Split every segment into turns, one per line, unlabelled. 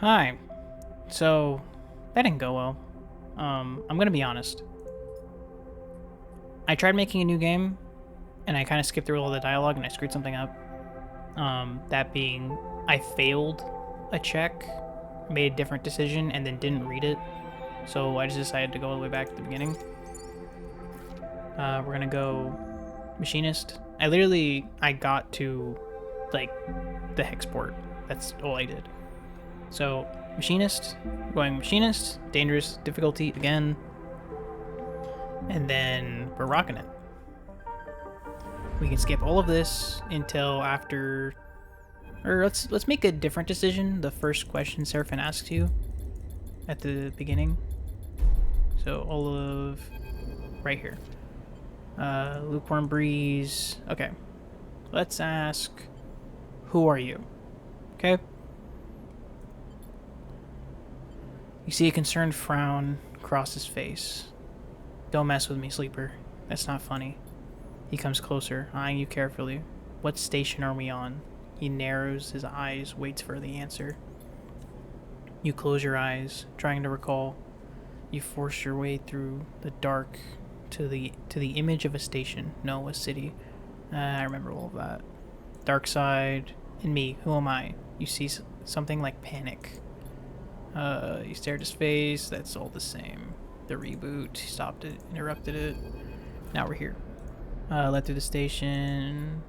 Hi. So, that didn't go well. I'm gonna be honest. I tried making a new game, and I kind of skipped through all the dialogue, and I screwed something up. That being, I failed a check, made a different decision, and then didn't read it. So I just decided to go all the way back to the beginning. We're gonna go machinist. I got to, like, the hexport. That's all I did. So, machinist, going machinist, dangerous, difficulty again, and then we're rocking it. We can skip all of this until after, or let's make a different decision. The first question Seraphin asks you at the beginning. So all of right here. Lukewarm breeze. Okay, let's ask, who are you? Okay. You see a concerned frown cross his face. Don't mess with me, sleeper. That's not funny. He comes closer, eyeing you carefully. What station are we on? He narrows his eyes, waits for the answer. You close your eyes, trying to recall. You force your way through the dark to the image of a station. No, a city. I remember all of that. Dark side, and me. Who am I? You see something like panic. You stare at his face. That's all the same. The reboot. He stopped it, interrupted it. Now we're here. Led through the station.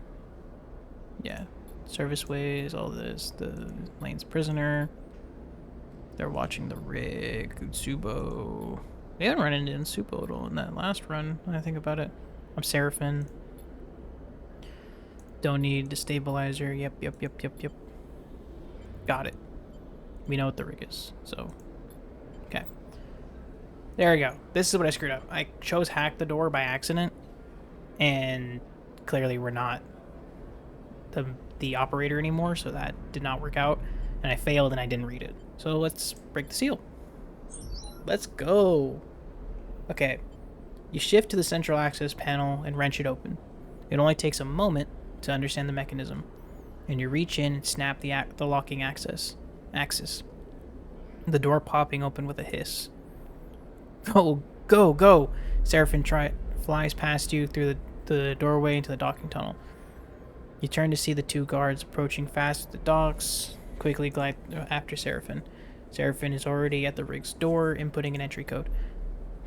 Yeah. Service ways, all this. The lane's prisoner. They're watching the rig. Utsubo. They haven't run into Utsubo at all in that last run, when I think about it. I'm Seraphin. Don't need the stabilizer. Yep. Got it. We know what the rig is, so. Okay. There we go. This is what I screwed up. I chose hack the door by accident, and clearly we're not the operator anymore, so that did not work out, and I failed and I didn't read it. So let's break the seal. Let's go. Okay. You shift to the central access panel and wrench it open. It only takes a moment to understand the mechanism, and you reach in and snap the locking axis. The door popping open with a hiss. Go! Seraphin flies past you through the doorway into the docking tunnel. You turn to see the two guards approaching fast at the docks. Quickly glide after Seraphin. Seraphin is already at the rig's door, inputting an entry code.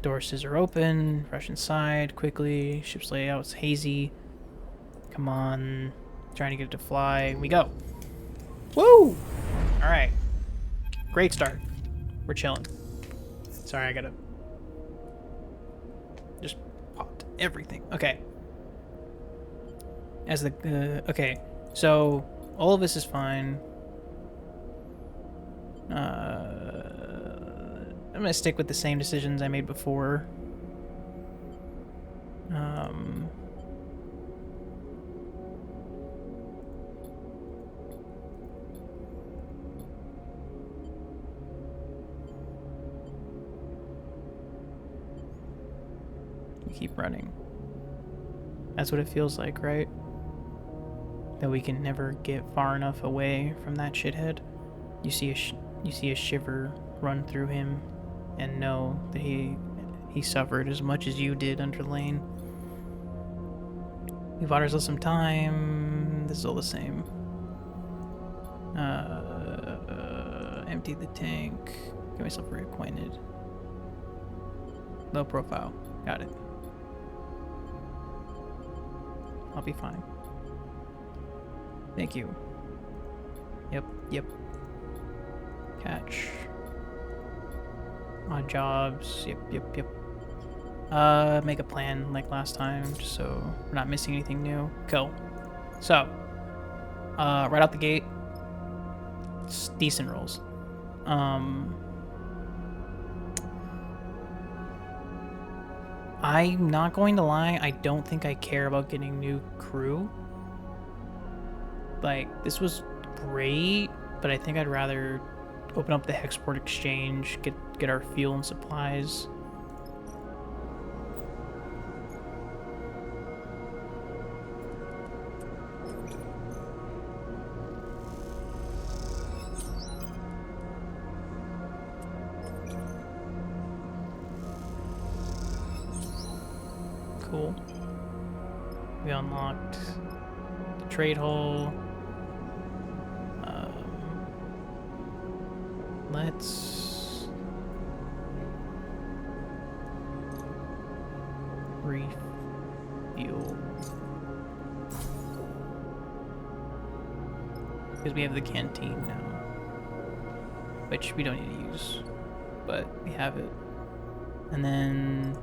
Door scissor open, rush inside quickly. Ship's layout's hazy. Come on. Trying to get it to fly. We go. Woo! Alright. Great start. We're chilling. Sorry, I gotta just popped everything. Okay. Okay. So all of this is fine. I'm gonna stick with the same decisions I made before. We keep running. That's what it feels like, right? That we can never get far enough away from that shithead. You see a shiver run through him, and know that he suffered as much as you did under Lane. We bought ourselves some time. This is all the same. Empty the tank. Get myself reacquainted. Low profile. Got it. I'll be fine. Thank you. Yep. Catch. Odd jobs. Yep. Make a plan like last time, just so we're not missing anything new. Cool. So, right out the gate, it's decent rolls. I'm not going to lie, I don't think I care about getting new crew. Like, this was great, but I think I'd rather open up the Hexport Exchange, get our fuel and supplies. Cool. We unlocked the trade hall. Let's refuel. Because we have the canteen now. Which we don't need to use. But we have it. And then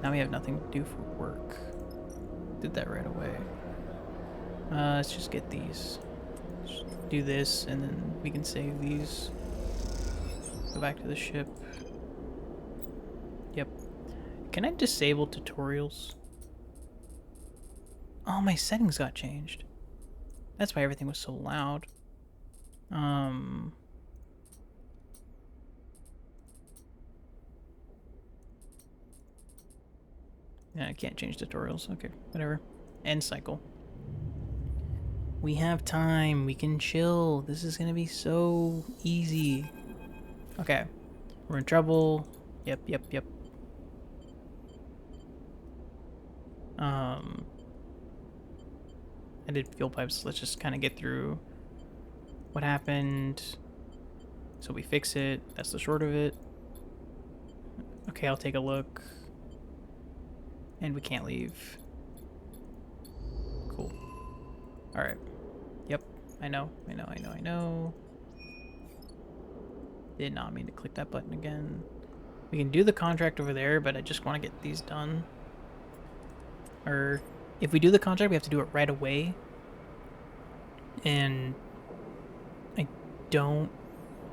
now we have nothing to do for work. Did that right away. Let's just get these. Just do this, and then we can save these. Go back to the ship. Yep. Can I disable tutorials? Oh, my settings got changed. That's why everything was so loud. Yeah, I can't change tutorials. Okay, whatever. End cycle. We have time. We can chill. This is gonna be so easy. Okay. We're in trouble. Yep. I did fuel pipes. Let's just kind of get through what happened. So we fix it. That's the short of it. Okay, I'll take a look. And we can't leave. Cool. Alright. Yep. I know. Did not mean to click that button again. We can do the contract over there, but I just want to get these done. Or if we do the contract, we have to do it right away. And I don't...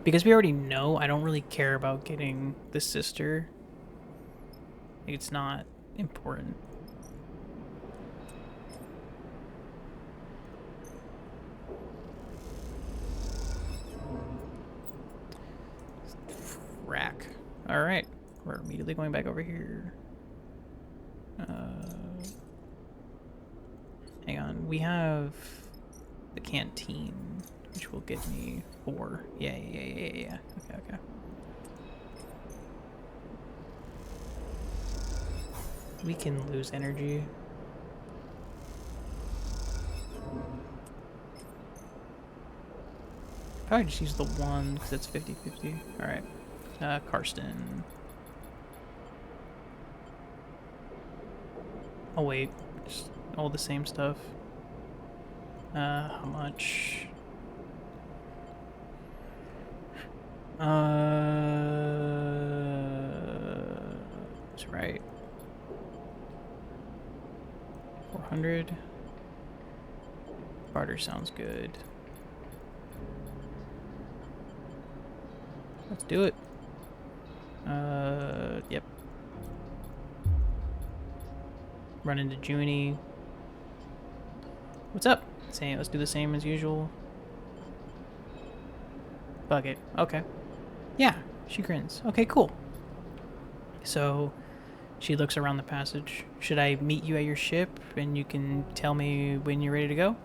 Because we already know, I don't really care about getting the sister. It's not important. Rack. Alright. We're immediately going back over here. Hang on. We have the canteen, which will give me 4. Yeah. Okay. We can lose energy. Probably just use the 1 because it's 50-50. Alright. Karsten. Oh wait, just all the same stuff. How much? That's right. 400. Barter sounds good. Let's do it. Yep. Run into Junie. What's up? Let's do the same as usual. Fuck it. Okay. Yeah, she grins. Okay, cool. So, she looks around the passage. Should I meet you at your ship and you can tell me when you're ready to go?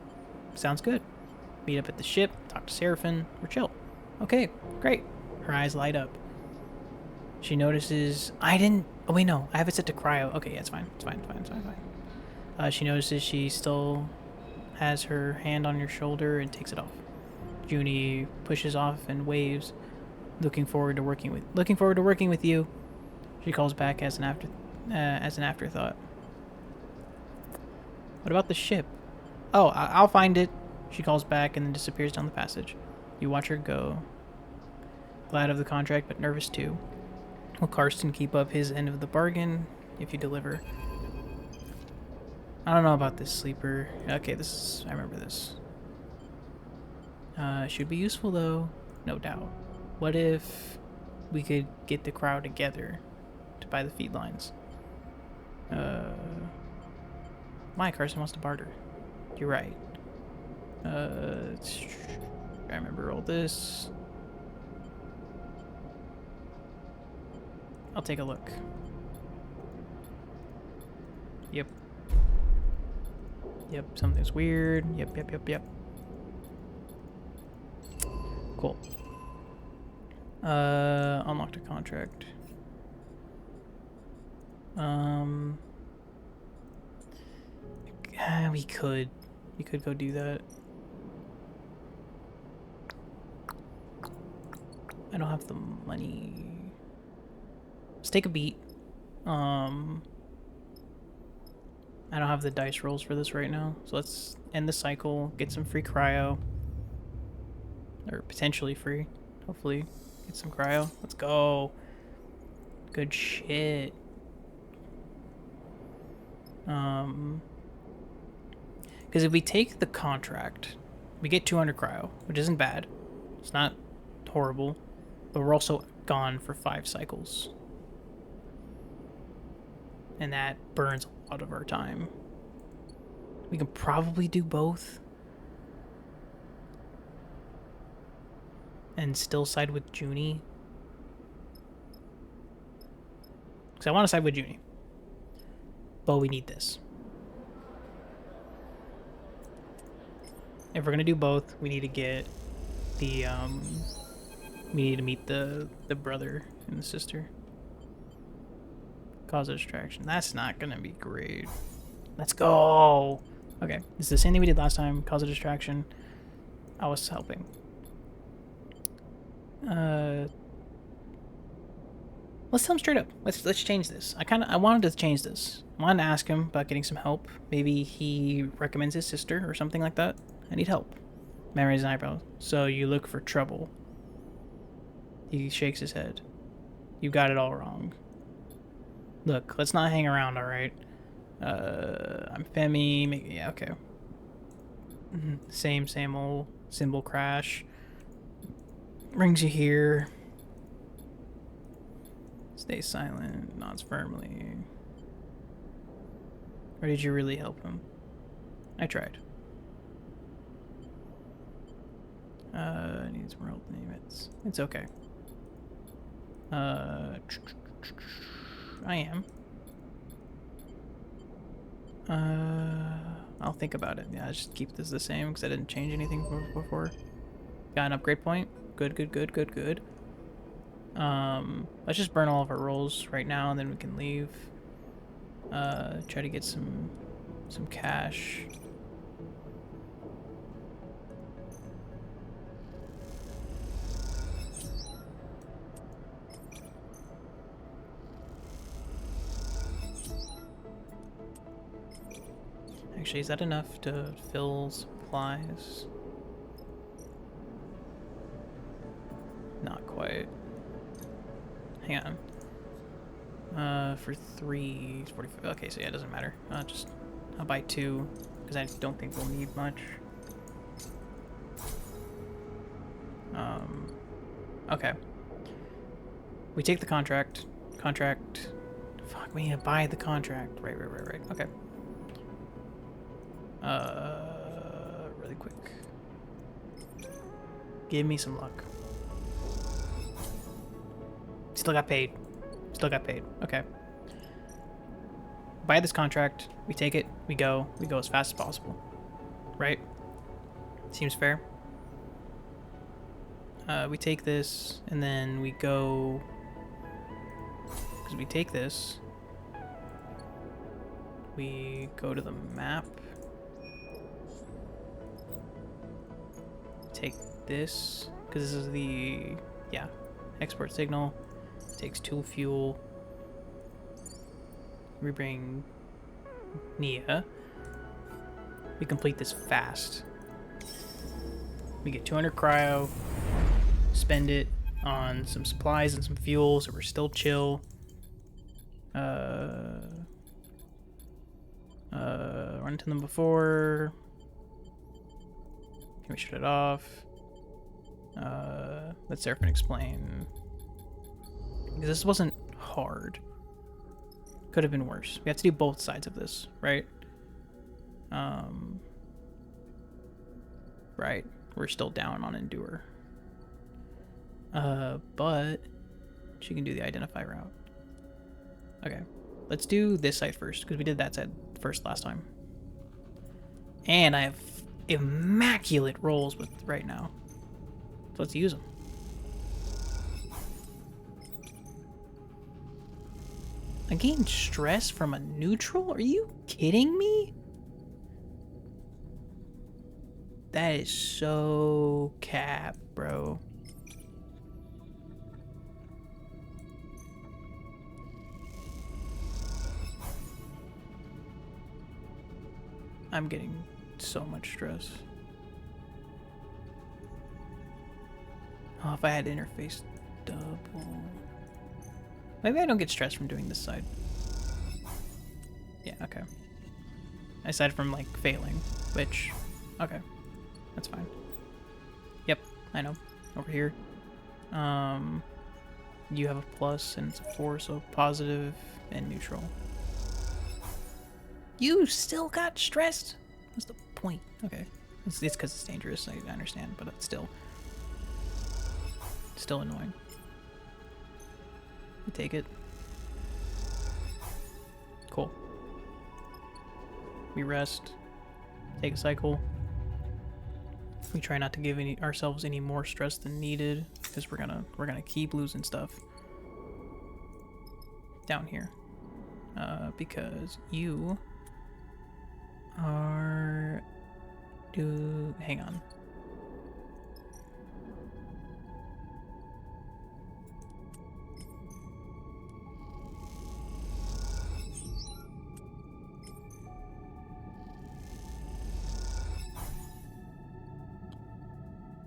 Sounds good. Meet up at the ship, talk to Seraphim, or chill. Okay, great. Her eyes light up. She notices... Oh, wait, no. I have it set to cryo. Okay, yeah, it's fine. It's fine. She notices she still has her hand on your shoulder and takes it off. Junie pushes off and waves. Looking forward to working with you. She calls back as an afterthought. What about the ship? Oh, I'll find it. She calls back and then disappears down the passage. You watch her go. Glad of the contract, but nervous too. Will Karsten keep up his end of the bargain if you deliver? I don't know about this sleeper. Okay, I remember this. Should be useful though, no doubt. What if we could get the crowd together to buy the feed lines? My Karsten wants to barter. You're right. I remember all this. I'll take a look. Yep, something's weird. Yep. Cool. Unlocked a contract. Um, we could go do that. I don't have the money. Let's take a beat. I don't have the dice rolls for this right now, so let's end the cycle, get some free cryo. Or potentially free. Hopefully get some cryo. Let's go. Good shit. Because if we take the contract, we get 200 cryo, which isn't bad. It's not horrible, but we're also gone for 5 cycles. And that burns a lot of our time. We can probably do both. And still side with Junie. Because I want to side with Junie. But we need this. If we're going to do both, we need to get the, we need to meet the brother and the sister. Cause a distraction. That's not going to be great. Let's go! Okay, it's the same thing we did last time. Cause a distraction. I was helping. Let's tell him straight up. Let's change this. I wanted to change this. I wanted to ask him about getting some help. Maybe he recommends his sister or something like that. I need help. Man raises an eyebrow. So you look for trouble. He shakes his head. You got it all wrong. Look, let's not hang around, alright? I'm Femi. Yeah, okay. Same old symbol crash. Brings you here. Stay silent. Nods firmly. Or did you really help him? I tried. Needs more help than it's okay. I am. I'll think about it. Yeah, just keep this the same because I didn't change anything before. Got an upgrade point. Good. Let's just burn all of our rolls right now and then we can leave. Try to get some cash. Actually, is that enough to fill supplies? Not quite. Hang on. For 345. Okay, so yeah, it doesn't matter. I'll buy 2 because I don't think we'll need much. Okay. We take the contract. Fuck, we need to buy the contract. Right. Okay. Really quick. Give me some luck. Still got paid. Okay. Buy this contract. We take it. We go as fast as possible. Right? Seems fair. We take this, and then we go... Because we take this. We go to the map. Take this. Because this is the... Yeah. Export signal. Takes tool fuel. We bring Nia. We complete this fast. We get 200 cryo. Spend it on some supplies and some fuel, so we're still chill. Run into them before. Can we shut it off? Let Seraphim explain. Because this wasn't hard. Could have been worse. We have to do both sides of this, right? Right. We're still down on Endure. But she can do the Identify route. Okay. Let's do this side first, because we did that side first last time. And I have immaculate rolls with right now. So let's use them. I gained stress from a neutral? Are you kidding me? That is so cap, bro. I'm getting so much stress. Oh, if I had interface double. Maybe I don't get stressed from doing this side. Yeah, okay. Aside from, like, failing, which, okay. That's fine. Yep, I know. Over here. You have a plus and it's a 4, so positive and neutral. You still got stressed? What's the point? Okay. It's because it's dangerous, I understand, but it's still annoying. You take it. Cool. We rest. Take a cycle. We try not to give ourselves any more stress than needed, because we're gonna keep losing stuff down here. Because you are hang on.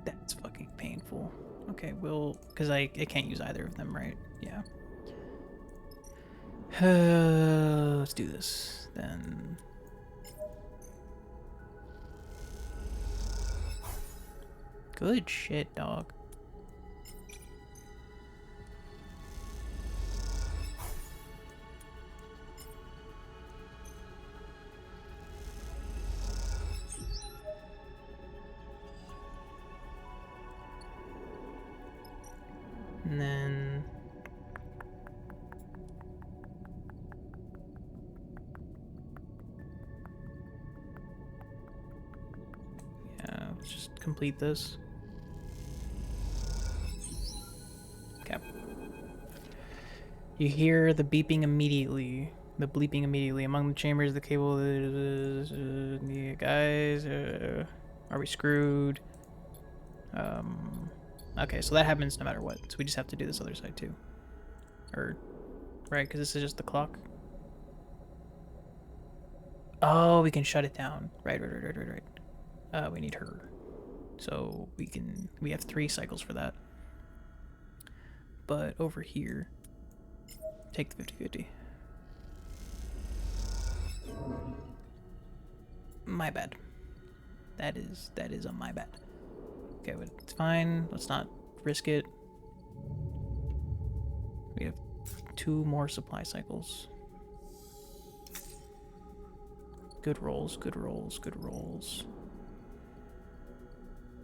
That's fucking painful. Okay, because I can't use either of them, right? Yeah. Let's do this then. Good shit, dog. And then yeah, let's just complete this. Okay. You hear the beeping immediately. The bleeping immediately. Among the chambers, the cable is... yeah, guys, are we screwed? Okay, so that happens no matter what. So we just have to do this other side too. Or, right, because this is just the clock. Oh, we can shut it down. Right. We need her. So we have 3 cycles for that. But over here, take the 50-50. My bad. That is a my bad. Okay, but it's fine. Let's not risk it. We have 2 more supply cycles. Good rolls, good rolls, good rolls.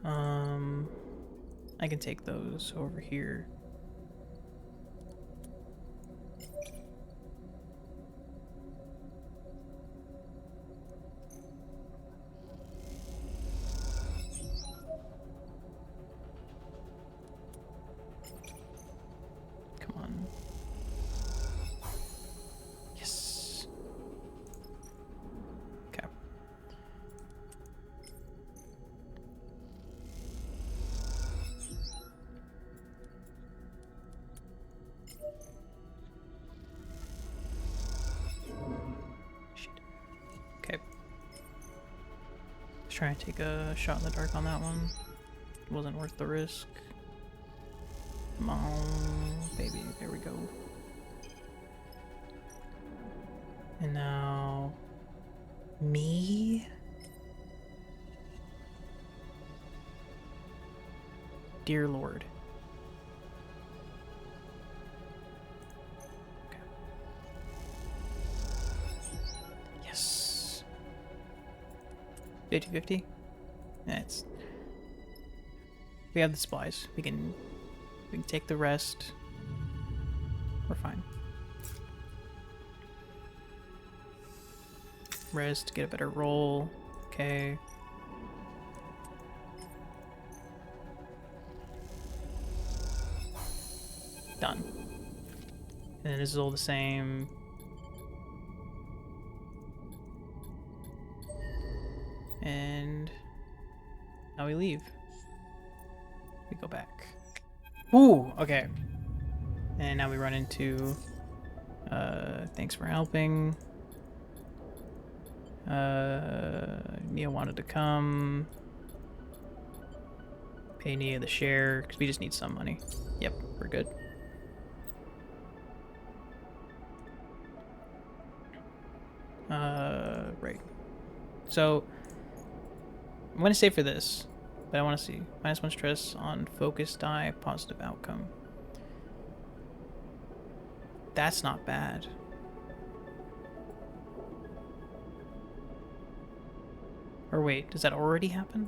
I can take those over here. Come on. Yes. Okay. Shit. Okay. Let's try and take a shot in the dark on that one. Wasn't worth the risk. Come on, baby. There we go. And now... me? Dear Lord. Okay. Yes. 50-50? That's... we have the supplies. We can take the rest. We're fine. Rest, get a better roll. Okay. Done. And then this is all the same. And now we leave. We go back. Ooh, okay. And now we run into, thanks for helping. Nia wanted to come. Pay Nia the share, because we just need some money. Yep, we're good. Right. So, I'm going to save for this, but I want to see. -1 stress on focus die, positive outcome. That's not bad. Or wait, does that already happen?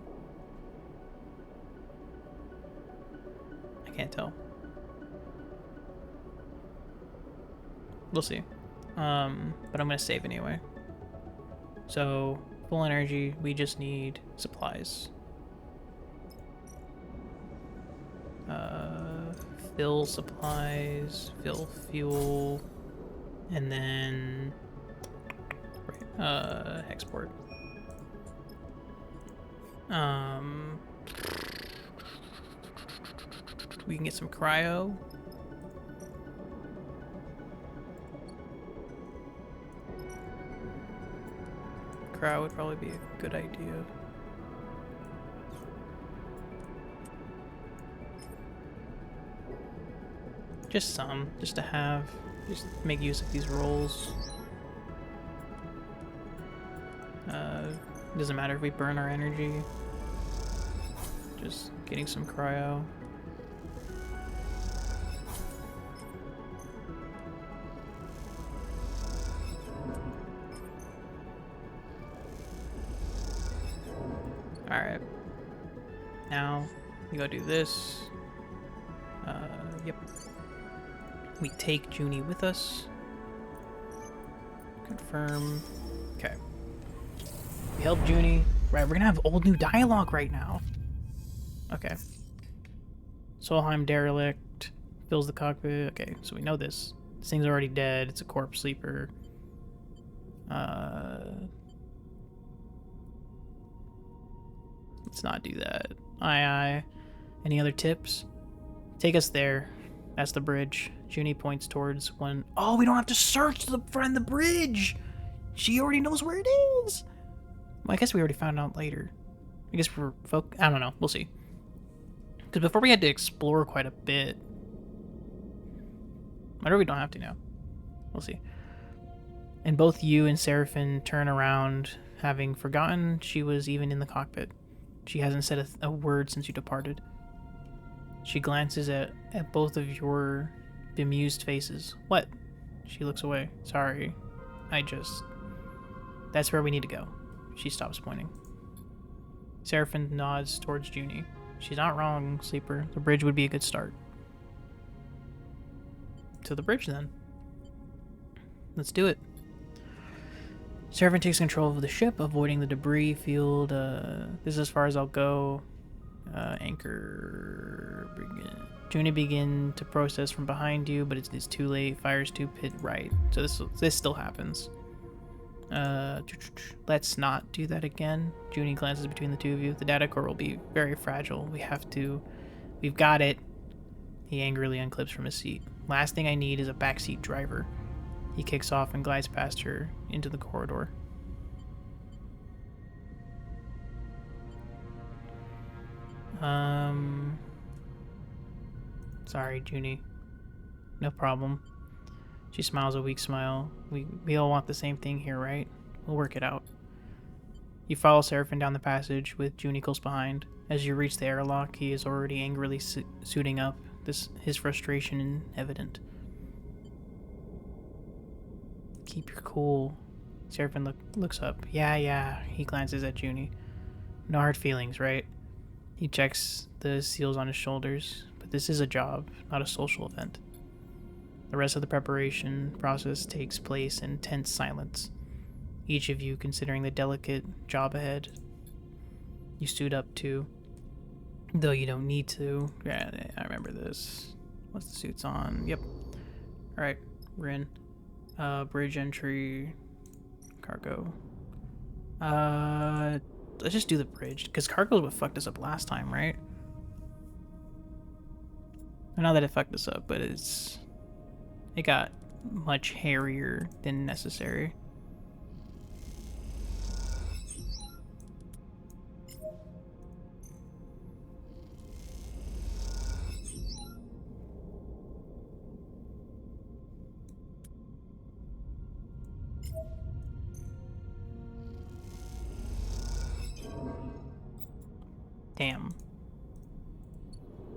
I can't tell. We'll see. But I'm gonna save anyway. So, full energy, we just need supplies. Fill supplies, fill fuel, and then export. We can get some cryo. Cryo would probably be a good idea. Just some, just to have, just make use of these rolls. Doesn't matter if we burn our energy. Just getting some cryo. Alright. Now, we go do this. Yep. We take Junie with us. Confirm. Okay. We help Junie. Right, we're gonna have old new dialogue right now. Okay. Solheim derelict. Fills the cockpit. Okay, so we know this. This thing's already dead. It's a corpse sleeper. Let's not do that. Aye. Any other tips? Take us there. That's the bridge. Junie points towards one. Oh, we don't have to search the friend the bridge. She already knows where it is. Well, I guess we already found out later. I guess we're I don't know. We'll see. Because before we had to explore quite a bit. Or we don't have to now. We'll see. And both you and Seraphin turn around, having forgotten she was even in the cockpit. She hasn't said a word since you departed. She glances at both of your bemused faces. What? She looks away. Sorry. That's where we need to go. She stops pointing. Seraphin nods towards Junie. She's not wrong, Sleeper. The bridge would be a good start. To the bridge, then. Let's do it. Seraphin takes control of the ship, avoiding the debris field. This is as far as I'll go. Anchor. Junie begin to process from behind you, but it's too late. Fires to pit right. So this still happens. Let's not do that again. Junie glances between the two of you. The data core will be very fragile. We've got it. He angrily unclips from his seat. Last thing I need is a backseat driver. He kicks off and glides past her into the corridor. Sorry, Junie. No problem. She smiles a weak smile. We all want the same thing here, right? We'll work it out. You follow Seraphin down the passage with Junie close behind. As you reach the airlock, he is already angrily suiting up, his frustration evident. Keep your cool. Seraphin looks up. Yeah. He glances at Junie. No hard feelings, right? He checks the seals on his shoulders. But this is a job, not a social event. The rest of the preparation process takes place in tense silence, each of you considering the delicate job ahead. You stood up too, though you don't need to. Yeah, I remember this. What's the suits on? Yep. Alright, we're in. Bridge entry, cargo. let's just do the bridge, because cargo's what fucked us up last time, right? Not that it fucked us up, but it got much hairier than necessary. Damn.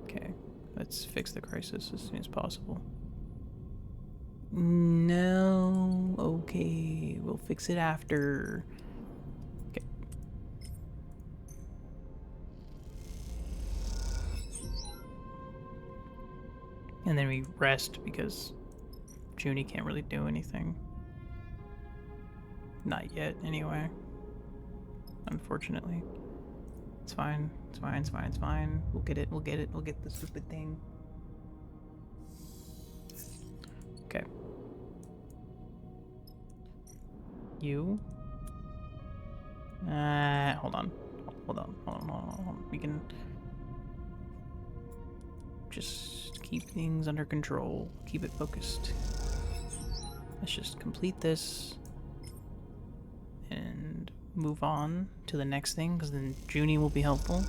Okay, let's fix the crisis as soon as possible. No, okay, we'll fix it after. Okay. And then we rest because Junie can't really do anything. Not yet, anyway. Unfortunately. It's fine. It's fine. It's fine. It's fine. We'll get it. We'll get it. We'll get the stupid thing. Okay. You. Hold on. Hold on. Hold on. Hold on. Hold on. We can just keep things under control. Keep it focused. Let's just complete this and move on to the next thing, because then Junie will be helpful.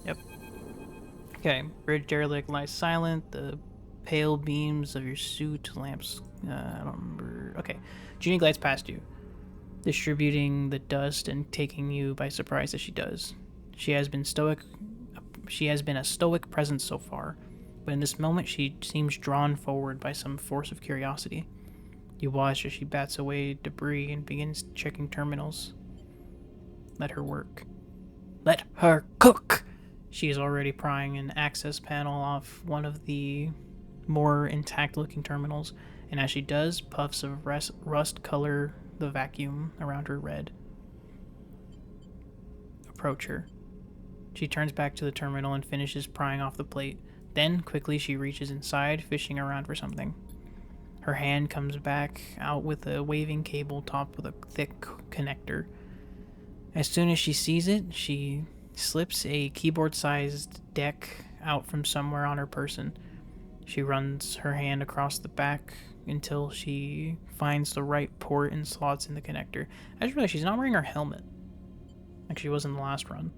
Yep. Okay, bridge derelict lies silent. The pale beams of your suit lamps. I don't remember. Okay, Junie glides past you, distributing the dust and taking you by surprise as she does. She has been stoic. She has been a stoic presence so far, but in this moment she seems drawn forward by some force of curiosity. You watch as she bats away debris and begins checking terminals. Let her work. Let her cook! She is already prying an access panel off one of the more intact-looking terminals, and as she does, puffs of rust color the vacuum around her red. Approach her. She turns back to the terminal and finishes prying off the plate. Then, quickly, she reaches inside, fishing around for something. Her hand comes back out with a waving cable topped with a thick connector. As soon as she sees it, she slips a keyboard-sized deck out from somewhere on her person. She runs her hand across the back until she finds the right port and slots in the connector. I just realized she's not wearing her helmet, like she was in the last run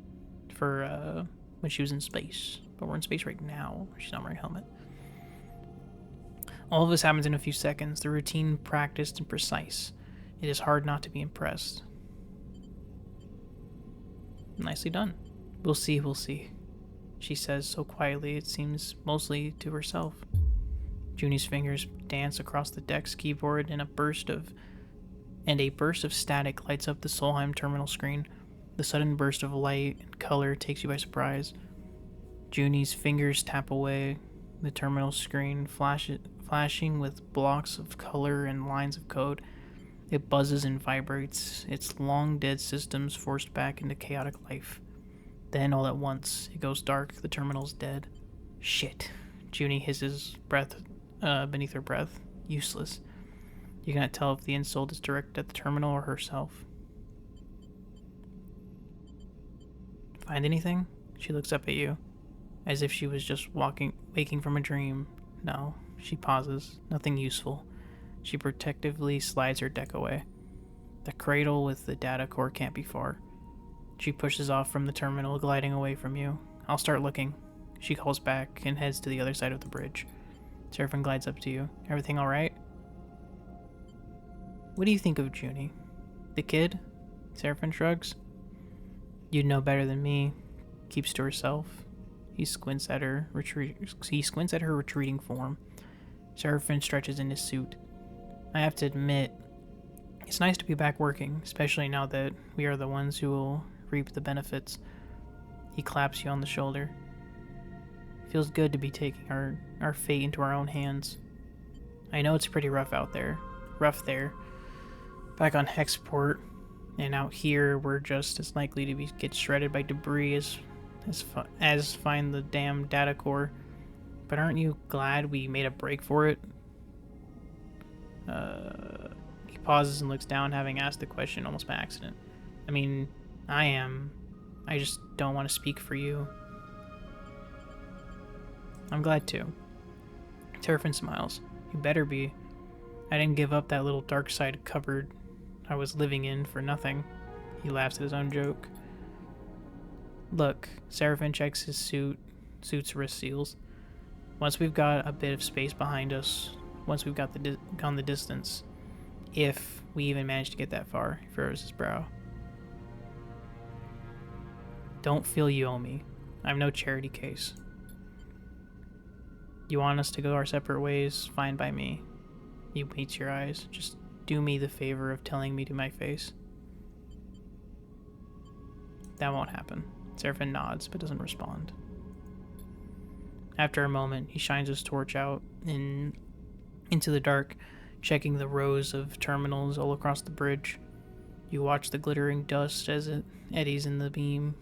for when she was in space. But we're in space right now. She's not wearing a helmet. All of this happens in a few seconds, the routine practiced and precise. It is hard not to be impressed. Nicely done. We'll see, she says so quietly it seems mostly to herself. Junie's fingers dance across the deck's keyboard and a burst of static lights up the Solheim terminal screen. The sudden burst of light and color takes you by surprise. Junie's fingers tap away, the terminal screen flashing with blocks of color and lines of code. It buzzes and vibrates, its long-dead systems forced back into chaotic life. Then, all at once, it goes dark, the terminal's dead. Shit. Junie hisses beneath her breath. Useless. You cannot tell if the insult is directed at the terminal or herself. Find anything? She looks up at you, as if she was just waking from a dream. No. She pauses. Nothing useful. She protectively slides her deck away. The cradle with the data core can't be far. She pushes off from the terminal, gliding away from you. I'll start looking. She calls back and heads to the other side of the bridge. Seraphim glides up to you. Everything alright? What do you think of Junie? The kid? Seraphim shrugs. You'd know better than me. Keeps to herself. He squints at her retreating form. Seraphim stretches in his suit. I have to admit, it's nice to be back working, especially now that we are the ones who will reap the benefits. He claps you on the shoulder. Feels good to be taking our fate into our own hands. I know it's pretty rough out there. Back on Hexport, and out here we're just as likely to get shredded by debris as find the damn data core. But aren't you glad we made a break for it? He pauses and looks down, having asked the question almost by accident. I mean, I am. I just don't want to speak for you. I'm glad to. Seraphim smiles. You better be. I didn't give up that little dark side cupboard I was living in for nothing. He laughs at his own joke. Look, Seraphim checks his suit's wrist seals. Once we've got a bit of space behind us, once we've got gone the distance, if we even manage to get that far, he furrows his brow. Don't feel you owe me. I'm no charity case. You want us to go our separate ways? Fine by me. He meets your eyes. Just do me the favor of telling me to my face. That won't happen. Seraphim nods, but doesn't respond. After a moment, he shines his torch out into the dark, checking the rows of terminals all across the bridge. You watch the glittering dust as it eddies in the beam.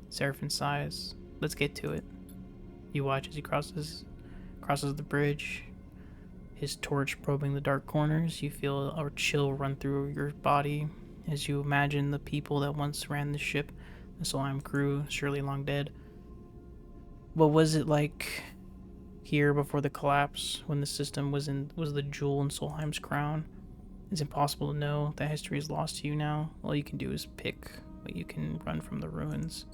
Seraphim sighs. Let's get to it. You watch as he crosses the bridge, his torch probing the dark corners. You feel a chill run through your body as you imagine the people that once ran the ship, the Solheim crew, surely long dead. What was it like here before the collapse, when the system was the jewel in Solheim's crown? It's impossible to know. That history is lost to you now. All you can do is pick what you can run from the ruins.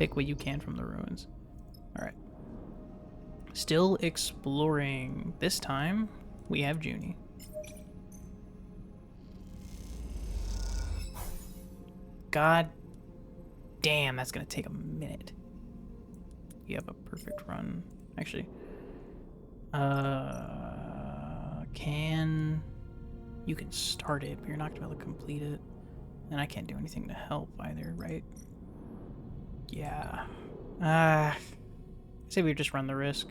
Pick what you can from the ruins. Alright. Still exploring. This time, we have Junie. God damn, that's gonna take a minute. You have a perfect run. Actually, you can start it, but you're not gonna be able to complete it. And I can't do anything to help either, right? Yeah. I say we just run the risk.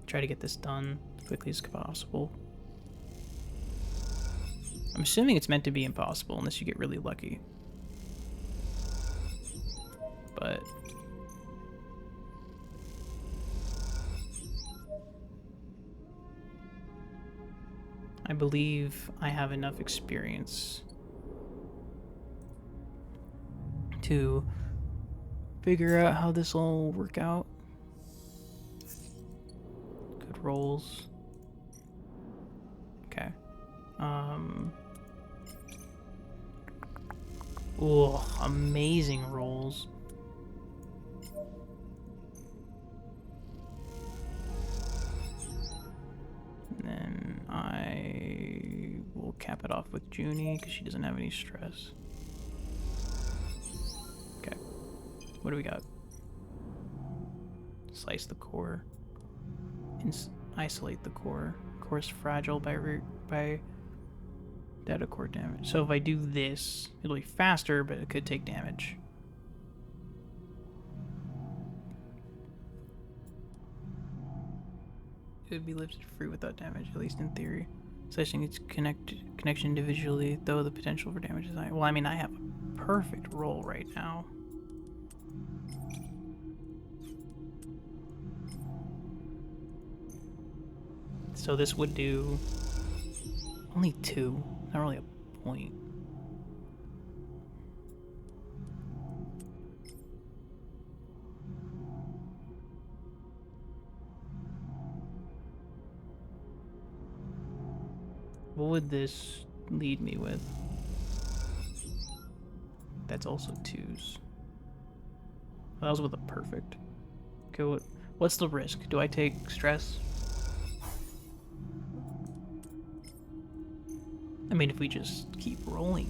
Try to get this done as quickly as possible. I'm assuming it's meant to be impossible unless you get really lucky. But I believe I have enough experience to figure out how this will work out. Good rolls. Okay. Oh, amazing rolls. And then I will cap it off with Junie because she doesn't have any stress. Okay. What do we got? Slice the core. Isolate the core. Core is fragile by data core damage. So if I do this, it'll be faster, but it could take damage. It would be lifted free without damage, at least in theory. Slicing its connection individually, though the potential for damage is high. Well, I mean, I have a perfect roll right now. So this would do only 2. Not really a point. What would this lead me with? That's also 2s. That was with a perfect. Okay, what's the risk? Do I take stress? I mean, if we just keep rolling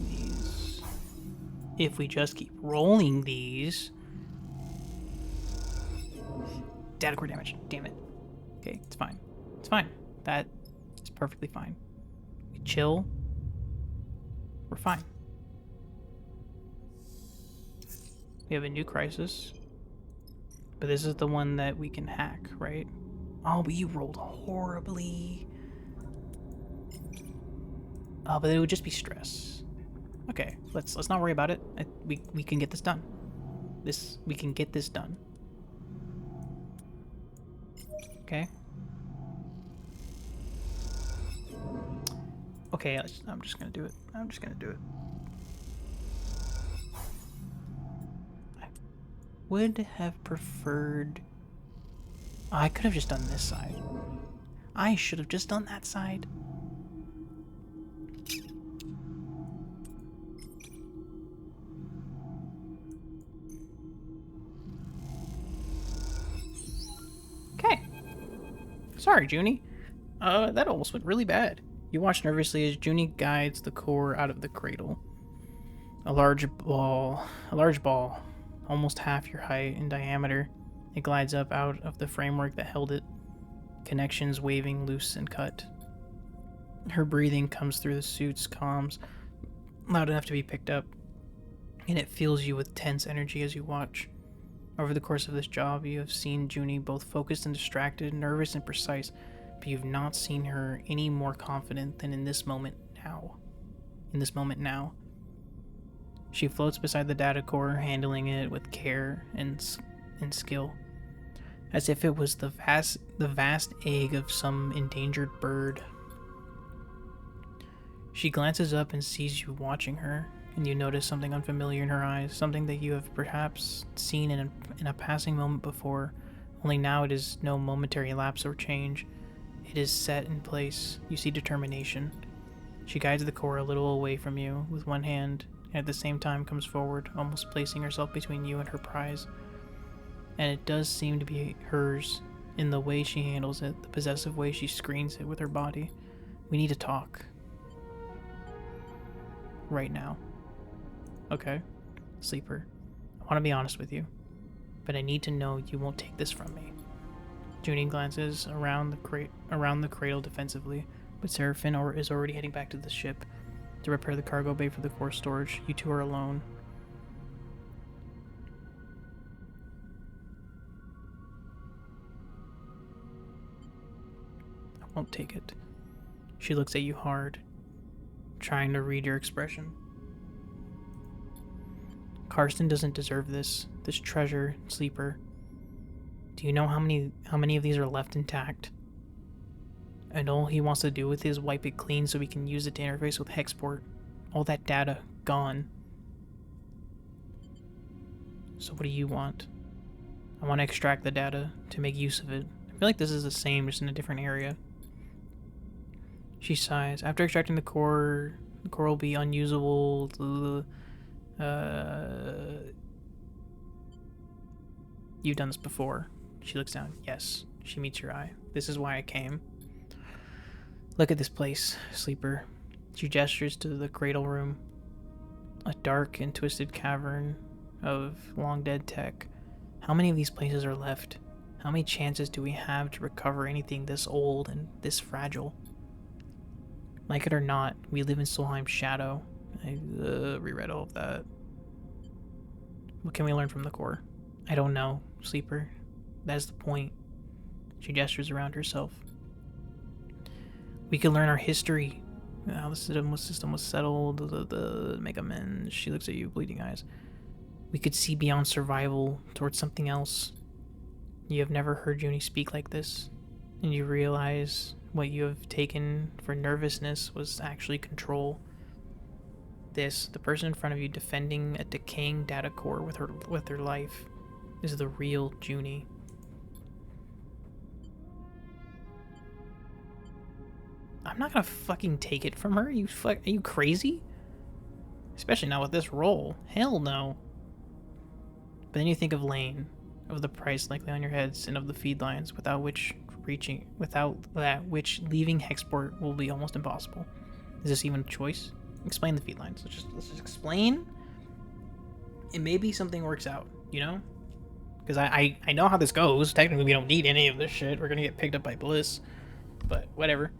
these... Data core damage. Damn it. Okay, it's fine. It's fine. That is perfectly fine. We chill. We're fine. We have a new crisis. But this is the one that we can hack, right? Oh, but you rolled horribly. Oh, but it would just be stress. Okay, let's not worry about it. We can get this done. We can get this done. Okay. Okay, I'm just gonna do it. I'm just gonna do it. would have preferred... I could have just done this side. I should have just done that side. Okay. Sorry, Junie. That almost went really bad. You watch nervously as Junie guides the core out of the cradle. A large ball, almost half your height in diameter. It glides up out of the framework that held it, connections waving loose and cut. Her breathing comes through the suit's comms, loud enough to be picked up, and it fills you with tense energy as you watch. Over the course of this job, you have seen Junie both focused and distracted, nervous and precise, but you've not seen her any more confident than in this moment now. She floats beside the data core, handling it with care and skill, as if it was the vast egg of some endangered bird. She glances up and sees you watching her, and you notice something unfamiliar in her eyes, something that you have perhaps seen in a passing moment before, only now it is no momentary lapse or change. It is set in place. You see determination. She guides the core a little away from you with one hand, and at the same time comes forward, almost placing herself between you and her prize. And it does seem to be hers in the way she handles it, the possessive way she screens it with her body. We need to talk. Right now. Okay, Sleeper. I want to be honest with you, but I need to know you won't take this from me. Junie glances around the cradle defensively, but Seraphine is already heading back to the ship to repair the cargo bay for the core storage. You two are alone. I won't take it. She looks at you hard, trying to read your expression. Karsten doesn't deserve this treasure, Sleeper. Do you know how many of these are left intact? And all he wants to do with it is wipe it clean so he can use it to interface with Hexport. All that data, gone. So what do you want? I want to extract the data to make use of it. I feel like this is the same, just in a different area. She sighs. After extracting the core will be unusable. You've done this before. She looks down. Yes. She meets your eye. This is why I came. Look at this place, Sleeper. She gestures to the cradle room. A dark and twisted cavern of long-dead tech. How many of these places are left? How many chances do we have to recover anything this old and this fragile? Like it or not, we live in Solheim's shadow. I reread all of that. What can we learn from the core? I don't know, Sleeper. That's the point. She gestures around herself. We could learn our history, how the system was settled, the make amends. She looks at you, bleeding eyes. We could see beyond survival towards something else. You have never heard Junie speak like this, and you realize what you have taken for nervousness was actually control. The person in front of you defending a decaying data core with her life, is the real Junie. I'm not gonna fucking take it from her. Are you crazy? Especially not with this roll. Hell no. But then you think of Lane, of the price likely on your heads, and of the feed lines, without which leaving Hexport will be almost impossible. Is this even a choice? Explain the feed lines. Let's just explain. And maybe something works out, you know? Because I know how this goes. Technically, we don't need any of this shit. We're gonna get picked up by Bliss. But whatever.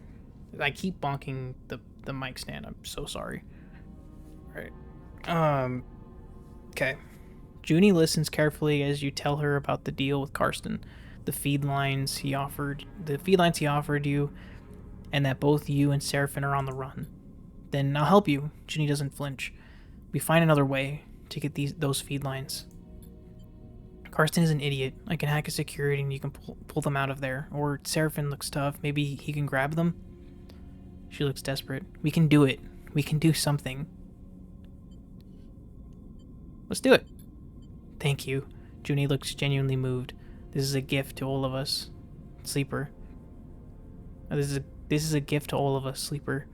I keep bonking the mic stand. I'm so sorry. Alright. Okay. Junie listens carefully as you tell her about the deal with Karsten, the feed lines he offered you, and that both you and Seraphine are on the run. Then I'll help you. Junie doesn't flinch. We find another way to get those feed lines. Karsten is an idiot. I can hack his security and you can pull them out of there. Or Seraphine looks tough. Maybe he can grab them? She looks desperate. We can do it. We can do something. Let's do it. Thank you. Junie looks genuinely moved. This is a gift to all of us. Sleeper. This is a gift to all of us, Sleeper.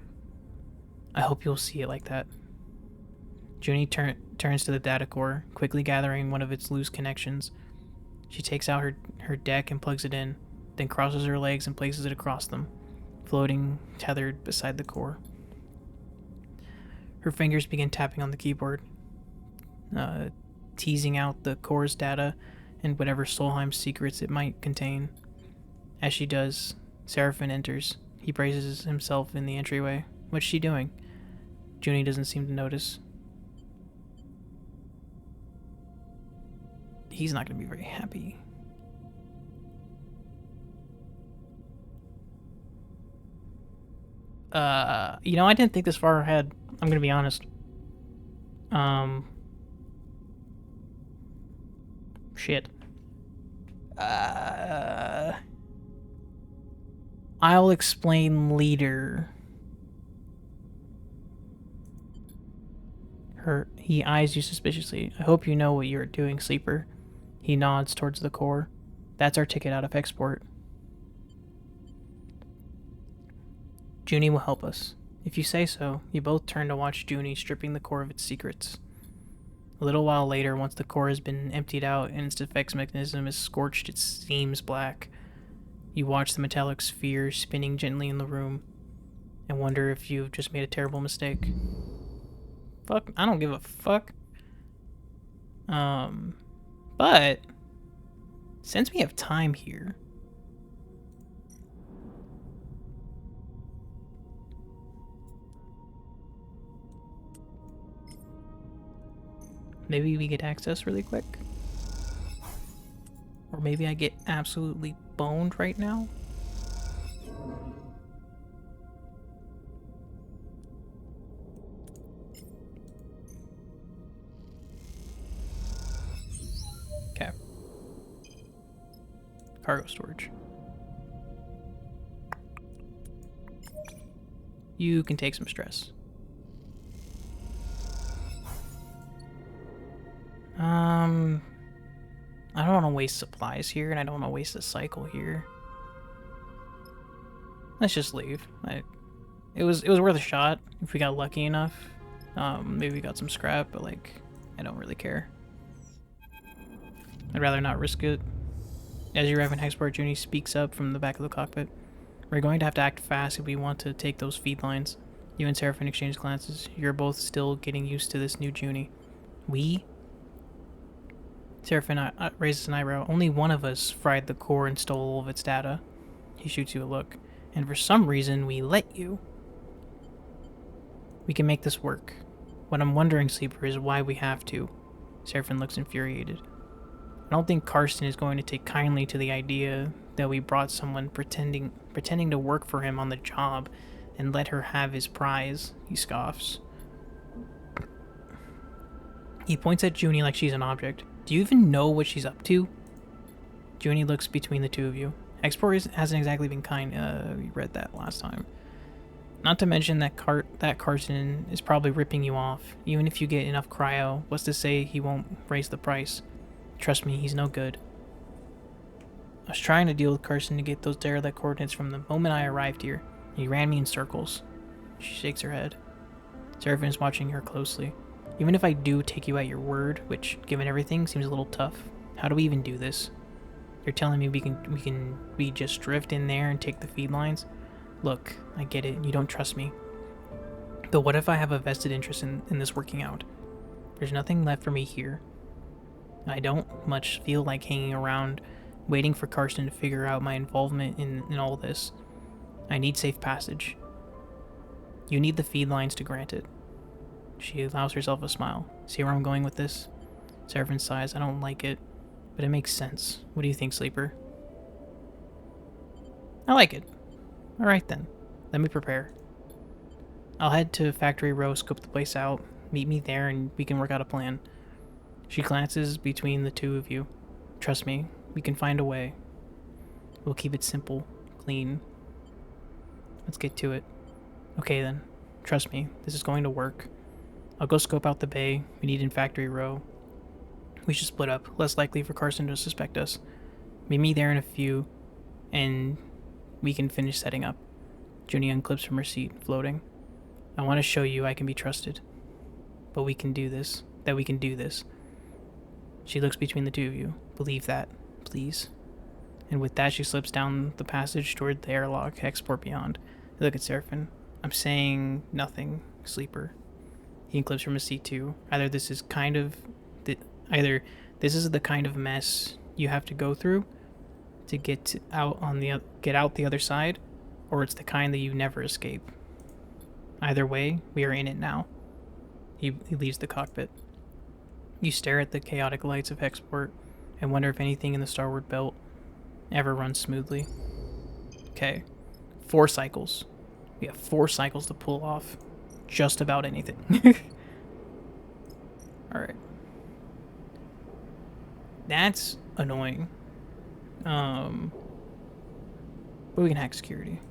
I hope you'll see it like that. Junie turns to the data core, quickly gathering one of its loose connections. She takes out her deck and plugs it in, then crosses her legs and places it across them, floating tethered beside the core. Her fingers begin tapping on the keyboard, teasing out the core's data and whatever Solheim's secrets it might contain. As she does, Seraphim enters. He braces himself in the entryway. What's she doing? Junie doesn't seem to notice. He's not going to be very happy. I didn't think this far ahead. I'm going to be honest. Shit. I'll explain later. He eyes you suspiciously. I hope you know what you're doing, Sleeper. He nods towards the core. That's our ticket out of export. Junie will help us. If you say so. You both turn to watch Junie stripping the core of its secrets. A little while later, once the core has been emptied out and its defense mechanism is scorched, it seems black. You watch the metallic sphere spinning gently in the room and wonder if you've just made a terrible mistake. Fuck, I don't give a fuck. But since we have time here, maybe we get access really quick. Or maybe I get absolutely boned right now. Okay. Cargo storage. You can take some stress. I don't want to waste supplies here, and I don't want to waste a cycle here. Let's just leave. It was worth a shot if we got lucky enough. Maybe we got some scrap, but like, I don't really care. I'd rather not risk it. As you arrive in Hexport, Junie speaks up from the back of the cockpit. We're going to have to act fast if we want to take those feed lines. You and Seraphim exchange glances. You're both still getting used to this new Junie. We? Seraphim raises an eyebrow. Only one of us fried the core and stole all of its data. He shoots you a look. And for some reason, we let you. We can make this work. What I'm wondering, Sleeper, is why we have to. Seraphim looks infuriated. I don't think Karsten is going to take kindly to the idea that we brought someone pretending to work for him on the job and let her have his prize, he scoffs. He points at Junie like she's an object. Do you even know what she's up to? Junie looks between the two of you. Export hasn't exactly been kind. We read that last time. Not to mention that Karsten is probably ripping you off. Even if you get enough cryo, what's to say he won't raise the price? Trust me, he's no good. I was trying to deal with Karsten to get those derelict coordinates from the moment I arrived here. He ran me in circles. She shakes her head. Seraphim is watching her closely. Even if I do take you at your word, which, given everything, seems a little tough, how do we even do this? You're telling me we just drift in there and take the feed lines? Look, I get it, you don't trust me. But what if I have a vested interest in this working out? There's nothing left for me here. I don't much feel like hanging around, waiting for Karsten to figure out my involvement in all this. I need safe passage. You need the feed lines to grant it. She allows herself a smile. See where I'm going with this? Seraphim sighs. I don't like it, but it makes sense. What do you think, Sleeper? I like it. Alright then. Let me prepare. I'll head to Factory Row, scope the place out. Meet me there and we can work out a plan. She glances between the two of you. Trust me, we can find a way. We'll keep it simple, clean. Let's get to it. Okay then. Trust me, this is going to work. I'll go scope out the bay we need in Factory Row. We should split up. Less likely for Carson to suspect us. Meet me there in a few, and we can finish setting up. Junie unclips from her seat, floating. I want to show you I can be trusted. But we can do this. That we can do this. She looks between the two of you. Believe that, please. And with that, she slips down the passage toward the airlock, export beyond. I look at Seraphin. I'm saying nothing, sleeper. He unclips from his seat too. Either this is the kind of mess you have to go through to get out the other side, or it's the kind that you never escape. Either way, we are in it now. He leaves the cockpit. You stare at the chaotic lights of Hexport and wonder if anything in the starboard belt ever runs smoothly. Okay, 4 cycles. We have 4 cycles to pull off just about anything. Alright. That's annoying. But we can hack security.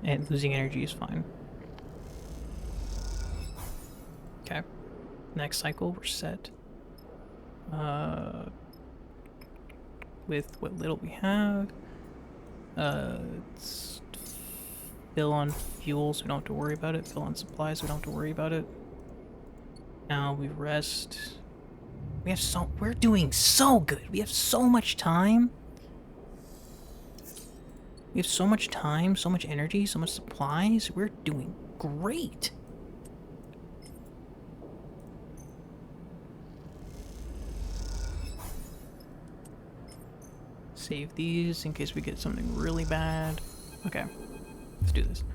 And losing energy is fine. Okay. Next cycle, we're set. With what little we have. Let's fill on fuel so we don't have to worry about it. Fill on supplies so we don't have to worry about it. Now we rest. We're doing so good. We have so much time. We have so much time, so much energy, so much supplies. We're doing great. Save these in case we get something really bad. Okay, let's do this.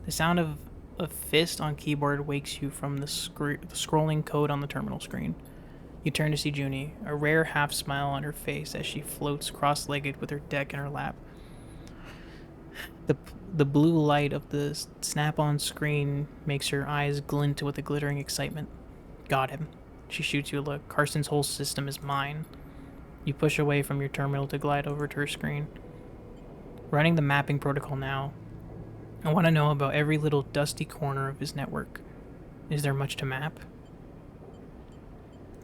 The sound of a fist on keyboard wakes you from the scrolling code on the terminal screen. You turn to see Junie, a rare half smile on her face as she floats cross-legged with her deck in her lap. The blue light of the snap-on screen makes her eyes glint with a glittering excitement. Got him. She shoots you a look. Carson's whole system is mine. You push away from your terminal to glide over to her screen. Running the mapping protocol now. I want to know about every little dusty corner of his network. Is there much to map?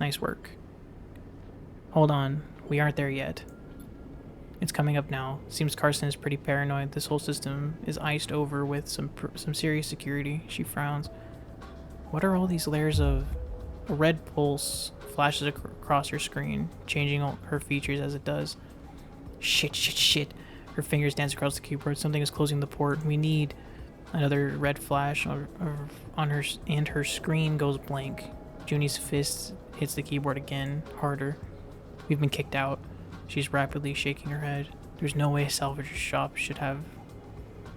Nice work. Hold on. We aren't there yet. It's coming up now. Seems Carson is pretty paranoid. This whole system is iced over with some serious security. She frowns. What are all these layers of... A red pulse flashes across her screen, changing all her features as it does. Shit. Her fingers dance across the keyboard. Something is closing the port. We need another red flash on her, and her screen goes blank. Junie's fist hits the keyboard again, harder. We've been kicked out. She's rapidly shaking her head. There's no way a salvage shop should have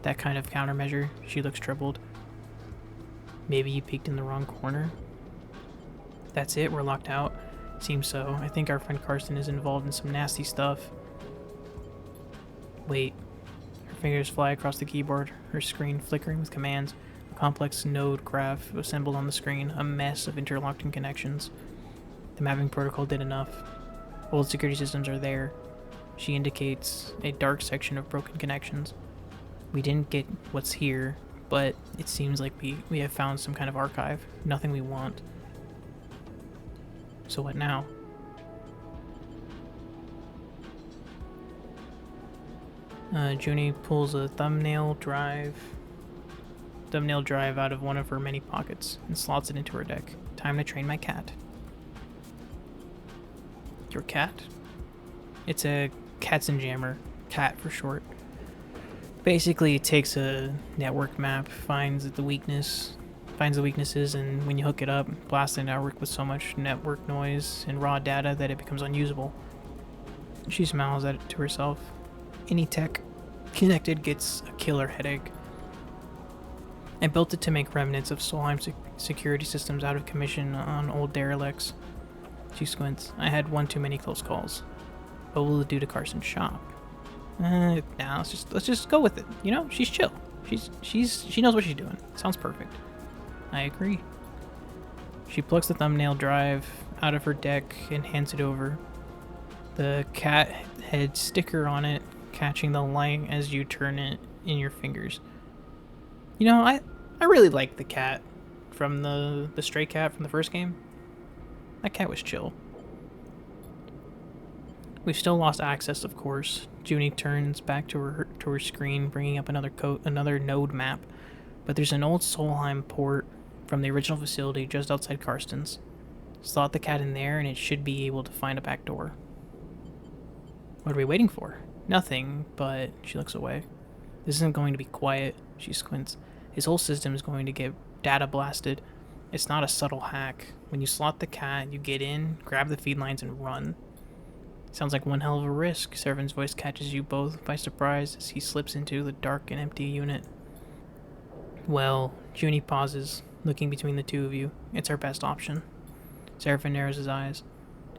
that kind of countermeasure. She looks troubled. Maybe you peeked in the wrong corner? That's it? We're locked out? Seems so. I think our friend Carson is involved in some nasty stuff. Wait. Her fingers fly across the keyboard, her screen flickering with commands. A complex node graph assembled on the screen, a mess of interlocking connections. The mapping protocol did enough. Old security systems are there. She indicates a dark section of broken connections. We didn't get what's here, but it seems like we have found some kind of archive. Nothing we want. So what now? Junie pulls a thumbnail drive out of one of her many pockets and slots it into her deck. Time to train my cat. Your cat? It's a Katzenjammer, cat for short. Basically, it takes a network map, finds the weaknesses, and when you hook it up, blasts the network with so much network noise and raw data that it becomes unusable. She smiles at it to herself. Any tech connected gets a killer headache. I built it to make remnants of Solheim security systems out of commission on old derelicts. She squints. I had one too many close calls. What will it do to Carson's shop? Nah, let's just go with it. You know, she's chill. She knows what she's doing. Sounds perfect. I agree. She plucks the thumbnail drive out of her deck and hands it over. The cat head sticker on it catching the light as you turn it in your fingers. You know, I really like the cat from the stray cat from the first game. That cat was chill. We've still lost access, of course. Junie turns back to her screen, bringing up another node map. But there's an old Solheim port from the original facility just outside Karsten's. Slot the cat in there, and it should be able to find a back door. What are we waiting for? Nothing, but she looks away. This isn't going to be quiet. She squints. His whole system is going to get data blasted. It's not a subtle hack. When you slot the cat, you get in, grab the feed lines, and run. Sounds like one hell of a risk. Servin's voice catches you both by surprise as he slips into the dark and empty unit. Well, Junie pauses, looking between the two of you. It's our best option. Seraphin narrows his eyes.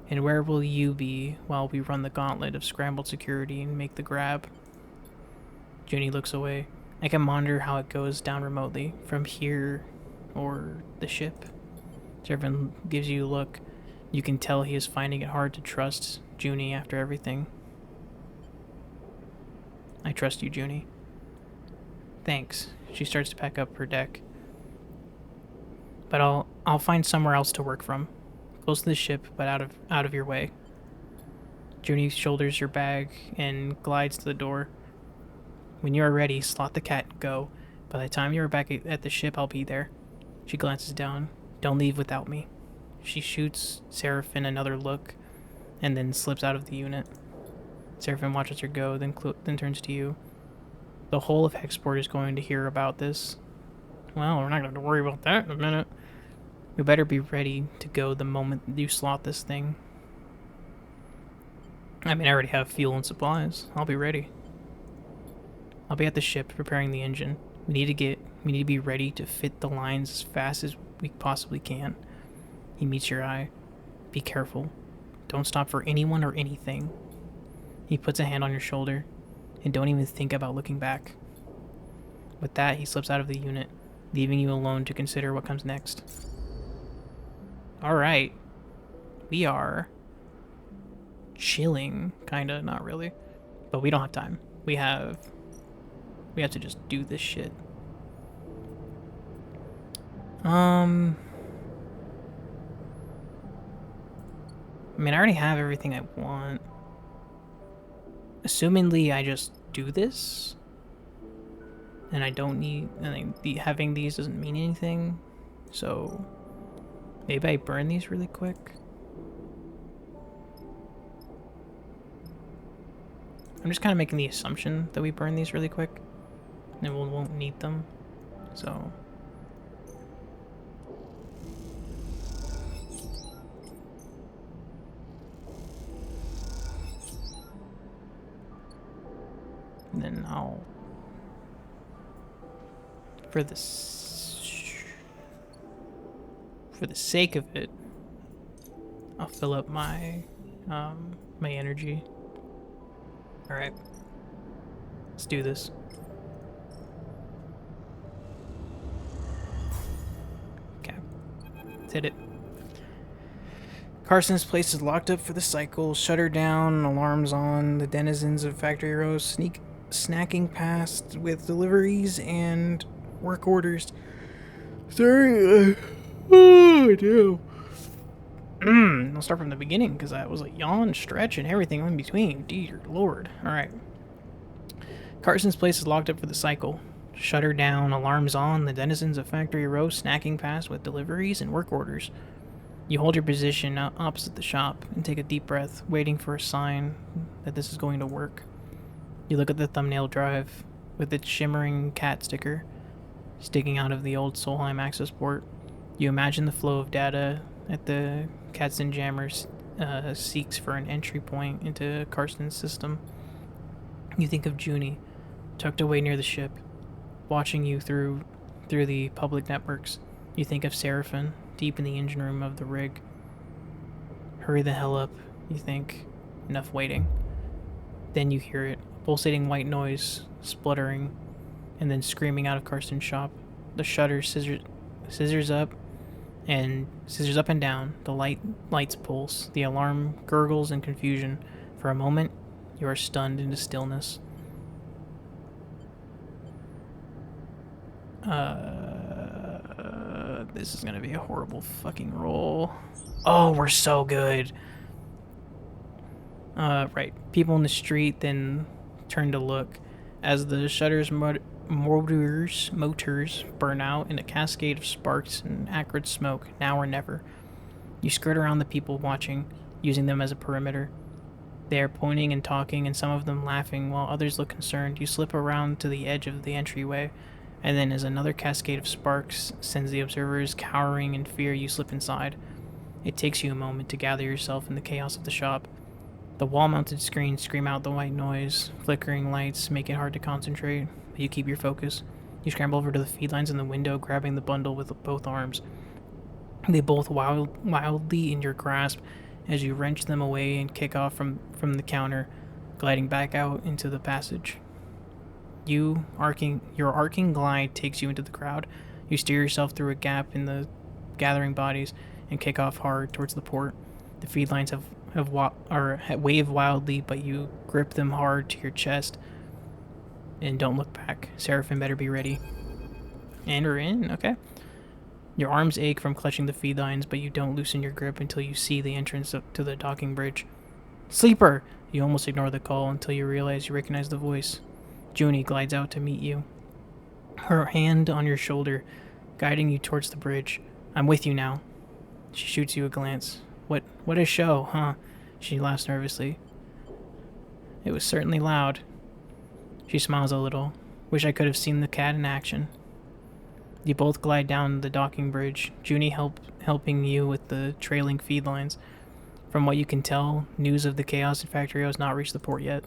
And where will you be while we run the gauntlet of scrambled security and make the grab? Junie looks away. I can monitor how it goes down remotely, from here or the ship. Seraphin gives you a look. You can tell he is finding it hard to trust Junie after everything. I trust you, Junie. Thanks. She starts to pack up her deck. But I'll find somewhere else to work from. Close to the ship, but out of your way. Junie shoulders your bag and glides to the door. When you are ready, slot the cat and go. By the time you are back at the ship, I'll be there. She glances down. Don't leave without me. She shoots Seraphin another look, and then slips out of the unit. Seraphin watches her go, then turns to you. The whole of Hexport is going to hear about this. Well, we're not going to worry about that in a minute. We better be ready to go the moment you slot this thing. I mean, I already have fuel and supplies. I'll be ready. I'll be at the ship preparing the engine. We need to be ready to fit the lines as fast as we possibly can. He meets your eye. Be careful. Don't stop for anyone or anything. He puts a hand on your shoulder, and don't even think about looking back. With that, he slips out of the unit, leaving you alone to consider what comes next. Alright. We are chilling, kinda, not really. But we don't have time. We have to just do this shit. I mean, I already have everything I want. Assumingly, I just do this. And I don't need... having these doesn't mean anything. So... maybe I burn these really quick. I'm just kind of making the assumption that we burn these really quick. And we won't need them. So... and then I'll... for the sake of it, I'll fill up my my energy. All right, let's do this. Okay, let's hit it. Carson's place is locked up for the cycle. Shutter down, alarms on. The denizens of Factory Row snacking past with deliveries and work orders. Sorry. Oh, damn. I'll start from the beginning because that was a yawn, stretch, and everything in between. Dear Lord. Alright. Carson's place is locked up for the cycle. Shutter down, alarms on. The denizens of Factory Row snacking past with deliveries and work orders. You hold your position opposite the shop and take a deep breath, waiting for a sign that this is going to work. You look at the thumbnail drive with its shimmering cat sticker sticking out of the old Solheim access port. You imagine the flow of data at the Katzen Jammers seeks for an entry point into Karsten's system. You think of Junie, tucked away near the ship, watching you through the public networks. You think of Seraphin, deep in the engine room of the rig. Hurry the hell up, you think. Enough waiting. Then you hear it, a pulsating white noise, spluttering, and then screaming out of Karsten's shop. The shutters Scissors up and down. The lights pulse. The alarm gurgles in confusion. For a moment, you are stunned into stillness. This is gonna be a horrible fucking roll. Oh, we're so good. Right. People in the street then turn to look as the shutters motors burn out in a cascade of sparks and acrid smoke. Now or never. You skirt around the people watching, using them as a perimeter. They are pointing and talking, and some of them laughing, while others look concerned. You slip around to the edge of the entryway, and then as another cascade of sparks sends the observers cowering in fear, you slip inside. It takes you a moment to gather yourself in the chaos of the shop. The wall-mounted screens scream out the white noise. Flickering lights make it hard to concentrate, but you keep your focus. You scramble over to the feedlines in the window, grabbing the bundle with both arms. They both wildly in your grasp as you wrench them away and kick off from the counter, gliding back out into the passage. Your arcing glide takes you into the crowd. You steer yourself through a gap in the gathering bodies and kick off hard towards the port. The feedlines wave wildly, but you grip them hard to your chest and don't look back. Seraphim better be ready. And we're in, okay. Your arms ache from clutching the feedlines, but you don't loosen your grip until you see the entrance to the docking bridge. Sleeper! You almost ignore the call until you realize you recognize the voice. Junie glides out to meet you, her hand on your shoulder, guiding you towards the bridge. I'm with you now. She shoots you a glance. What a show, huh? She laughs nervously. It was certainly loud. She smiles a little. Wish I could have seen the cat in action. You both glide down the docking bridge, Junie helping you with the trailing feed lines. From what you can tell, news of the chaos in Factorio has not reached the port yet.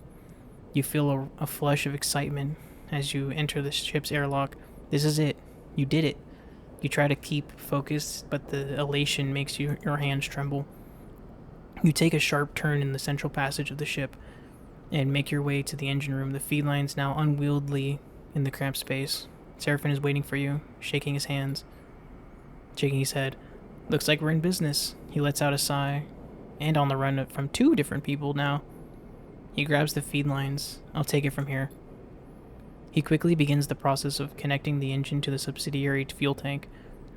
You feel a flush of excitement as you enter the ship's airlock. This is it. You did it. You try to keep focused, but the elation makes your hands tremble. You take a sharp turn in the central passage of the ship and make your way to the engine room. The feed line's now unwieldy in the cramped space. Seraphim is waiting for you, shaking his head. Looks like we're in business. He lets out a sigh, and on the run from two different people now. He grabs the feed lines. I'll take it from here. He quickly begins the process of connecting the engine to the subsidiary fuel tank.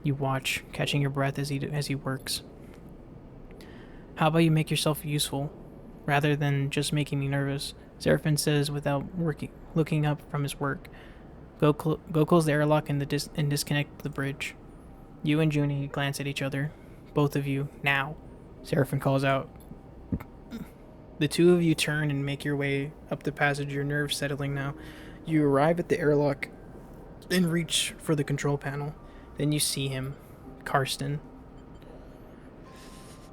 You watch, catching your breath as he works. How about you make yourself useful, rather than just making me nervous? Seraphim says without looking up from his work. Go close the airlock and disconnect the bridge. You and Junie glance at each other. Both of you, now. Seraphim calls out. The two of you turn and make your way up the passage, your nerves settling now. You arrive at the airlock and reach for the control panel. Then you see him, Karsten,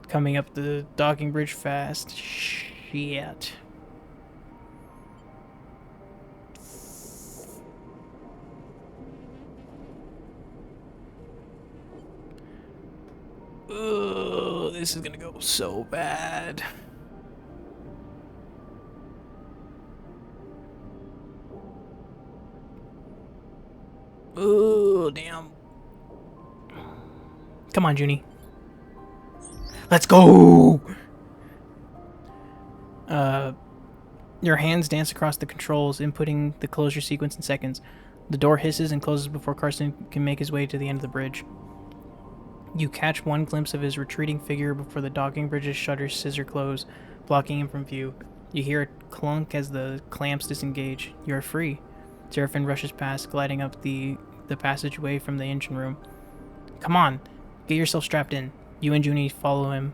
coming up the docking bridge fast. Shit. Ugh, this is gonna go so bad. Oh, damn. Come on, Junie. Let's go! Your hands dance across the controls, inputting the closure sequence in seconds. The door hisses and closes before Karsten can make his way to the end of the bridge. You catch one glimpse of his retreating figure before the docking bridge's shutters scissor close, blocking him from view. You hear a clunk as the clamps disengage. You are free. Seraphim rushes past, gliding up the passageway from the engine room. Come on, get yourself strapped in. You and Junie follow him,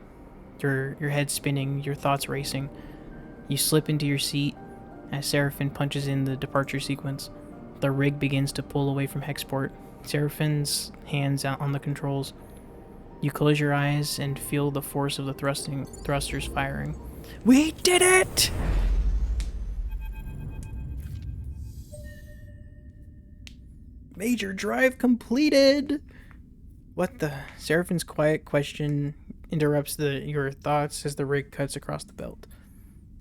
your head spinning, your thoughts racing. You slip into your seat as Seraphim punches in the departure sequence. The rig begins to pull away from Hexport. Seraphim's hands out on the controls. You close your eyes and feel the force of the thrusters firing. We did it! Major drive completed! What the? Seraphim's quiet question interrupts your thoughts as the rig cuts across the belt.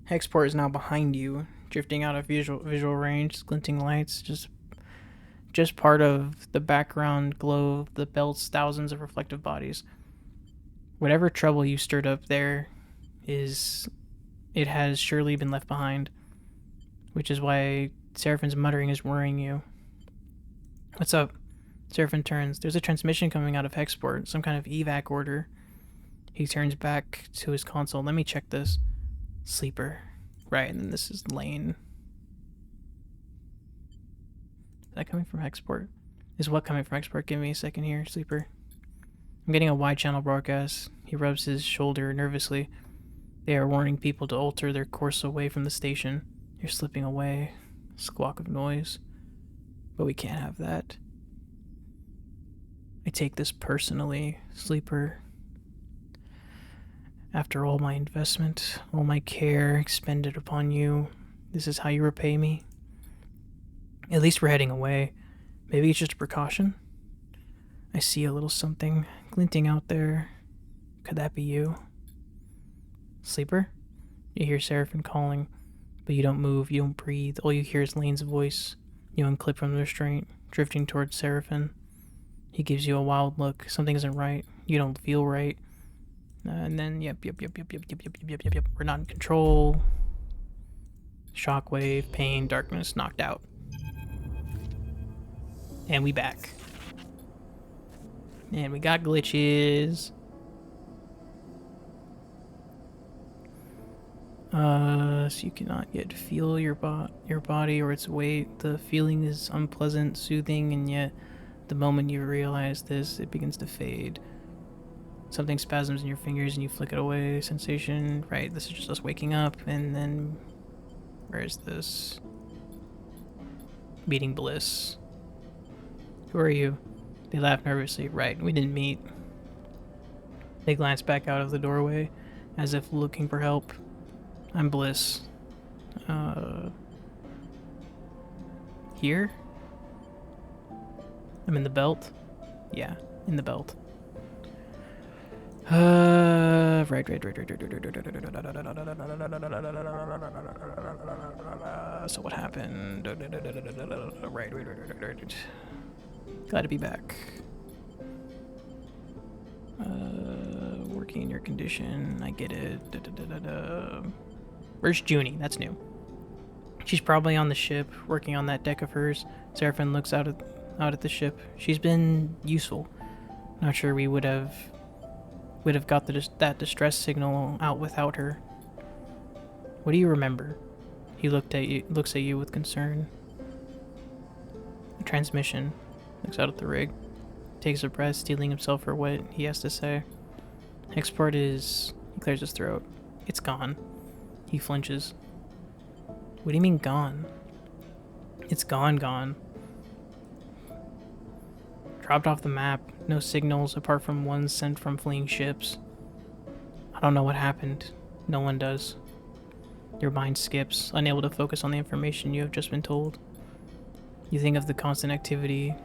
Hexport is now behind you, drifting out of visual range, glinting lights, just just part of the background glow of the belt's thousands of reflective bodies. Whatever trouble you stirred up there it has surely been left behind, which is why Seraphin's muttering is worrying you. What's up? Seraphin turns. There's a transmission coming out of Hexport, some kind of evac order. He turns back to his console. Let me check this. Sleeper. Right, and then this is Lane. Is that coming from Hexport? Is what coming from Hexport? Give me a second here, Sleeper. I'm getting a wide channel broadcast. He rubs his shoulder nervously. They are warning people to alter their course away from the station. You're slipping away. Squawk of noise. But we can't have that. I take this personally, Sleeper. After all my investment, all my care expended upon you, this is how you repay me? At least we're heading away. Maybe it's just a precaution? I see a little something glinting out there. Could that be you? Sleeper? You hear Seraphin calling, but you don't move, you don't breathe. All you hear is Lane's voice. You unclip from the restraint, drifting towards Seraphin. He gives you a wild look. Something isn't right. You don't feel right. And then, yep. We're not in control. Shockwave, pain, darkness, knocked out. And we back. And we got glitches. So you cannot yet feel your body or its weight. The feeling is unpleasant, soothing, and yet the moment you realize this, it begins to fade. Something spasms in your fingers and you flick it away. Sensation, right, this is just us waking up, and then where is this? Meeting bliss. Who are you? They laugh nervously. Right, we didn't meet. They glance back out of the doorway, as if looking for help. I'm Bliss. Here? I'm in the belt? Yeah, in the belt. Right. So what happened? Right. Glad to be back. Working in your condition. I get it. Where's Junie? That's new. She's probably on the ship, working on that deck of hers. Seraphin looks out at the ship. She's been useful. Not sure we would have got that distress signal out without her. What do you remember? He looks at you with concern. The transmission. Looks out at the rig. Takes a breath, steeling himself for what he has to say. Export is... He clears his throat. It's gone. He flinches. What do you mean gone? It's gone. Dropped off the map. No signals apart from ones sent from fleeing ships. I don't know what happened. No one does. Your mind skips, unable to focus on the information you have just been told. You think of the constant activity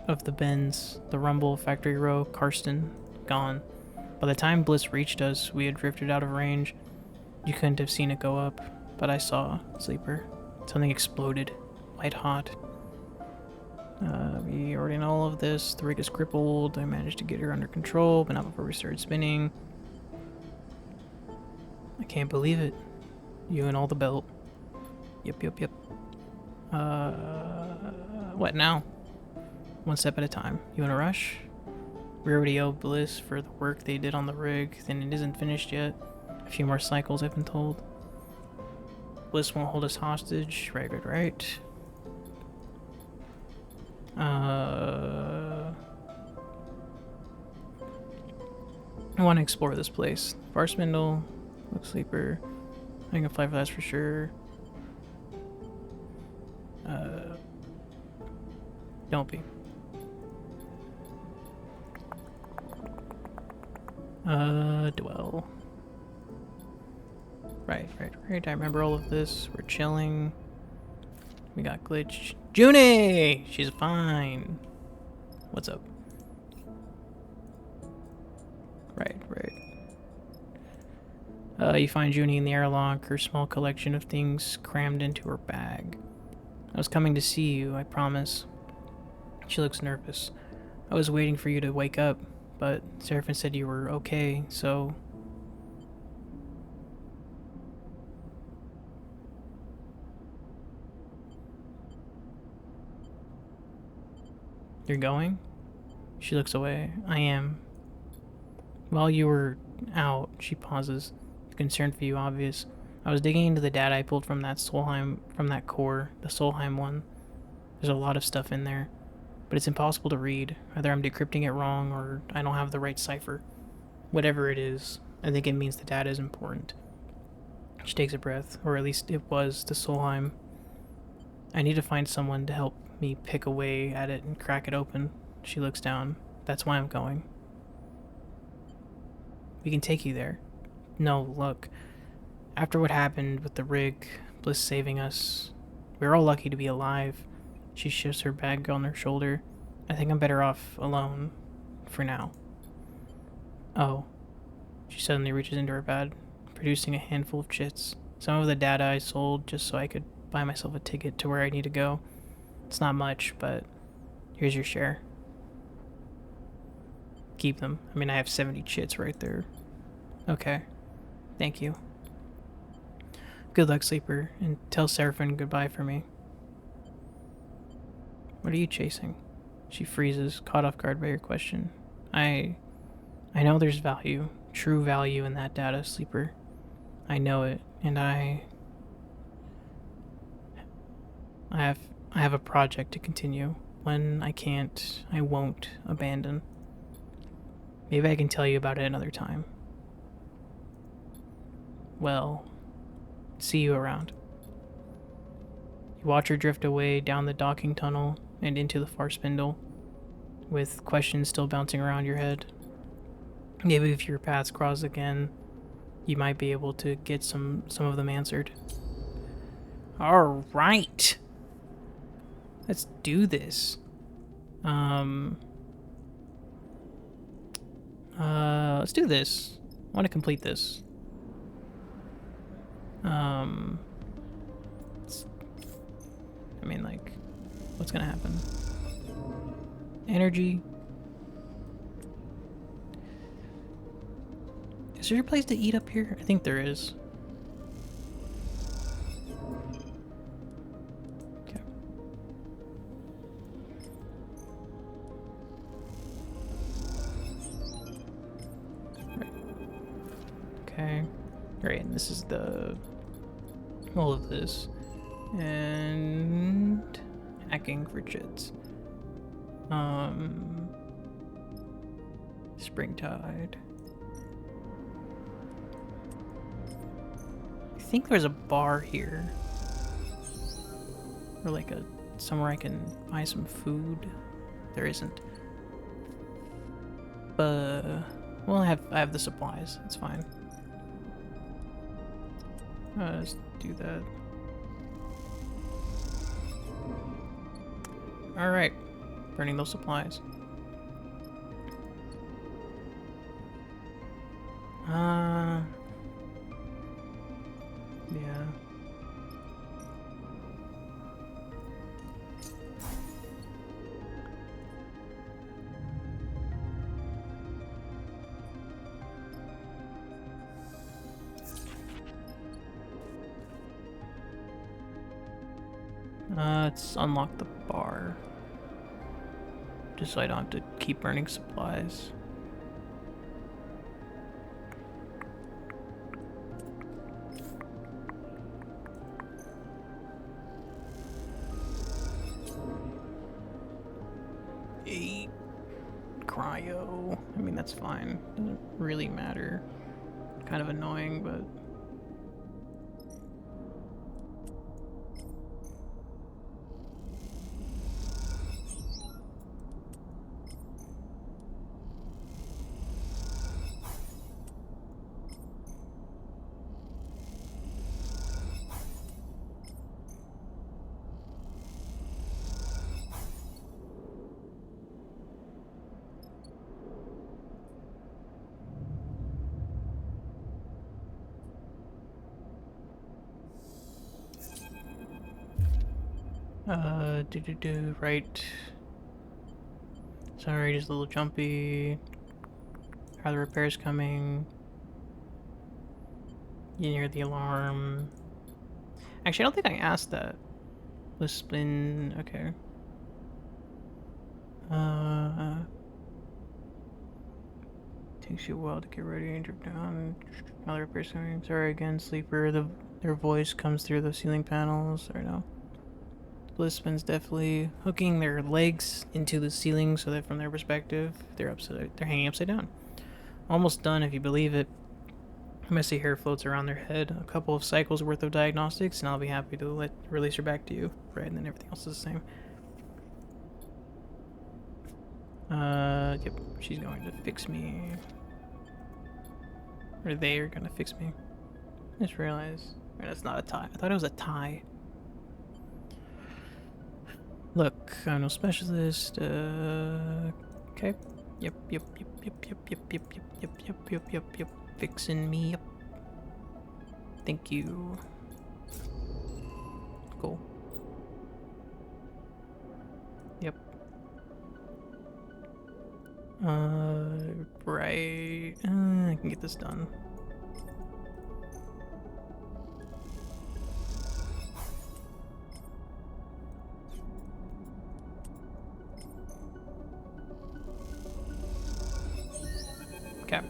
of the bends, the rumble, factory row, Karsten, gone. By the time Bliss reached us, we had drifted out of range. You couldn't have seen it go up, but I saw, Sleeper. Something exploded, white hot. We already know all of this. The rig is crippled. I managed to get her under control, but not before we started spinning. I can't believe it. You and all the belt. Yep. What now? One step at a time. You in a rush? We already owe Bliss for the work they did on the rig, then it isn't finished yet. A few more cycles, I've been told. Bliss won't hold us hostage. Right. I want to explore this place. Bar Spindle, Look Sleeper. I can fly for that for sure. Don't be. Dwell. Right. I remember all of this. We're chilling. We got glitch. Junie! She's fine. What's up? Right. You find Junie in the airlock, her small collection of things crammed into her bag. I was coming to see you, I promise. She looks nervous. I was waiting for you to wake up, but Seraphin said you were okay, so... You're going? She looks away. I am. While you were out, she pauses. The concern for you obvious. I was digging into the data I pulled from that core, the Solheim one. There's a lot of stuff in there, but it's impossible to read. Either I'm decrypting it wrong or I don't have the right cipher. Whatever it is, I think it means the data is important. She takes a breath, or at least it was to Solheim. I need to find someone to help me pick away at it and crack it open. She looks down. That's why I'm going. We can take you there. No, look. After what happened with the rig, Bliss saving us, we're all lucky to be alive. She shifts her bag on her shoulder. I think I'm better off alone. For now. Oh. She suddenly reaches into her bag, producing a handful of chits. Some of the data I sold just so I could buy myself a ticket to where I need to go. It's not much, but here's your share. Keep them. I mean, I have 70 chits right there. Okay. Thank you. Good luck, Sleeper, and tell Seraphin goodbye for me. What are you chasing? She freezes, caught off guard by your question. I know there's value, true value in that data, Sleeper. I know it, and I have a project to continue. When I can't, I won't abandon. Maybe I can tell you about it another time. Well, see you around. You watch her drift away down the docking tunnel and into the far spindle, with questions still bouncing around your head. Maybe if your paths cross again, you might be able to get some of them answered. Alright! Let's do this. Let's do this. I want to complete this. I mean, like, what's gonna happen? Energy. Is there a place to eat up here? I think there is. Okay. Right. Okay. Great, and this is the... all of this. And... hacking for chits. Springtide. I think there's a bar here. Or like somewhere I can buy some food. There isn't. But well, I have the supplies. It's fine. Let's do that. All right, burning those supplies. Yeah. Let's unlock the bar. Just so I don't have to keep burning supplies. Eight cryo. I mean, that's fine. Doesn't really matter. Kind of annoying, but... right. Sorry, just a little jumpy. Are the repairs coming? You hear the alarm. Actually, I don't think I asked that. Lispin, okay. Takes you a while to get ready and drip down. Other repairs coming. Sorry again, sleeper. Their voice comes through the ceiling panels. Or no. Lispin's definitely hooking their legs into the ceiling so that from their perspective, they're hanging upside down. Almost done if you believe it. Messy hair floats around their head. A couple of cycles worth of diagnostics, and I'll be happy to release her back to you. Right, and then everything else is the same. Yep, she's going to fix me. Or they are gonna fix me. I just realized. Right, that's not a tie. I thought it was a tie. Look, I'm no specialist. Okay. Yep. Fixing me up. Thank you. Cool. Yep. Right. I can get this done. Okay.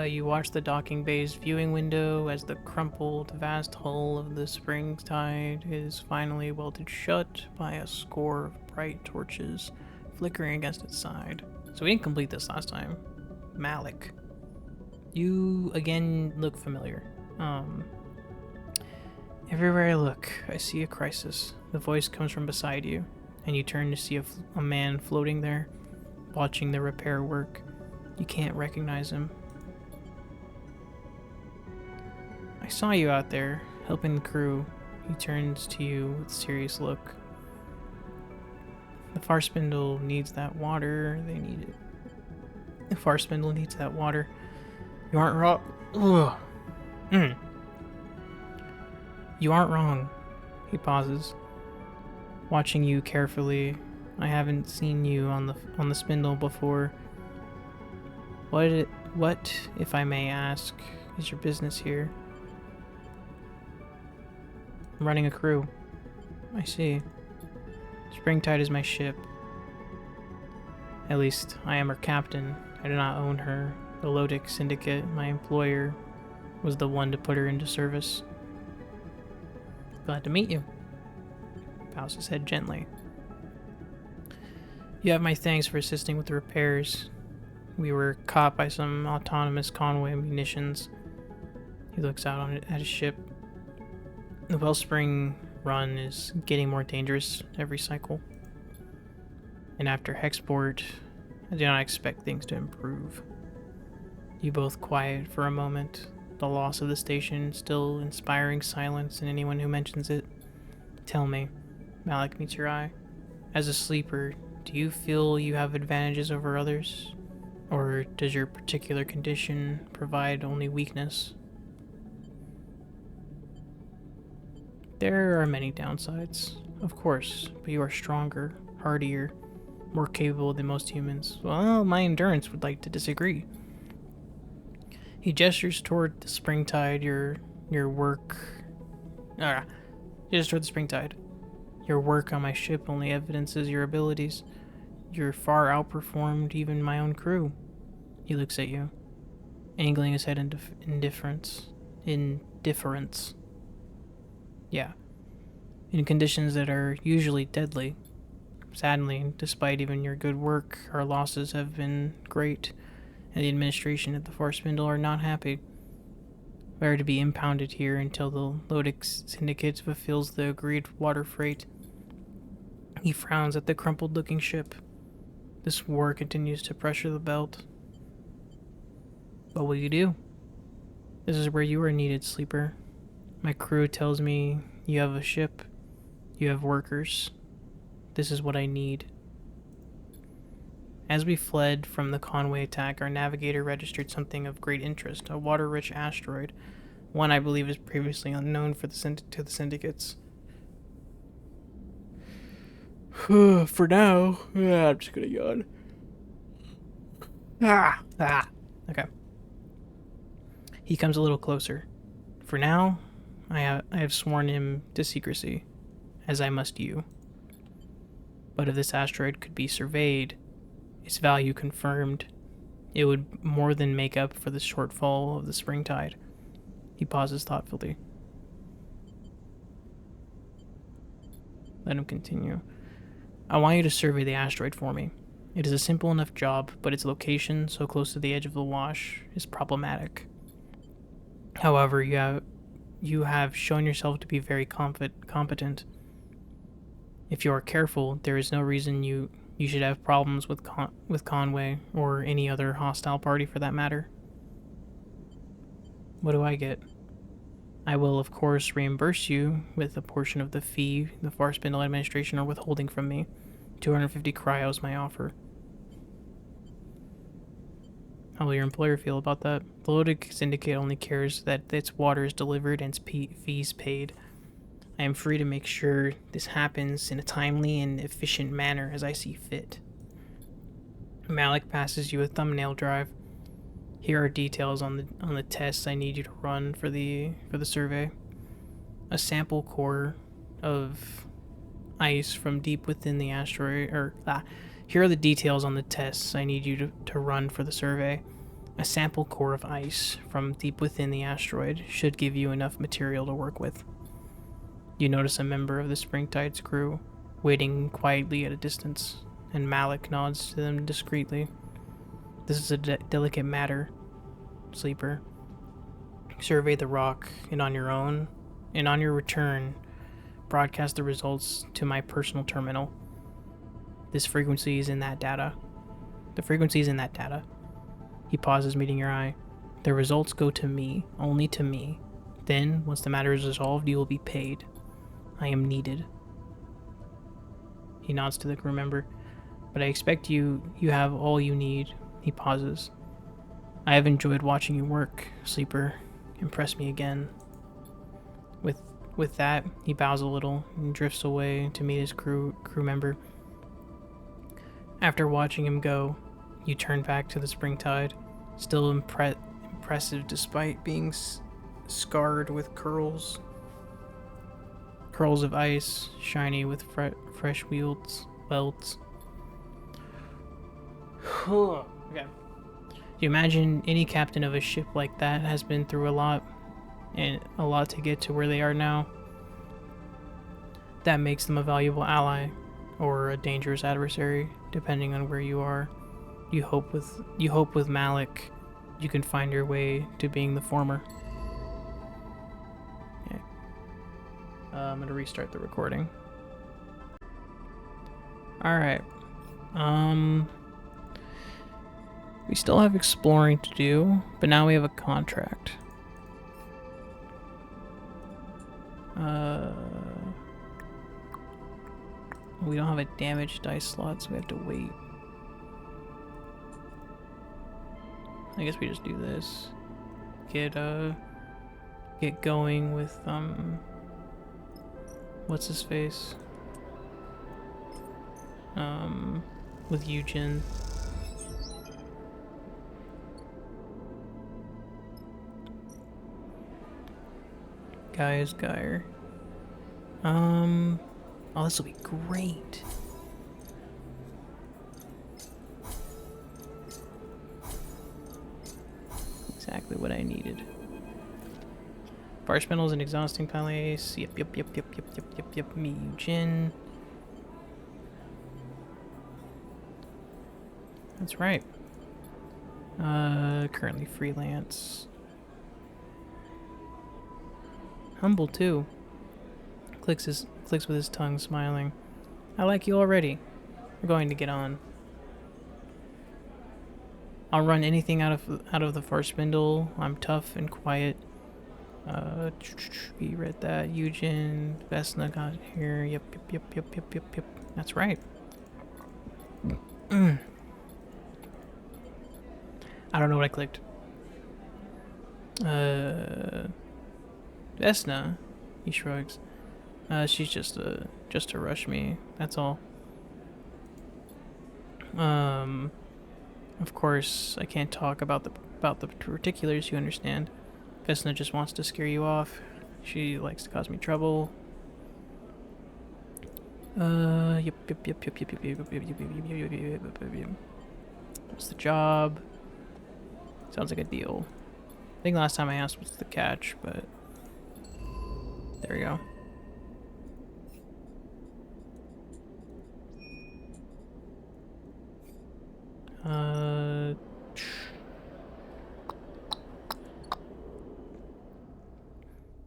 You watch the docking bay's viewing window as the crumpled, vast hull of the Springtide is finally welded shut by a score of bright torches flickering against its side. So we didn't complete this last time. Malik. You, again, look familiar. Everywhere I look, I see a crisis. The voice comes from beside you, and you turn to see a man floating there, watching the repair work. You can't recognize him. I saw you out there, helping the crew. He turns to you with a serious look. The far spindle needs that water. They need it. The far spindle needs that water. You aren't wrong. Ugh. You aren't wrong. He pauses, watching you carefully. I haven't seen you on the spindle before. What, if I may ask, is your business here? I'm running a crew. I see. Springtide is my ship. At least, I am her captain. I do not own her. The Lodic Syndicate, my employer, was the one to put her into service. Glad to meet you. Bows his head gently. You have my thanks for assisting with the repairs. We were caught by some autonomous convoy munitions. He looks out at his ship. The Wellspring run is getting more dangerous every cycle. And after Hexport, I do not expect things to improve. You both quiet for a moment. The loss of the station still inspiring silence in anyone who mentions it. Tell me, Malik meets your eye. As a sleeper, do you feel you have advantages over others? Or does your particular condition provide only weakness? There are many downsides, of course, but you are stronger, hardier, more capable than most humans. Well, my endurance would like to disagree. He gestures toward the Springtide, your work... gestures toward the Springtide. Your work on my ship only evidences your abilities. You're far outperformed even my own crew. He looks at you, angling his head in indifference. Yeah. In conditions that are usually deadly. Sadly, despite even your good work, our losses have been great, and the administration at the Far Spindle are not happy. We are to be impounded here until the Lodic Syndicate fulfills the agreed water freight. He frowns at the crumpled-looking ship. This war continues to pressure the belt. What will you do? This is where you are needed, Sleeper. My crew tells me you have a ship, you have workers. This is what I need. As we fled from the Conway attack, our navigator registered something of great interest, a water-rich asteroid, one I believe is previously unknown to the syndicates. For now, I'm just gonna yawn. Okay. He comes a little closer. For now, I have sworn him to secrecy, as I must you. But if this asteroid could be surveyed, its value confirmed, it would more than make up for the shortfall of the spring tide. He pauses thoughtfully. Let him continue. I want you to survey the asteroid for me. It is a simple enough job, but its location, so close to the edge of the wash, is problematic. However, you have shown yourself to be very competent. If you are careful, there is no reason you should have problems with Conway, or any other hostile party for that matter. What do I get? I will, of course, reimburse you with a portion of the fee the Far Spindle administration are withholding from me. 250 cryos, my offer. How will your employer feel about that? The Lodic Syndicate only cares that its water is delivered and its fees paid. I am free to make sure this happens in a timely and efficient manner as I see fit. Malik passes you a thumbnail drive. Here are details on the tests I need you to run for the survey. A sample core of ice from deep within the asteroid, here are the details on the tests I need you to run for the survey. A sample core of ice from deep within the asteroid should give you enough material to work with. You notice a member of the Springtide's crew waiting quietly at a distance, and Malik nods to them discreetly. This is a delicate matter, Sleeper. Survey the rock, and on your return, broadcast the results to my personal terminal. This frequency is in that data. The frequency is in that data. He pauses, meeting your eye. The results go to me, only to me. Then, once the matter is resolved, you will be paid. I am needed. He nods to the crew member. But I expect you have all you need. He pauses. I have enjoyed watching you work, Sleeper. Impress me again. With that, he bows a little and drifts away to meet his crew member. After watching him go, you turn back to the Springtide, still impressive despite being scarred with curls of ice, shiny with fresh welts. Okay. You imagine any captain of a ship like that has been through a lot to get to where they are now. That makes them a valuable ally, or a dangerous adversary, depending on where you are. You hope with Malik, you can find your way to being the former. Okay. I'm gonna restart the recording. Alright. We still have exploring to do, but now we have a contract. We don't have a damage dice slot, so we have to wait. I guess we just do this. Get going with, what's his face? With Eugen. Gaius Geyer. Oh, this will be great. Exactly what I needed. Far Spindle's an exhausting place. Yep. Me, Eugen. That's right. Currently freelance. Humble too. Clicks with his tongue, smiling. I like you already. We're going to get on. I'll run anything out of the Far Spindle. I'm tough and quiet. We read that. Eugen, Vesna got here. Yep. That's right. I don't know what I clicked. Vesna, he shrugs. She's just to rush me. That's all. Of course, I can't talk about the particulars. You understand? Vesna just wants to scare you off. She likes to cause me trouble. Yep. What's the job? Sounds like a deal. I think last time I asked what's the catch, but there we go.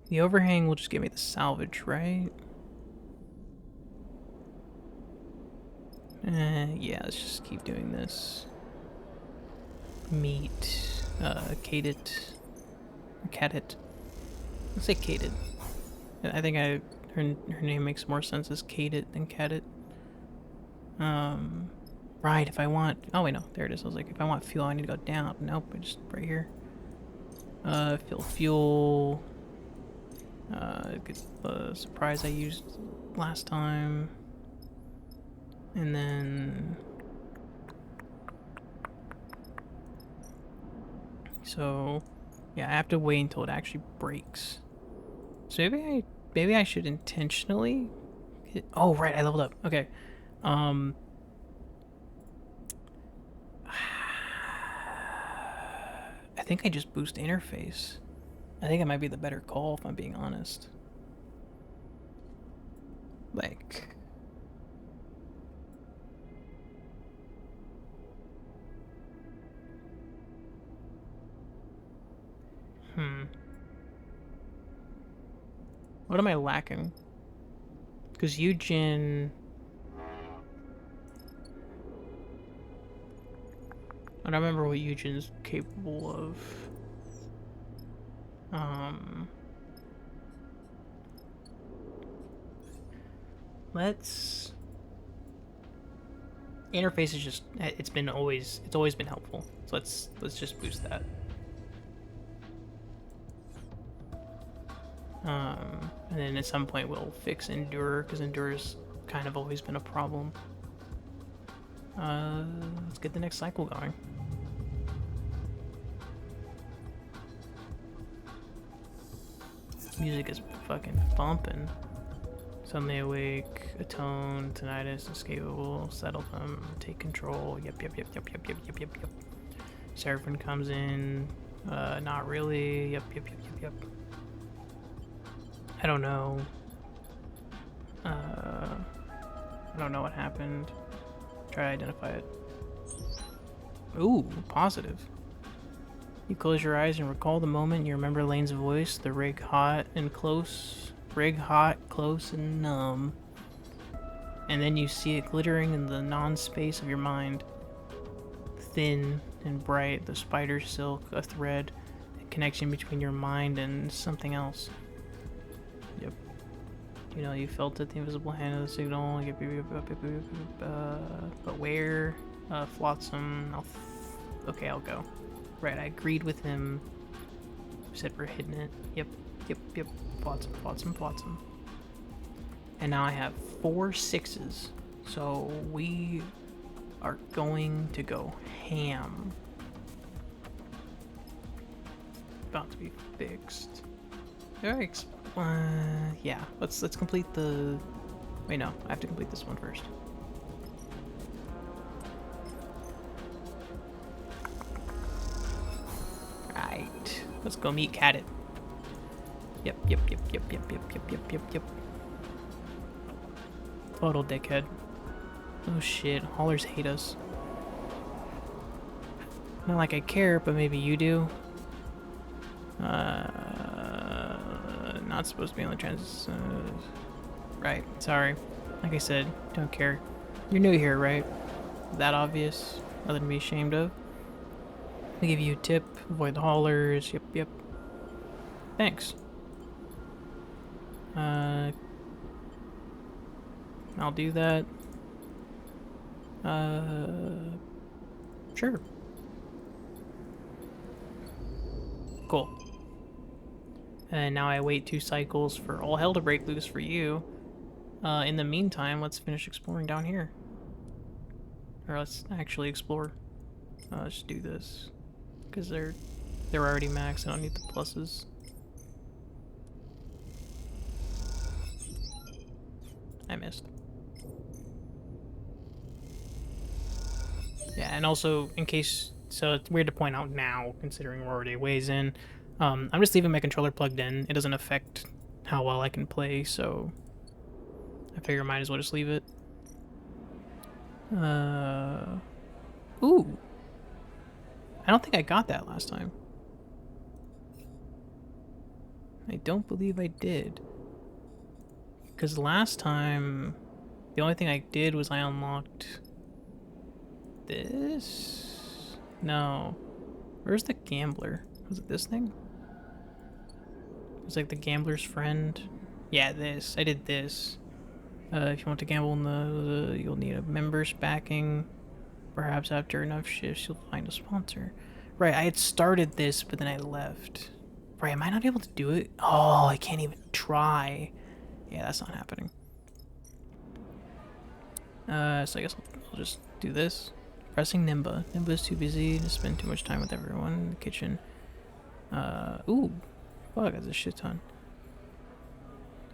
The overhang will just give me the salvage, right? Yeah, let's just keep doing this. Meat, Kadit, Cadit. Let's say Kadit. I think her name makes more sense as Kadit than Cadit. Right, if I want... Oh, wait, no. There it is. I was like, if I want fuel, I need to go down. Nope, just right here. Fill fuel. Get the surprise I used last time. And then... So, yeah, I have to wait until it actually breaks. So maybe I should intentionally... Oh, right, I leveled up. Okay. I think I just boost interface. I think it might be the better call if I'm being honest. Like... What am I lacking? Because Eugen... I don't remember what Eugen's capable of. Let's... Interface is just... It's always been helpful. So let's just boost that. And then at some point we'll fix Endure, because Endure's kind of always been a problem. Let's get the next cycle going. Music is fucking bumping. Suddenly awake, atone, tinnitus, escapable, settle them, take control. Yep. Seraphim comes in. Not really. Yep. I don't know. I don't know what happened. Try to identify it. Ooh, positive. You close your eyes and recall the moment you remember Lane's voice, the rig hot, close, and numb. And then you see it glittering in the non-space of your mind. Thin and bright, the spider silk, a thread, a connection between your mind and something else. Yep. You know, you felt it, the invisible hand of the signal. But where? Flotsam. Okay, I'll go. Right, I agreed with him. Said we're hitting it. Yep. Flotsam. And now I have 4 6s. So we are going to go ham. About to be fixed. Yeah, let's complete the... Wait, no, I have to complete this one first. Right, let's go meet Cadit. Yep. Total dickhead. Oh shit, haulers hate us. Not like I care, but maybe you do. Not supposed to be on the trans... right, sorry. Like I said, don't care. You're new here, right? That obvious? Nothing to be ashamed of. I'll give you a tip. Avoid the haulers. Yep. Thanks. I'll do that. Sure. Cool. And now I wait 2 cycles for all hell to break loose for you. In the meantime, let's finish exploring down here. Or let's actually explore. Let's do this. Because they're already maxed. I don't need the pluses. I missed. Yeah, and also, in case... So it's weird to point out now, considering we're already ways in. I'm just leaving my controller plugged in. It doesn't affect how well I can play, so... I figure I might as well just leave it. Ooh. I don't think I got that last time. I don't believe I did. Because last time, the only thing I did was I unlocked this? No. Where's the gambler? Was it this thing? It was like the gambler's friend. Yeah, this. I did this. If you want to gamble in you'll need a member's backing. Perhaps after enough shifts, you'll find a sponsor. Right, I had started this, but then I left. Right, am I not able to do it? Oh, I can't even try. Yeah, that's not happening. So I guess I'll just do this. Pressing Nimba. Nimba's too busy to spend too much time with everyone in the kitchen. Ooh. Fuck, that's a shit ton.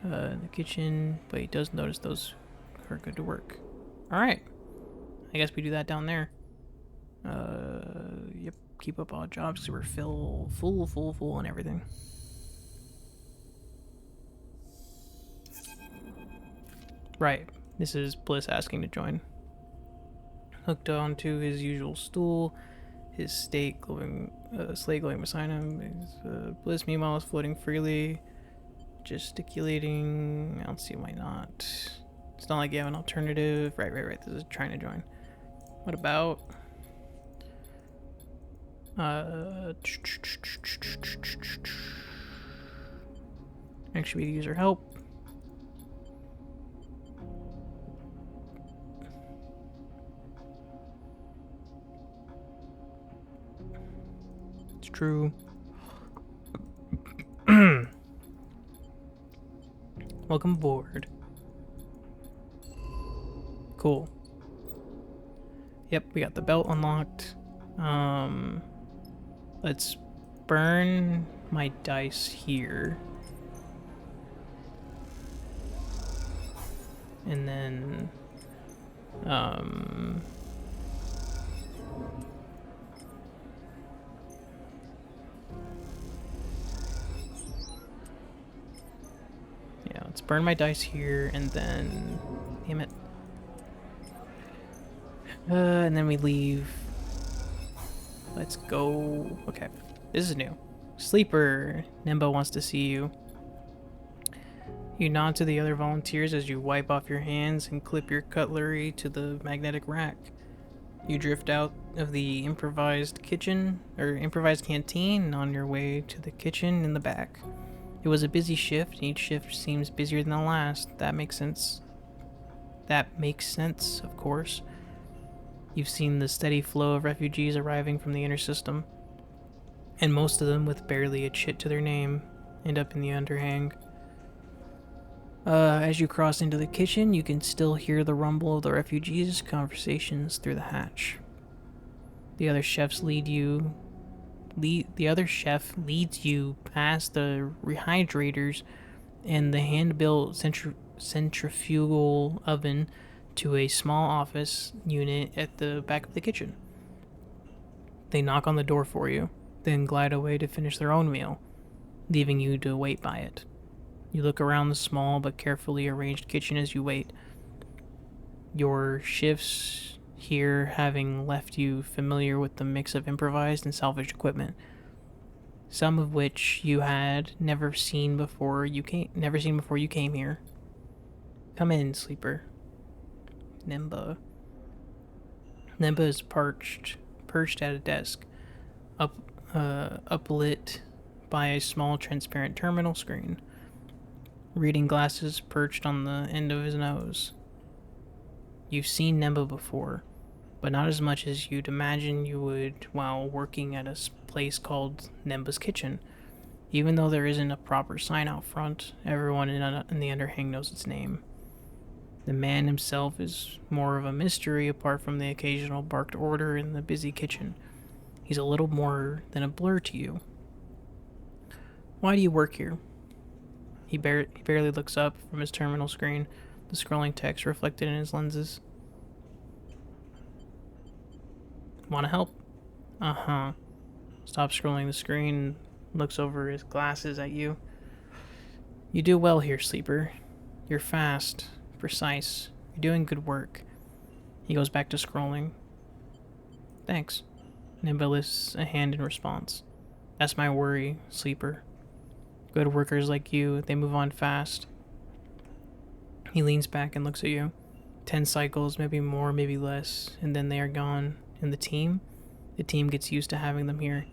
In the kitchen, but he does notice those are good to work. Alright. I guess we do that down there. Yep. Keep up all jobs because we're full and everything. Right. This is Bliss asking to join. Hooked onto his usual stool, his slate glowing beside him. Bliss, meanwhile, is floating freely, gesticulating. I don't see why not. It's not like you have an alternative. Right. This is trying to join. What about... Actually, we user help. It's true. Welcome aboard. Cool. Yep, we got the belt unlocked. Let's burn my dice here. And then, yeah, let's burn my dice here and then, damn it. And then we leave. Let's go. Okay, this is new. Sleeper, Nimbo wants to see you. You nod to the other volunteers as you wipe off your hands and clip your cutlery to the magnetic rack. You drift out of the improvised canteen on your way to the kitchen in the back. It was a busy shift, and each shift seems busier than the last. That makes sense. Of course. You've seen the steady flow of refugees arriving from the inner system, and most of them, with barely a chit to their name, end up in the underhang. As you cross into the kitchen, you can still hear the rumble of the refugees' conversations through the hatch. The other chef leads you past the rehydrators and the hand-built centrifugal oven to a small office unit at the back of the kitchen. They knock on the door for you, then glide away to finish their own meal, leaving you to wait by it. You look around the small but carefully arranged kitchen as you wait. Your shifts here having left you familiar with the mix of improvised and salvaged equipment, some of which you had never seen before you came here. Come in, sleeper. Nimba is perched at a desk, uplit by a small transparent terminal screen. Reading glasses perched on the end of his nose. You've seen Nimba before, but not as much as you'd imagine you would while working at a place called Nimba's Kitchen. Even though there isn't a proper sign out front, everyone in the underhang knows its name. The man himself is more of a mystery apart from the occasional barked order in the busy kitchen. He's a little more than a blur to you. Why do you work here? He barely looks up from his terminal screen, the scrolling text reflected in his lenses. Want to help? Uh-huh. Stops scrolling the screen, looks over his glasses at you. You do well here, Sleeper. You're fast, precise. You're doing good work. He goes back to scrolling. Thanks. Nimba lifts a hand in response. That's my worry, Sleeper. Good workers like you, they move on fast. He leans back and looks at you. 10 cycles, maybe more, maybe less, and then they are gone. And the team gets used to having them here.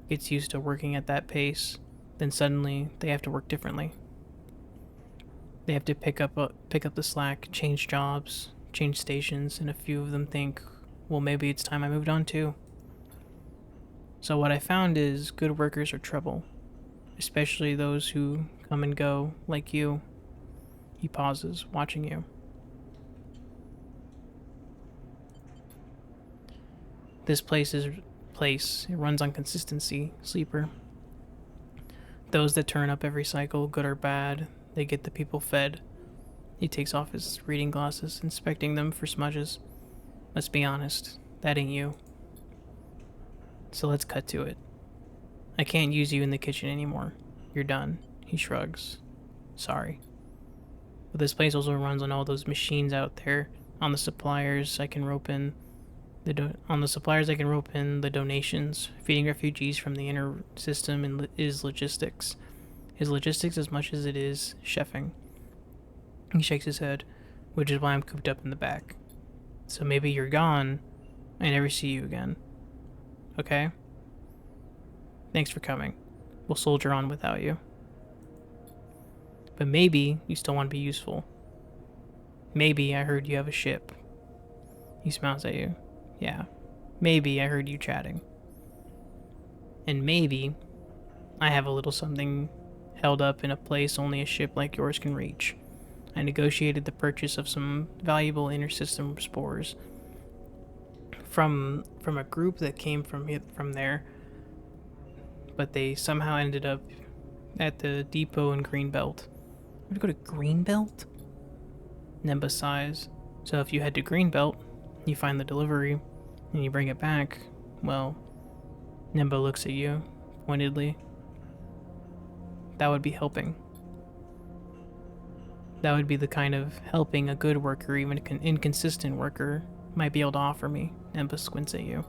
Gets used to working at that pace. Then suddenly, they have to work differently. They have to pick up the slack, change jobs, change stations, and a few of them think, well, maybe it's time I moved on too. So what I found is good workers are trouble, especially those who come and go like you. He pauses, watching you. This place, it runs on consistency, Sleeper. Those that turn up every cycle, good or bad, they get the people fed. He takes off his reading glasses, inspecting them for smudges. Let's be honest, that ain't you. So let's cut to it. I can't use you in the kitchen anymore. You're done. He shrugs. Sorry. But this place also runs on all those machines out there. On the suppliers I can rope in the donations. Feeding refugees from the inner system is logistics. Is logistics as much as it is chefing. He shakes his head, which is why I'm cooped up in the back. So maybe you're gone, I never see you again. Okay? Thanks for coming. We'll soldier on without you. But maybe you still want to be useful. Maybe I heard you have a ship. He smiles at you. Yeah. Maybe I heard you chatting. And maybe I have a little something held up in a place only a ship like yours can reach. I negotiated the purchase of some valuable inter-system spores from a group that came from there, but they somehow ended up at the depot in Greenbelt. I'm gonna go to Greenbelt? Nimba sighs. So if you head to Greenbelt, you find the delivery, and you bring it back, well, Nimba looks at you, pointedly. That would be helping. That would be the kind of helping a good worker, even an inconsistent worker, might be able to offer me. Nimba squints at you.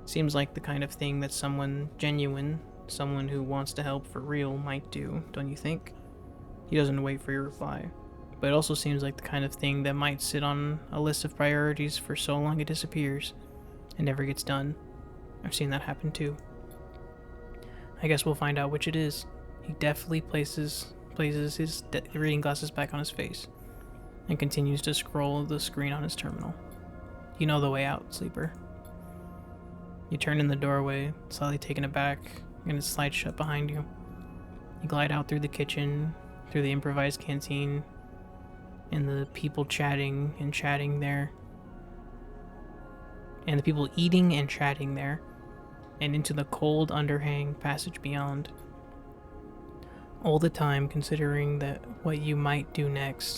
Seems like the kind of thing that someone genuine, someone who wants to help for real, might do, don't you think? He doesn't wait for your reply. But it also seems like the kind of thing that might sit on a list of priorities for so long it disappears and never gets done. I've seen that happen too. I guess we'll find out which it is. He deftly places his reading glasses back on his face and continues to scroll the screen on his terminal. You know the way out, Sleeper. You turn in the doorway, slightly taken aback, and it slides shut behind you. You glide out through the kitchen, through the improvised canteen, and the people chatting and chatting there, and the people eating and chatting there, and into the cold underhang passage beyond. All the time considering what you might do next,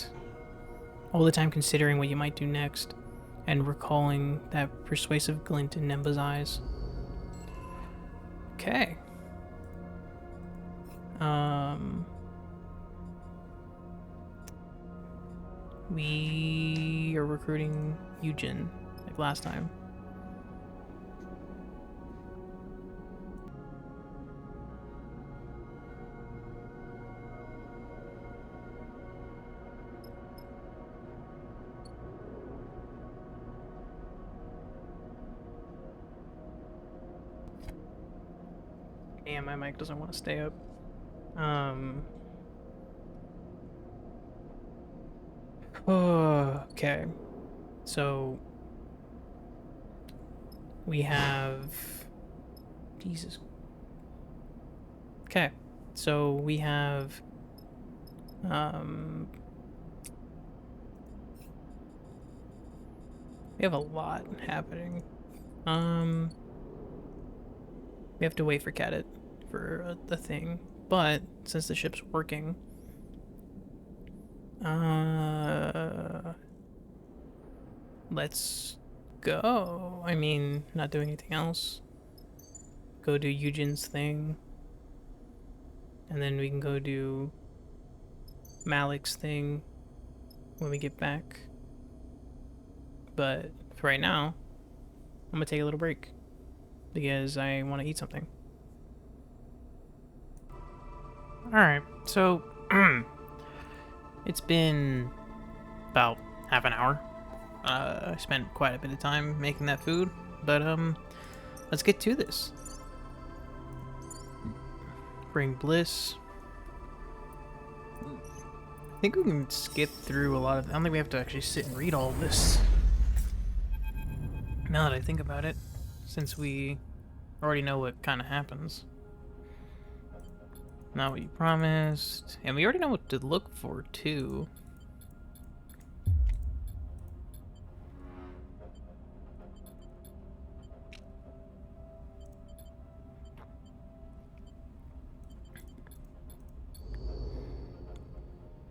and recalling that persuasive glint in Nimba's eyes. Okay. We are recruiting Eugen, like last time. Damn, my mic doesn't want to stay up. Okay. So we have Jesus. Okay. So we have We have a lot happening. We have to wait for Cadet for the thing, but since the ship's working, let's go. I mean, not doing anything else. Go do Eugen's thing, and then we can go do Malik's thing when we get back. But for right now, I'm gonna take a little break because I want to eat something. Alright, so it's been about half an hour. I spent quite a bit of time making that food, but let's get to this. Bring Bliss. I think we can skip through a lot of... I don't think we have to actually sit and read all of this. Now that I think about it, since we already know what kind of happens. Not what you promised. And we already know what to look for, too.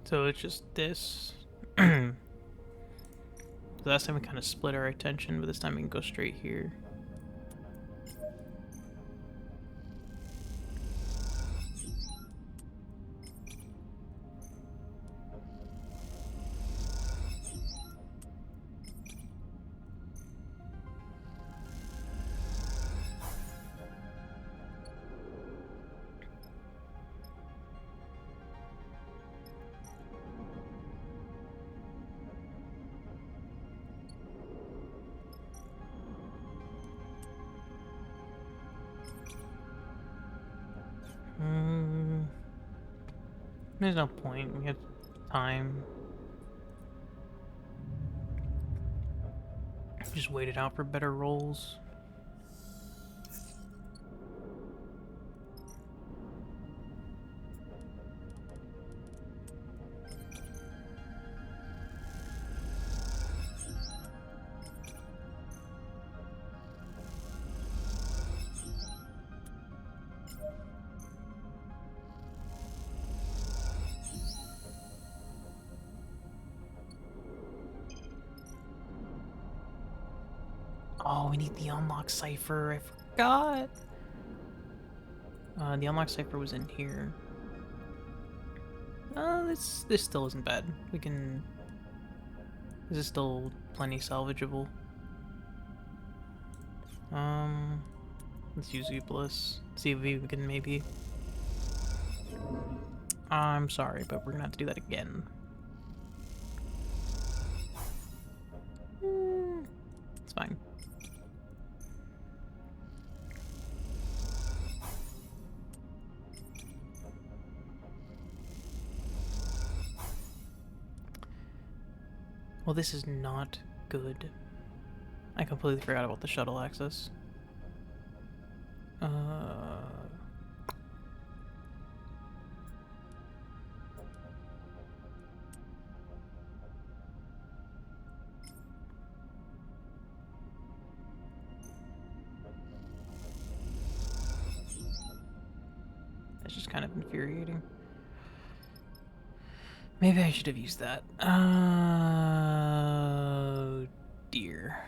So it's just this. Last time we kind of split our attention, but this time we can go straight here. There's no point. We have time. Just wait it out for better rolls. Oh, we need the unlock cipher. I forgot. The unlock cipher was in here. This still isn't bad. We can... This is still plenty salvageable. Let's use Bliss. See if we can maybe... I'm sorry, but we're gonna have to do that again. It's fine. Well, this is not good. I completely forgot about the shuttle access. That's just kind of infuriating. Maybe I should have used that. Oh, dear.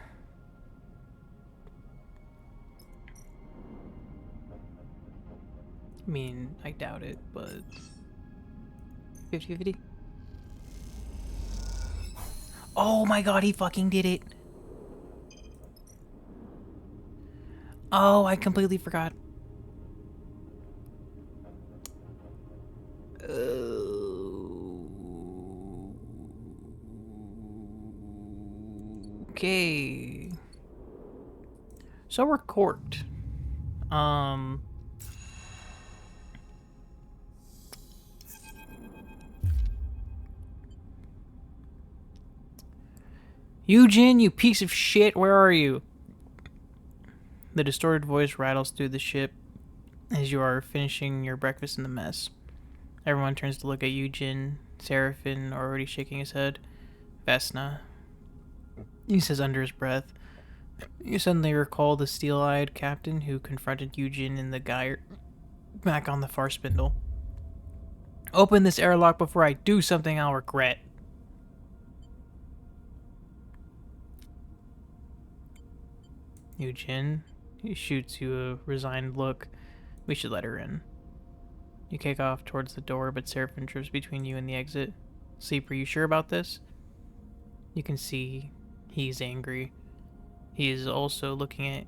I mean, I doubt it, but... 50-50? Oh my god, he fucking did it! Oh, I completely forgot. Okay. So we're corked. Eugen, you piece of shit, where are you? The distorted voice rattles through the ship as you are finishing your breakfast in the mess. Everyone turns to look at Eugen, Seraphin already shaking his head. Vesna. He says under his breath. You suddenly recall the steel-eyed captain who confronted Eugen and the guy back on the far spindle. Open this airlock before I do something I'll regret. Eugen, he shoots you a resigned look. We should let her in. You kick off towards the door, but Seraphim drifts between you and the exit. Sleep, are you sure about this? You can see he's angry. He is also looking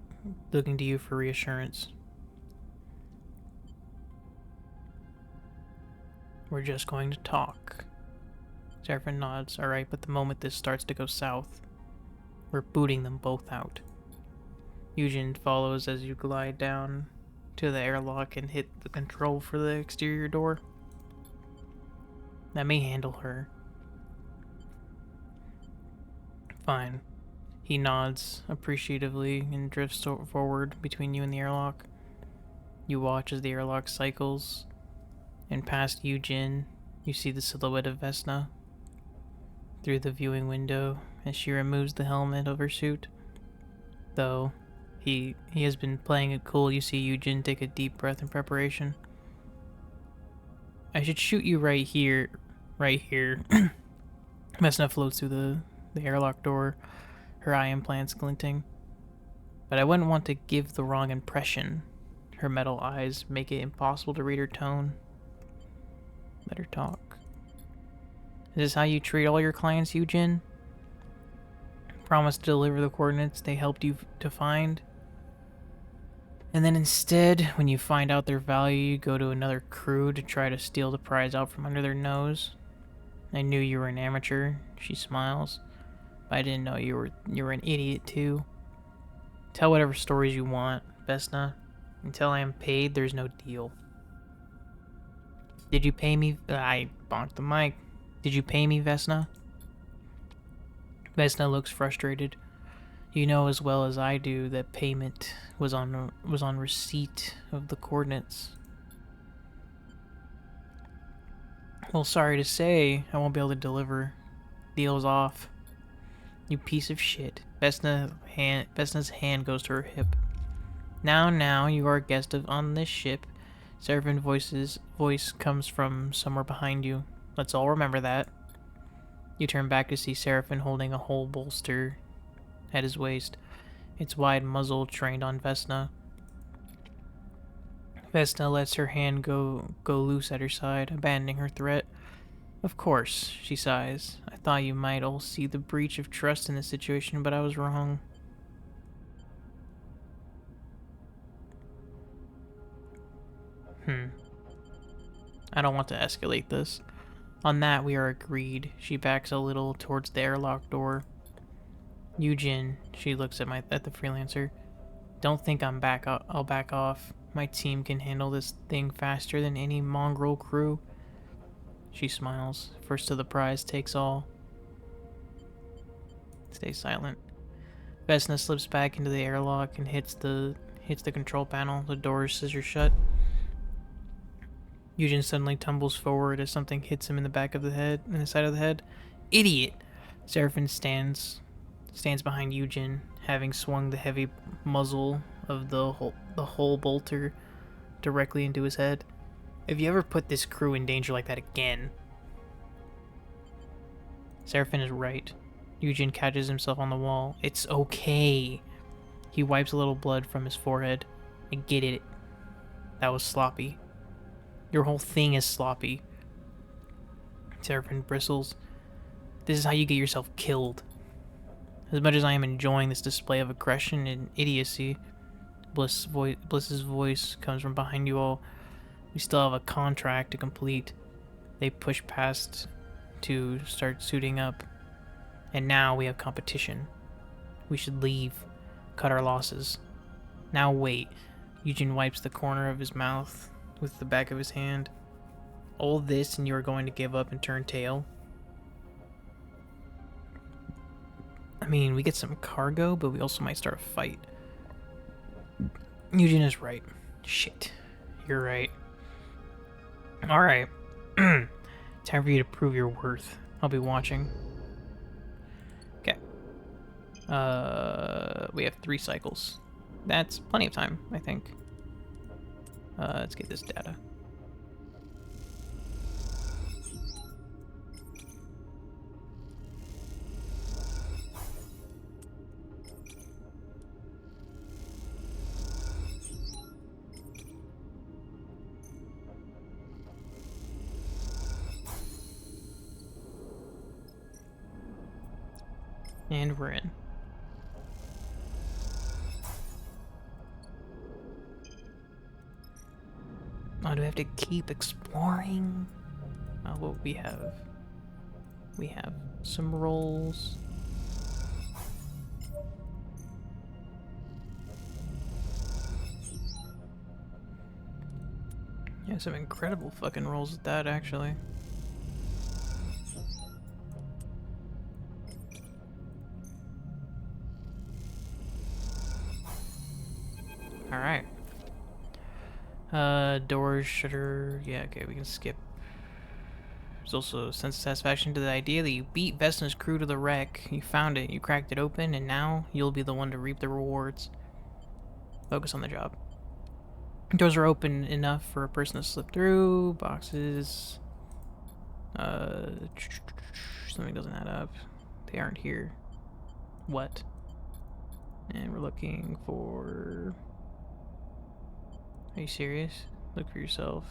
to you for reassurance. We're just going to talk. Seraphim nods. Alright, but the moment this starts to go south, we're booting them both out. Eugen follows as you glide down to the airlock and hit the control for the exterior door. Let me handle her. Fine. He nods appreciatively and drifts forward between you and the airlock. You watch as the airlock cycles, and past Eugen, you see the silhouette of Vesna through the viewing window as she removes the helmet of her suit. Though he has been playing it cool, you see Eugen take a deep breath in preparation. I should shoot you right here. Right here. Vesna floats through the airlock door, her eye implants glinting. But I wouldn't want to give the wrong impression. Her metal eyes make it impossible to read her tone. Let her talk. Is this how you treat all your clients, Eugen? Promise to deliver the coordinates they helped you to find? And then instead, when you find out their value, you go to another crew to try to steal the prize out from under their nose? I knew you were an amateur, she smiles. But I didn't know you were an idiot too. Tell whatever stories you want, Vesna. Until I am paid, there's no deal. Did you pay me? I bonked the mic. Did you pay me, Vesna? Vesna looks frustrated. You know as well as I do that payment was on receipt of the coordinates. Well, sorry to say, I won't be able to deliver. Deal's off. You piece of shit. Vesna's hand goes to her hip. Now, you are a guest on this ship. Seraphim's voice comes from somewhere behind you. Let's all remember that. You turn back to see Seraphim holding a whole bolster at his waist, its wide muzzle trained on Vesna. Vesna lets her hand go loose at her side, abandoning her threat. Of course, she sighs. I thought you might all see the breach of trust in this situation, but I was wrong. I don't want to escalate this. On that, we are agreed. She backs a little towards the airlock door. Eugen, she looks at the freelancer. Don't think I'll back off. My team can handle this thing faster than any mongrel crew. She smiles. First to the prize takes all. Stay silent. Vesna slips back into the airlock and hits the control panel. The doors scissor shut. Eugen suddenly tumbles forward as something hits him in the side of the head. Idiot! Seraphim stands behind Eugen, having swung the heavy muzzle of the whole bolter directly into his head. If you ever put this crew in danger like that again... Seraphim is right. Eugen catches himself on the wall. It's okay. He wipes a little blood from his forehead. I get it. That was sloppy. Your whole thing is sloppy. Seraphim bristles. This is how you get yourself killed. As much as I am enjoying this display of aggression and idiocy, Bliss's voice comes from behind you all. We still have a contract to complete. They push past to start suiting up. And now we have competition. We should leave. Cut our losses. Now wait. Eugen wipes the corner of his mouth with the back of his hand. All this and you are going to give up and turn tail? I mean, we get some cargo, but we also might start a fight. Eugen is right. Shit. You're right. Alright. Time for you to prove your worth. I'll be watching. Okay. We have 3 cycles. That's plenty of time, I think. Let's get this data. And we're in. Oh, do we have to keep exploring? Oh, what we have? We have some rolls. Yeah, some incredible fucking rolls at that, actually. Alright. Doors, shutter. Yeah, okay, we can skip. There's also a sense of satisfaction to the idea that you beat Vesna's crew to the wreck. You found it, you cracked it open, and now you'll be the one to reap the rewards. Focus on the job. Doors are open enough for a person to slip through. Boxes. Something doesn't add up. They aren't here. What? And we're looking for... Are you serious? Look for yourself.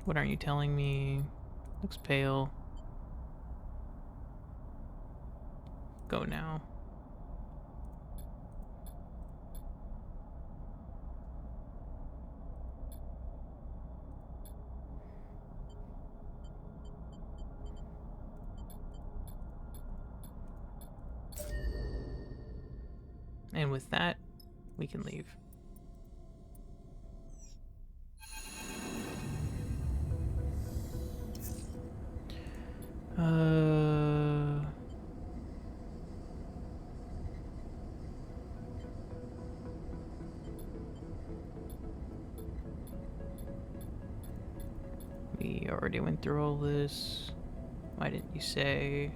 What aren't you telling me? Looks pale. Go now. And with that, we can leave. We already went through all this. Why didn't you say?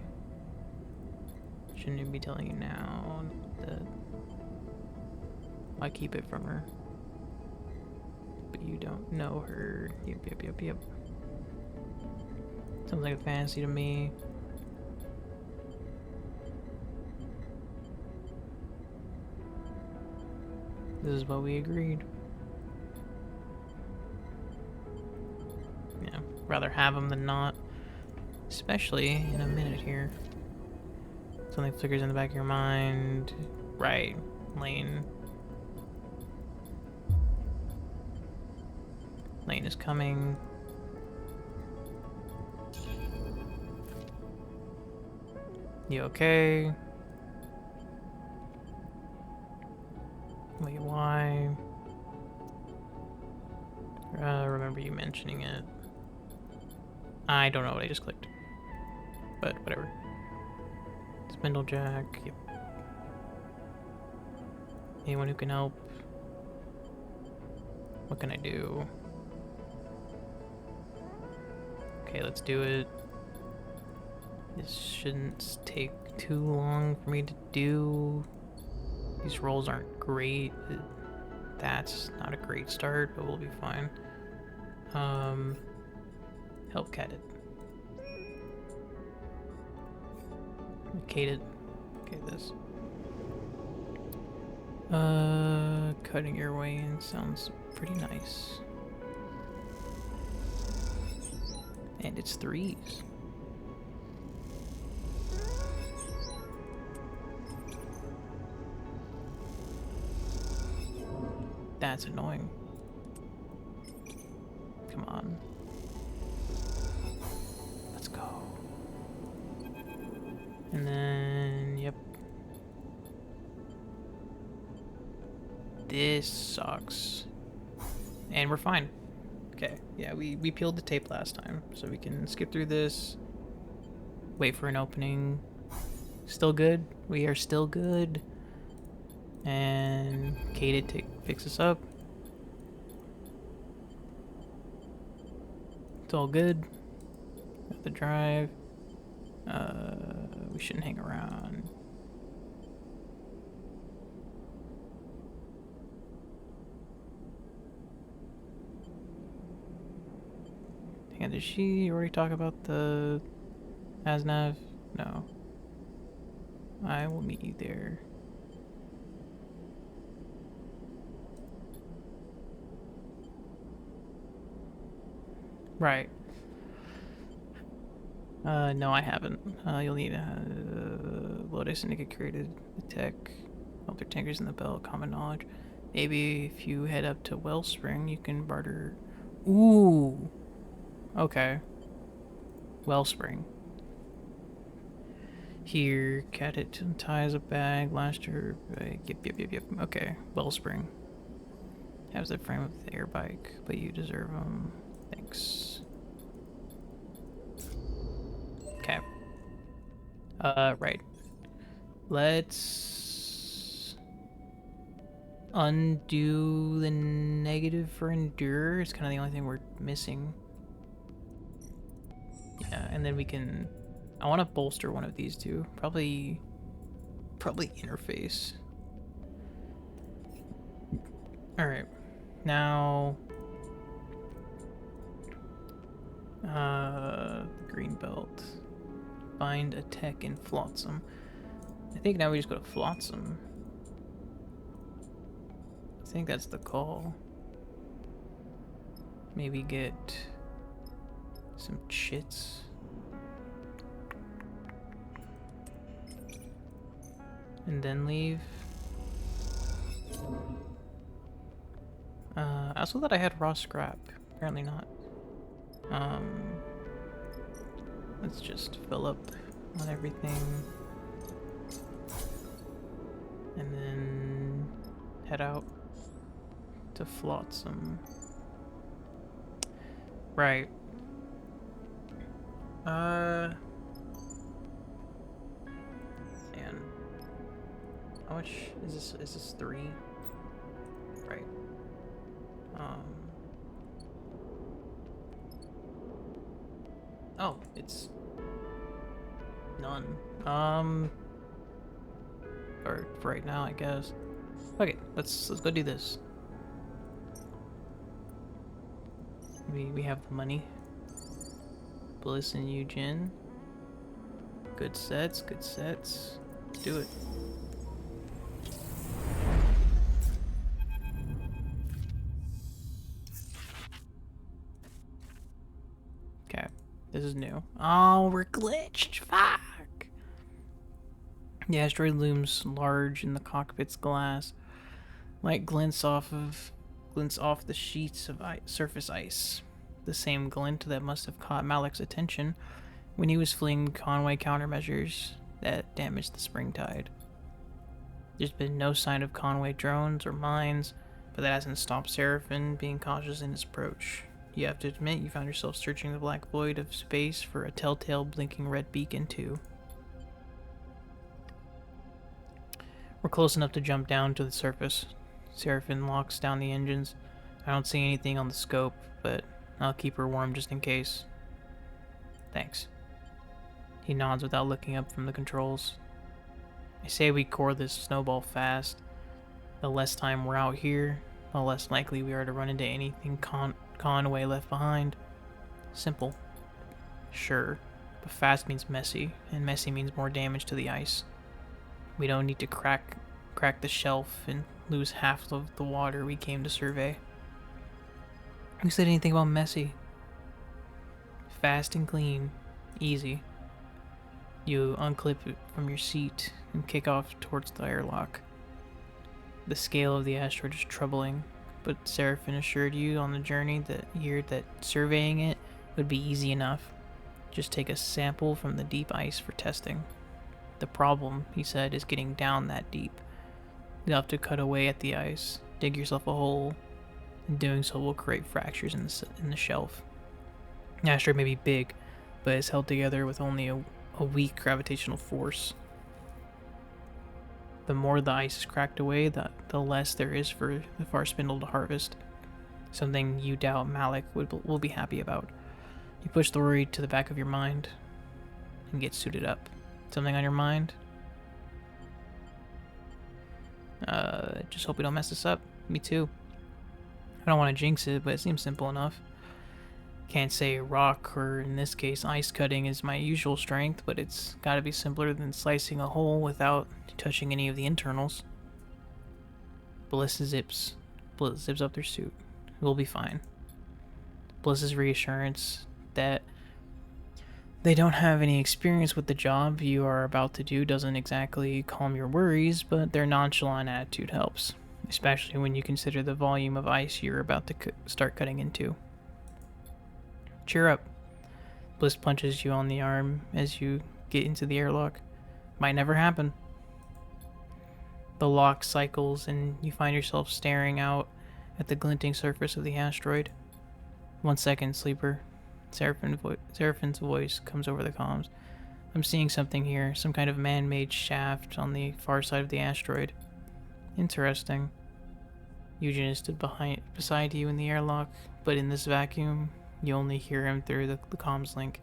Shouldn't even be telling you now that I keep it from her. But you don't know her. Yep. Sounds like a fantasy to me. This is what we agreed. Yeah, rather have them than not. Especially in a minute here. Something flickers in the back of your mind. Right, Lane. Lane is coming. You okay? Wait, why? Remember you mentioning it. I don't know what I just clicked. But whatever. Spindlejack, yep. Anyone who can help? What can I do? Okay, let's do it. This shouldn't take too long for me to do. These rolls aren't great. That's not a great start, but we'll be fine. Help cat it. Locate it. Okay, this. Cutting your way in sounds pretty nice. And it's 3s. That's annoying. Come on. Let's go. And then, yep. This sucks. And we're fine. Okay, yeah, we peeled the tape last time, so we can skip through this. Wait for an opening. Still good. We are still good. And Kate to fix us up. It's all good. Got the drive. We shouldn't hang around. And did she already talk about the Asnav? No. I will meet you there. Right. No, I haven't. You'll need Lotus Syndicate created the tech, filter tankers in the belt, common knowledge. Maybe if you head up to Wellspring, you can barter. Ooh. Okay. Wellspring. Here, cat it ties a bag, last her bag. Yep. Okay, Wellspring. Has the frame of the air bike, but you deserve them. Thanks. Okay. Right. Let's undo the negative for endure. It's kind of the only thing we're missing. Yeah, and then we can... I want to bolster one of these two. Probably interface. Alright. Now... green belt. Find a tech in Flotsam. I think now we just go to Flotsam. I think that's the call. Maybe get some chits. And then leave. I also thought I had raw scrap. Apparently not. Let's just fill up on everything. And then head out to Flotsam. Right. Man. How much is this? Is this 3? Right. Oh, it's none. Or for right now, I guess. Okay, let's go do this. We have the money. Bliss and Eugen. Good sets, good sets. Let's do it. Okay, this is new. Oh, we're glitched. Fuck. The asteroid looms large in the cockpit's glass. Light glints off the sheets of surface ice. The same glint that must have caught Malik's attention when he was fleeing Conway countermeasures that damaged the spring tide. There's been no sign of Conway drones or mines, but that hasn't stopped Seraphin being cautious in his approach. You have to admit you found yourself searching the black void of space for a telltale blinking red beacon too. We're close enough to jump down to the surface. Seraphin locks down the engines. I don't see anything on the scope, but I'll keep her warm just in case. Thanks. He nods without looking up from the controls. I say we core this snowball fast. The less time we're out here, the less likely we are to run into anything Conway left behind. Simple. Sure, but fast means messy, and messy means more damage to the ice. We don't need to crack the shelf and lose half of the water we came to survey. Who said anything about messy? Fast and clean. Easy. You unclip it from your seat and kick off towards the airlock. The scale of the asteroid is troubling, but Seraphin assured you on the journey that surveying it would be easy enough. Just take a sample from the deep ice for testing. The problem, he said, is getting down that deep. You'll have to cut away at the ice, dig yourself a hole, and doing so will create fractures in the shelf. The asteroid may be big, but it's held together with only a weak gravitational force. The more the ice is cracked away, the less there is for the far spindle to harvest. Something you doubt Malik will be happy about. You push the worry to the back of your mind and get suited up. Something on your mind? Just hope we don't mess this up. Me too. I don't want to jinx it, but it seems simple enough. Can't say rock, or in this case, ice cutting is my usual strength, but it's gotta be simpler than slicing a hole without touching any of the internals. Ballista zips up their suit. We'll be fine. Bliss's reassurance that they don't have any experience with the job you are about to do doesn't exactly calm your worries, but their nonchalant attitude helps, especially when you consider the volume of ice you're about to start cutting into. Cheer up. Bliss punches you on the arm as you get into the airlock. Might never happen. The lock cycles and you find yourself staring out at the glinting surface of the asteroid. 1 second, Sleeper. Seraphin's voice comes over the comms. I'm seeing something here, some kind of man-made shaft on the far side of the asteroid. Interesting. Eugen stood beside you in the airlock, but in this vacuum, you only hear him through the comms link.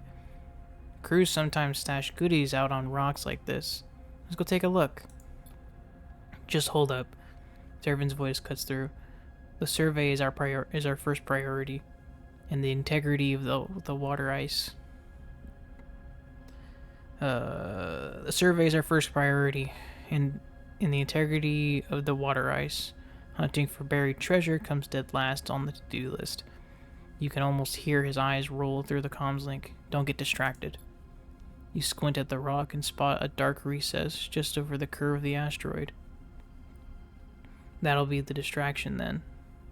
Crews sometimes stash goodies out on rocks like this. Let's go take a look. Just hold up. Seraphin's voice cuts through. The survey is our first priority, and the integrity of the water ice. The survey is our first priority, and in the integrity of the water ice. Hunting for buried treasure comes dead last on the to-do list. You can almost hear his eyes roll through the comms link. Don't get distracted. You squint at the rock and spot a dark recess just over the curve of the asteroid. That'll be the distraction then.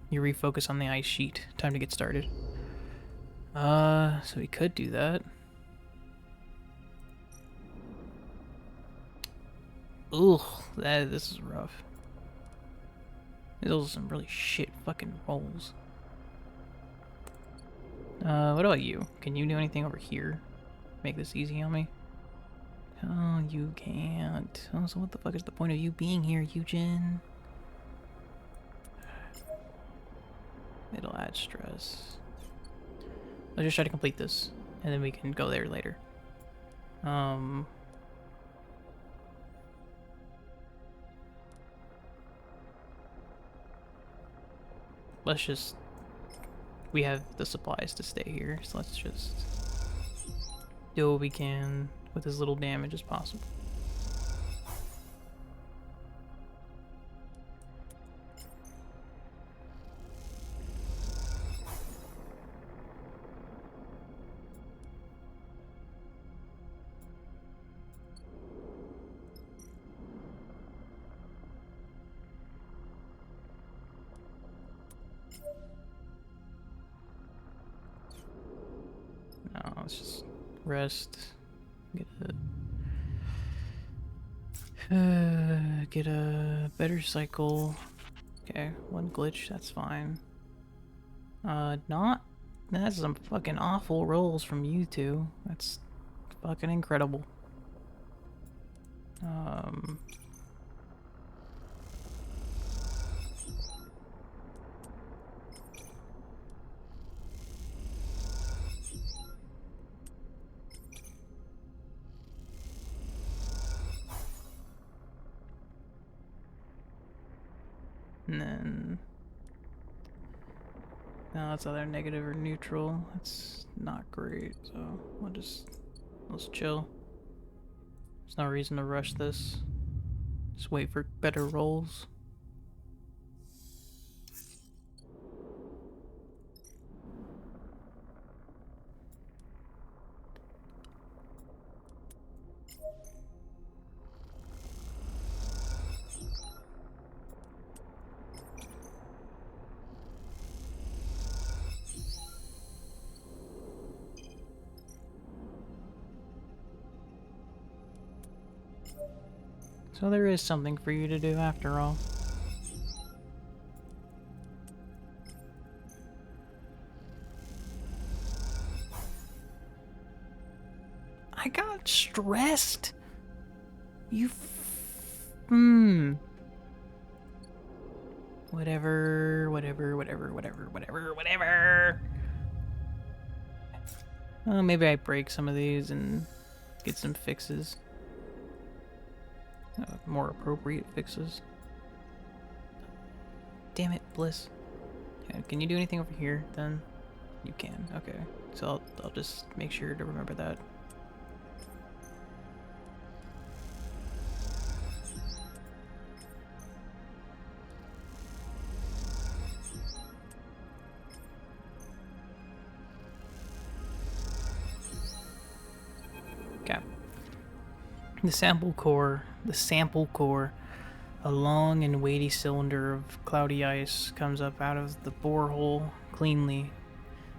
You refocus on the ice sheet. Time to get started. So we could do that. Ugh, this is rough. Those are some really shit fucking rolls. What about you? Can you do anything over here? Make this easy on me? Oh, you can't. Oh, so what the fuck is the point of you being here, Eugen? It'll add stress. Let's just try to complete this, and then we can go there later. Let's just... We have the supplies to stay here, so let's just do what we can with as little damage as possible. No, let's just rest. Get a better cycle. Okay, one glitch, that's fine. That's some fucking awful rolls from you two. That's fucking incredible. And then... No, that's either negative or neutral. That's not great, so let's chill. There's no reason to rush this. Just wait for better rolls. So there is something for you to do after all. I got stressed. Whatever. Maybe I break some of these and get some fixes. more appropriate fixes. Damn it, Bliss. Yeah, can you do anything over here then? You can, okay. So I'll just make sure to remember that. Okay. The sample core, a long and weighty cylinder of cloudy ice comes up out of the borehole cleanly.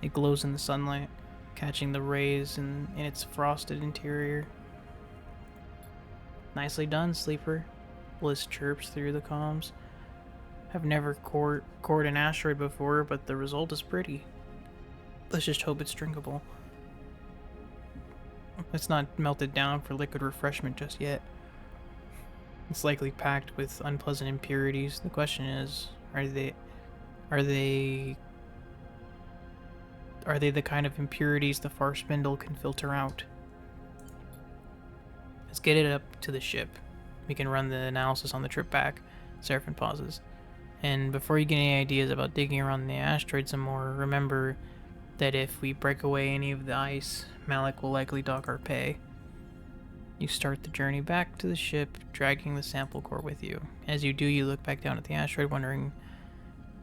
It glows in the sunlight, catching the rays in its frosted interior. Nicely done, Sleeper, Bliss chirps through the comms. I've never cored an asteroid before, but the result is pretty. Let's just hope it's drinkable. It's not melted down for liquid refreshment just yet. It's likely packed with unpleasant impurities. The question is, are they the kind of impurities the far spindle can filter out? Let's get it up to the ship. We can run the analysis on the trip back. Seraphin pauses. And before you get any ideas about digging around the asteroid some more, remember that if we break away any of the ice, Malik will likely dock our pay. You start the journey back to the ship, dragging the sample core with you. As you do, you look back down at the asteroid, wondering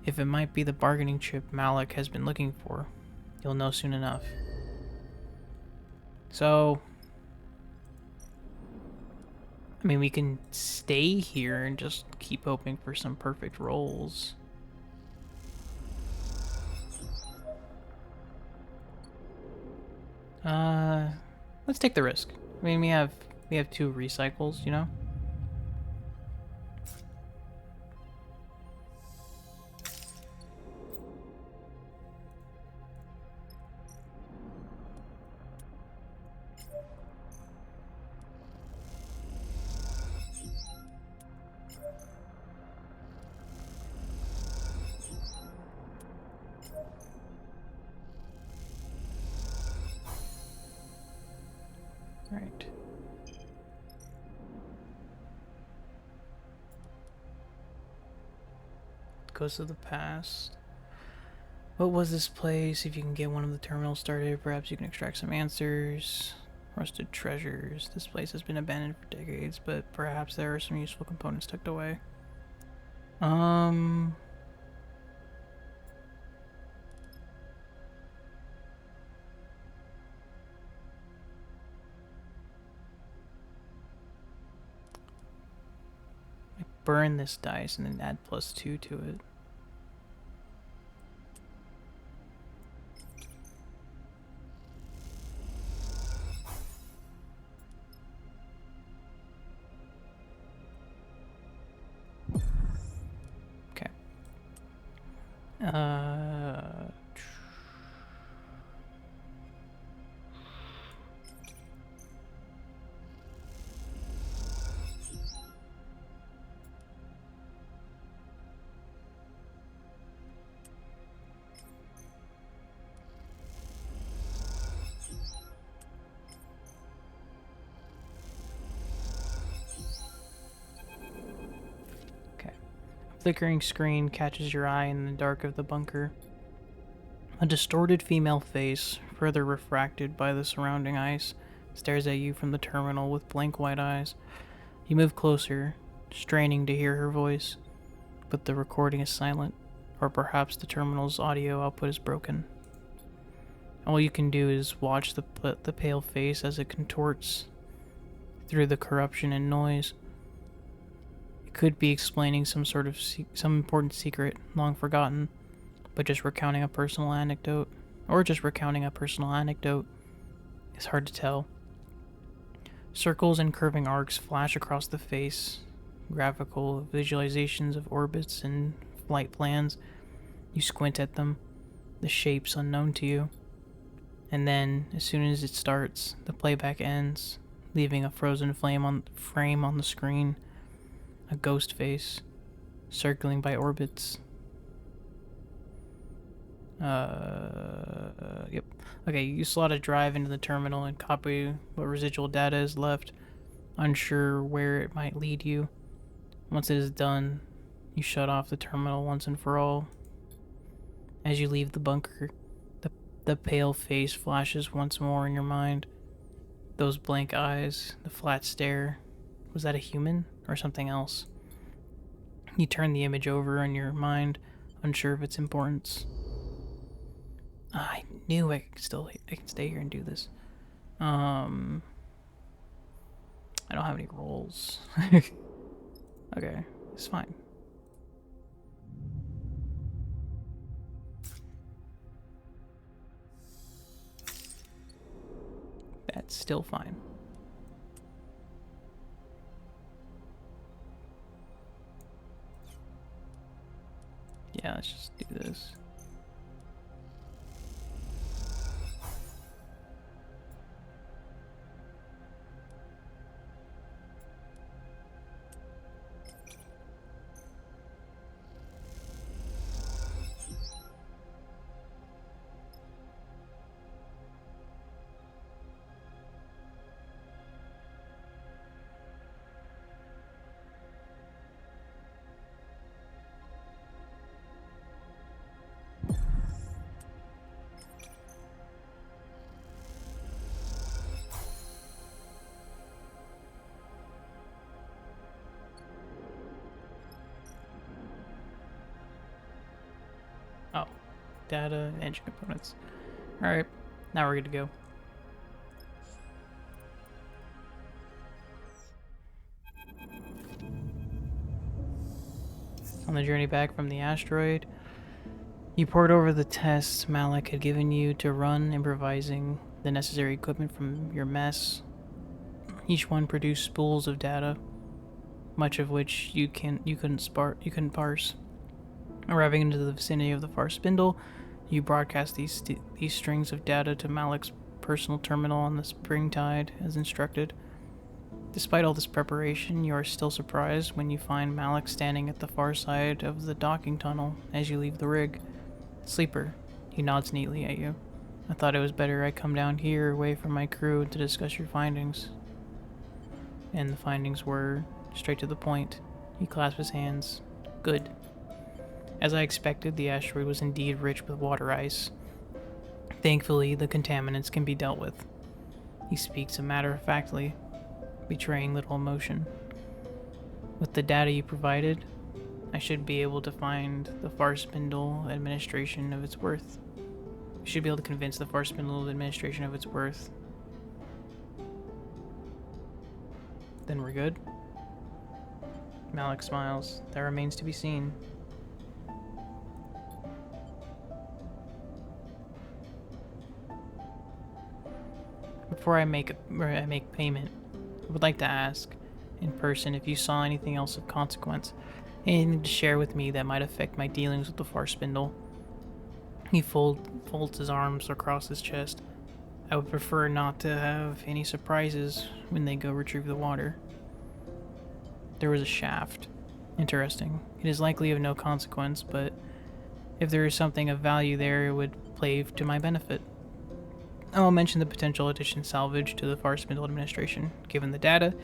if it might be the bargaining chip Malik has been looking for. You'll know soon enough. So, I mean, we can stay here and just keep hoping for some perfect rolls. Let's take the risk. I mean, we have 2 recycles, you know? Alright. Goes to the past. What was this place? If you can get one of the terminals started, perhaps you can extract some answers. Rusted treasures. This place has been abandoned for decades, but perhaps there are some useful components tucked away. Burn this dice and then add +2 to it. Okay. Flickering screen catches your eye in the dark of the bunker. A distorted female face, further refracted by the surrounding ice, stares at you from the terminal with blank white eyes. You move closer, straining to hear her voice, but the recording is silent, or perhaps the terminal's audio output is broken. All you can do is watch the pale face as it contorts through the corruption and noise. It could be explaining some important secret long forgotten, but just recounting a personal anecdote, It's hard to tell. Circles and curving arcs flash across the face, graphical visualizations of orbits and flight plans. You squint at them, the shapes unknown to you. And then, as soon as it starts, the playback ends, leaving a frozen frame on the screen. A ghost face, circling by orbits. Yep. Okay, you slot a drive into the terminal and copy what residual data is left. unsure where it might lead you. Once it is done, you shut off the terminal once and for all. As you leave the bunker, the pale face flashes once more in your mind. Those blank eyes, the flat stare. Was that a human or something else? You turn the image over in your mind, unsure of its importance. I knew I can stay here and do this. I don't have any rolls. Okay, it's fine. That's still fine. Yeah, let's just do this. Oh, data, engine components. Alright, now we're good to go. On the journey back from the asteroid, you pored over the tests Malik had given you to run, improvising the necessary equipment from your mess. Each one produced spools of data, much of which you couldn't parse. Arriving into the vicinity of the far spindle, you broadcast these strings of data to Malik's personal terminal on the springtide as instructed. Despite all this preparation, you are still surprised when you find Malik standing at the far side of the docking tunnel as you leave the rig. Sleeper, he nods neatly at you. I thought it was better I come down here away from my crew to discuss your findings. And the findings were straight to the point. He clasped his hands. Good. As I expected, the asteroid was indeed rich with water ice. Thankfully, the contaminants can be dealt with. He speaks matter-of-factly, betraying little emotion. With the data you provided, I should be able to find the Far Spindle administration of its worth. I should be able to convince the Far Spindle administration of its worth. Then we're good? Malik smiles. That remains to be seen. Before I make payment, I would like to ask, in person, if you saw anything else of consequence, anything to share with me that might affect my dealings with the Far Spindle. He folds his arms across his chest. I would prefer not to have any surprises when they go retrieve the water. There was a shaft. Interesting. It is likely of no consequence, but if there is something of value there, it would play to my benefit. I will mention the potential addition salvage to the Far Spindle administration. Given the data,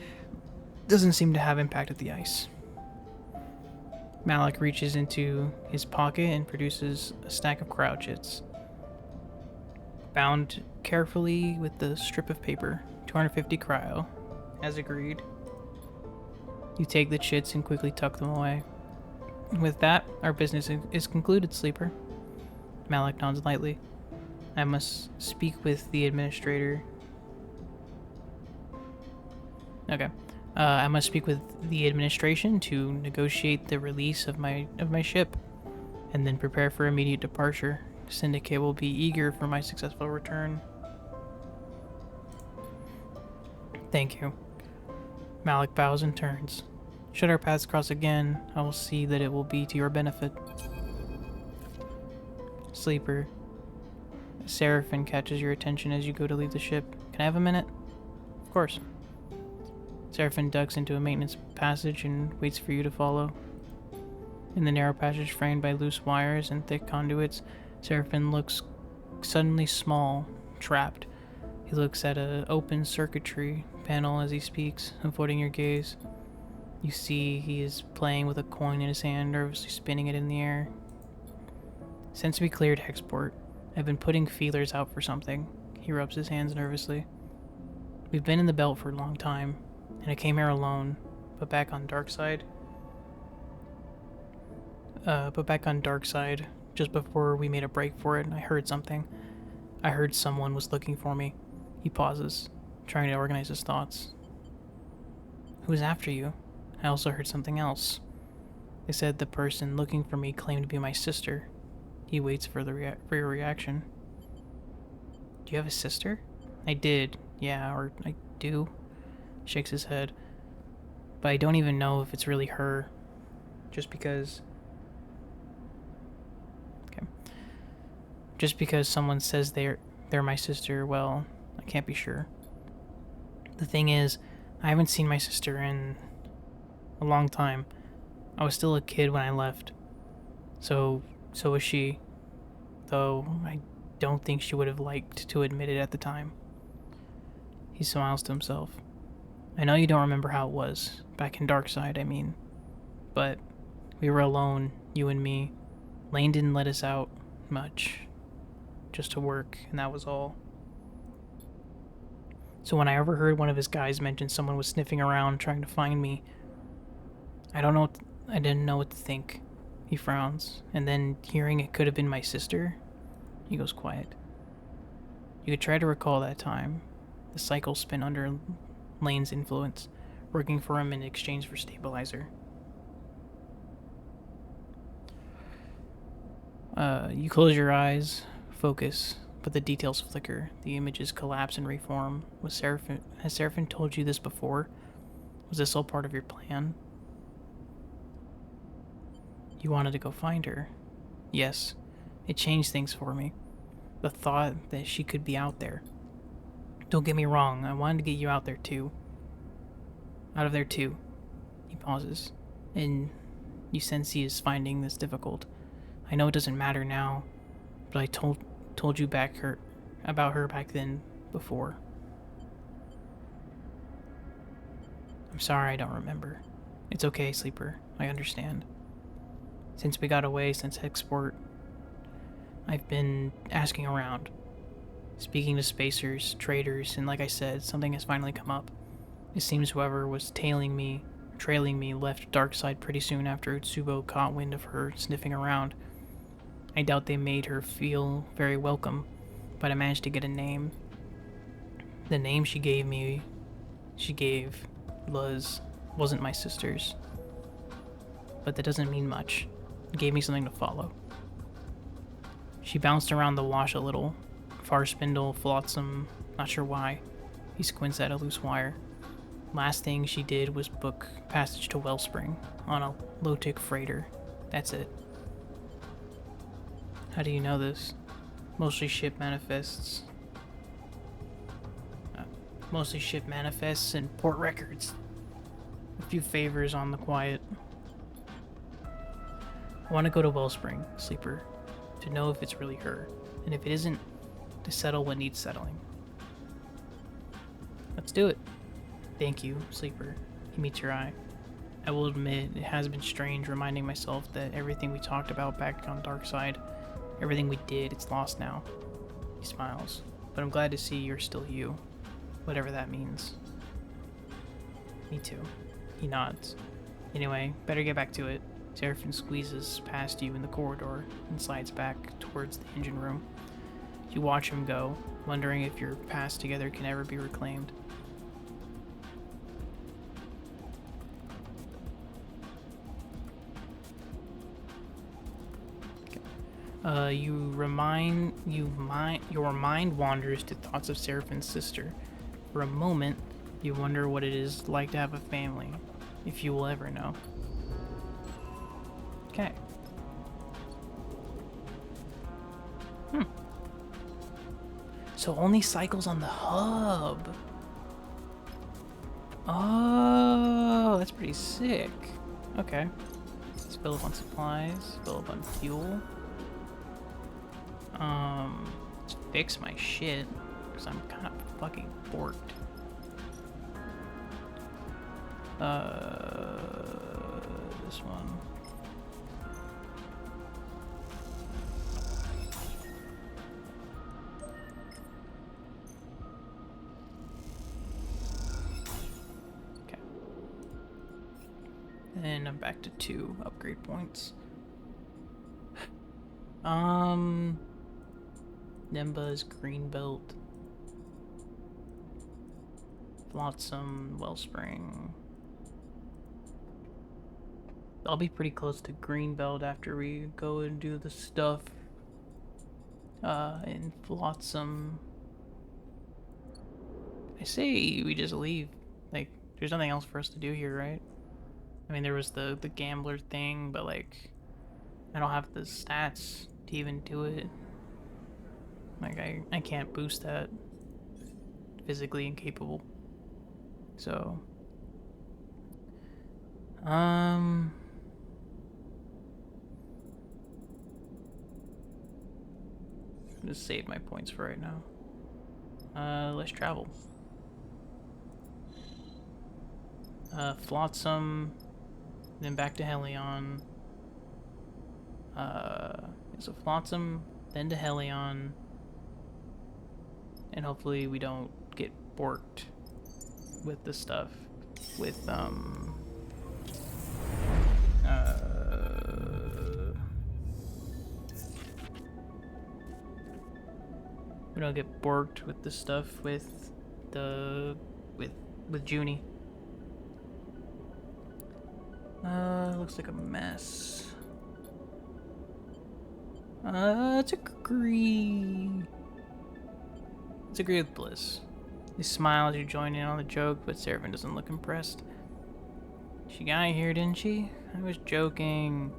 doesn't seem to have impacted the ice. Malik reaches into his pocket and produces a stack of cryo chits. Bound carefully with the strip of paper, 250 cryo, as agreed. You take the chits and quickly tuck them away. With that, our business is concluded, Sleeper. Malik nods lightly. I must speak with the administrator. Okay. I must speak with the administration to negotiate the release of my ship, and then prepare for immediate departure. Syndicate will be eager for my successful return. Thank you. Malik bows and turns. Should our paths cross again, I will see that it will be to your benefit. Sleeper. Seraphim catches your attention as you go to leave the ship. Can I have a minute? Of course. Seraphim ducks into a maintenance passage and waits for you to follow. In the narrow passage framed by loose wires and thick conduits, Seraphim looks suddenly small, trapped. He looks at an open circuitry panel as he speaks, avoiding your gaze. You see he is playing with a coin in his hand, nervously spinning it in the air. Since we cleared Hexport, I've been putting feelers out for something. He rubs his hands nervously. We've been in the belt for a long time, and I came here alone, but back on Darkside, just before we made a break for it, I heard something. I heard someone was looking for me. He pauses, trying to organize his thoughts. Who's after you? I also heard something else. They said the person looking for me claimed to be my sister. He waits for your reaction. Do you have a sister? I did, yeah, or I do. Shakes his head. But I don't even know if it's really her. Just because someone says they're my sister, well, I can't be sure. The thing is, I haven't seen my sister in a long time. I was still a kid when I left. So was she. Though I don't think she would have liked to admit it at the time. He smiles to himself. I know you don't remember how it was, back in Darkside, I mean. But we were alone, you and me. Lane didn't let us out much. Just to work, and that was all. So when I overheard one of his guys mention someone was sniffing around trying to find me, I didn't know what to think. He frowns, and then hearing it could have been my sister, he goes quiet. You could try to recall that time. The cycle spin under Lane's influence, working for him in exchange for stabilizer. You close your eyes, focus, but the details flicker. The images collapse and reform. Has Seraphine told you this before? Was this all part of your plan? You wanted to go find her. Yes, it changed things for me. The thought that she could be out there. Don't get me wrong, I wanted to get you out there too. Out of there too. He pauses, and you sense he is finding this difficult. I know it doesn't matter now, but I told you about her back then before. I'm sorry I don't remember. It's okay, Sleeper. I understand. Since we got away since Hexport, I've been asking around, speaking to spacers, traders, and like I said, something has finally come up. It seems whoever was trailing me left Darkside pretty soon after Utsubo caught wind of her sniffing around. I doubt they made her feel very welcome, but I managed to get a name. The name she gave wasn't my sister's. But that doesn't mean much. It gave me something to follow. She bounced around the wash a little. Far spindle, flotsam, not sure why. He squints at a loose wire. Last thing she did was book passage to Wellspring on a low-tick freighter. That's it. How do you know this? Mostly ship manifests and port records. A few favors on the quiet. I want to go to Wellspring, Sleeper, to know if it's really her, and if it isn't, to settle what needs settling. Let's do it. Thank you, Sleeper. He meets your eye. I will admit, it has been strange reminding myself that everything we talked about back on Darkside, everything we did, it's lost now. He smiles, but I'm glad to see you're still you, whatever that means. Me too. He nods. Anyway, better get back to it. Seraphine squeezes past you in the corridor and slides back towards the engine room. You watch him go, wondering if your past together can ever be reclaimed. Your mind wanders to thoughts of Seraphine's sister. For a moment, you wonder what it is like to have a family, if you will ever know. Okay. So only cycles on the hub. Oh, that's pretty sick. Okay. Let's fill up on supplies, fill up on fuel. Let's fix my shit. Because I'm kind of fucking borked. This one. Okay. And I'm back to 2 upgrade points. Nimba's green belt. Flotsam, Wellspring. I'll be pretty close to green belt after we go and do the stuff in Flotsam. I say we just leave. Like, there's nothing else for us to do here, right? I mean, there was the gambler thing, but like, I don't have the stats to even do it. Like, I can't boost that. Physically incapable. So, just save my points for right now. Let's travel. Flotsam, then back to Helion. So Flotsam, then to Helion, and hopefully we don't get borked with the stuff. With we don't get borked with the stuff with the with Junie. Looks like a mess. Let's agree. Let's agree with Bliss. You smile as you join in on the joke, but Seraphim doesn't look impressed. She got here, didn't she? I was joking.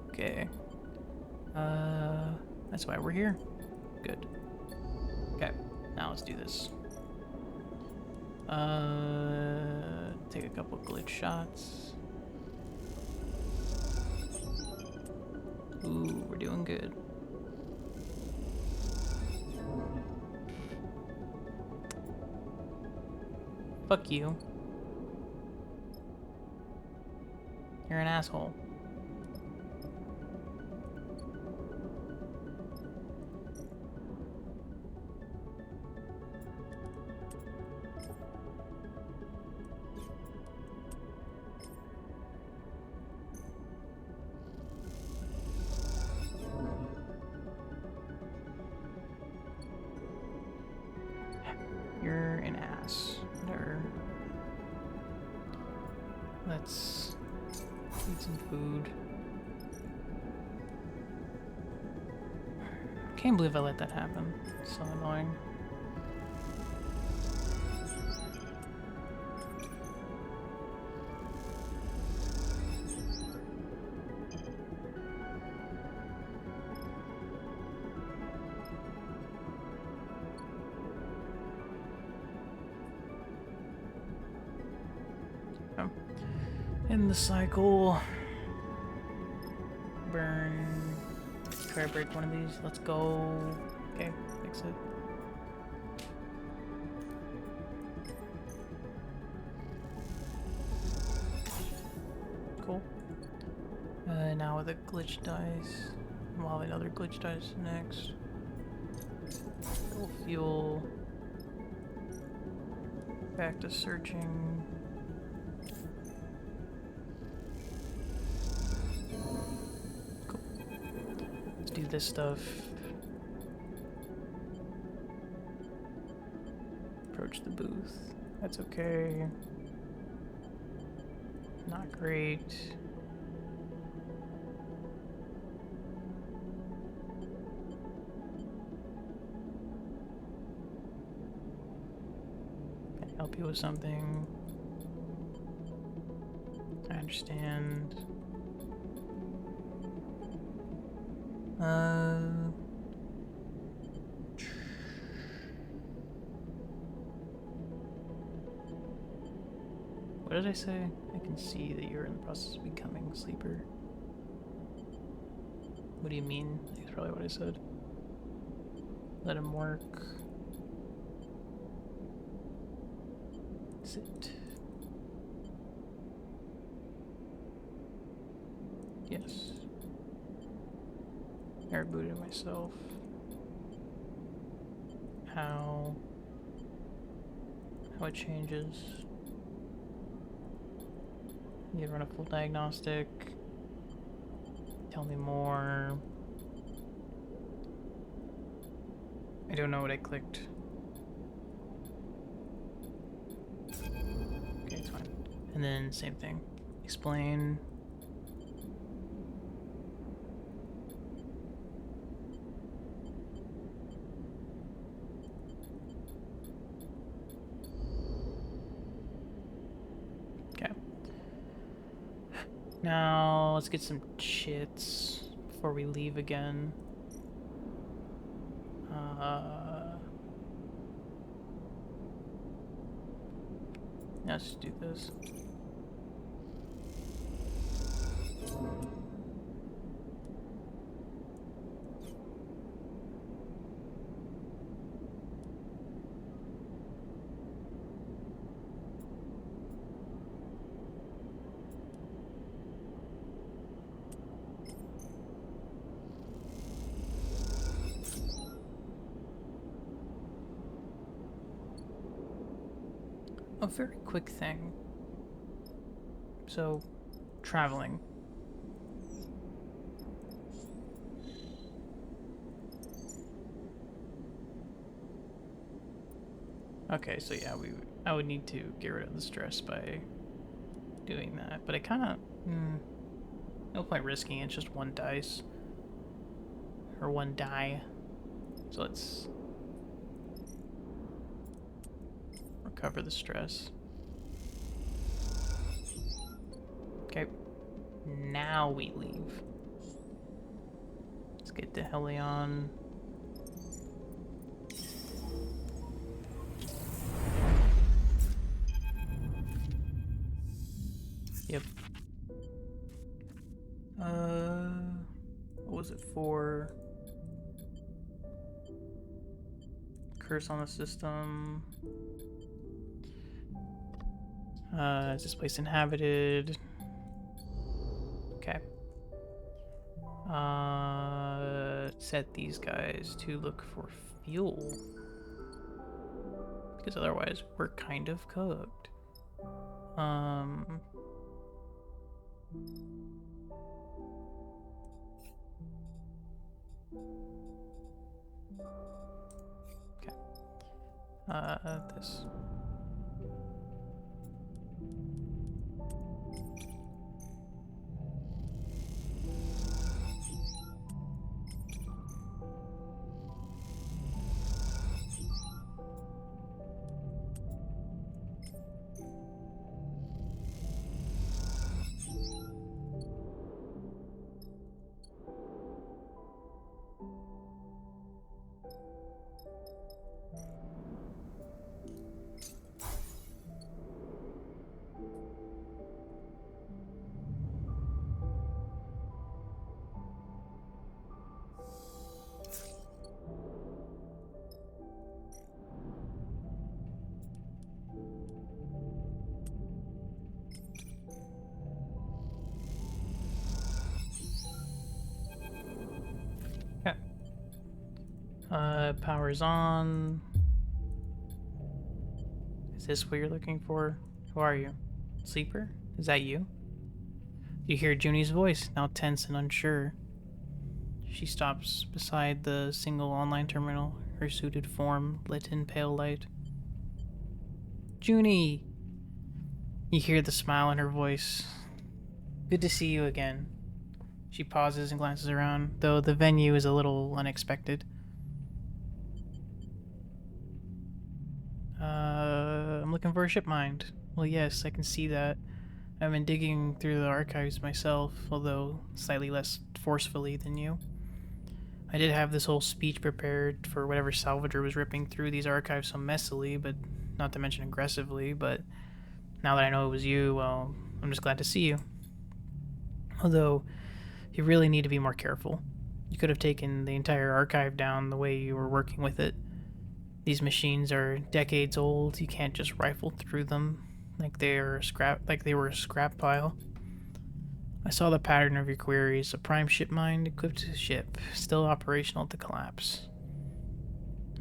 Okay. That's why we're here. Good. Okay, now let's do this. Take a couple glitch shots. Ooh, we're doing good. Fuck you. You're an asshole. You're an ass. Whatever. Let's eat some food. Can't believe I let that happen. So annoying. In the cycle. Burn. Try to break one of these. Let's go. Okay, fix it. Cool. Now with a glitch dice. We'll have another glitch dice next. Full fuel. Back to searching. Do this stuff. Approach the booth. That's okay. Not great. Can I help you with something? I understand. What did I say? I can see that you're in the process of becoming a sleeper. What do you mean? That's probably what I said. Let him work. Sit. Yes. I rebooted myself. How it changes. You run a full diagnostic. Tell me more. I don't know what I clicked. Okay, it's fine. And then same thing. Explain. Okay. Now let's get some chits before we leave again. Let's just do this. A very quick thing. So, traveling. Okay, so yeah, I would need to get rid of the stress by doing that, but I kind of no point risking it. It's just one dice or one die. So let's recover the stress. Okay, now we leave. Let's get to Helion. Yep. What was it for? Curse on the system. Is this place inhabited? Okay. Set these guys to look for fuel. Because otherwise we're kind of cooked. Okay. This. Power's on. Is this what you're looking for? Who are you? Sleeper? Is that you? You hear Junie's voice, now tense and unsure. She stops beside the single online terminal, her suited form lit in pale light. Junie! You hear the smile in her voice. Good to see you again. She pauses and glances around, though the venue is a little unexpected. I'm looking for a ship mind. Well, yes, I can see that. I've been digging through the archives myself, although slightly less forcefully than you. I did have this whole speech prepared for whatever salvager was ripping through these archives so messily, but not to mention aggressively, but now that I know it was you, well, I'm just glad to see you. Although, you really need to be more careful. You could have taken the entire archive down the way you were working with it. These machines are decades old. You can't just rifle through them like they were a scrap pile. I saw the pattern of your queries. A prime ship mine equipped ship, still operational at the collapse.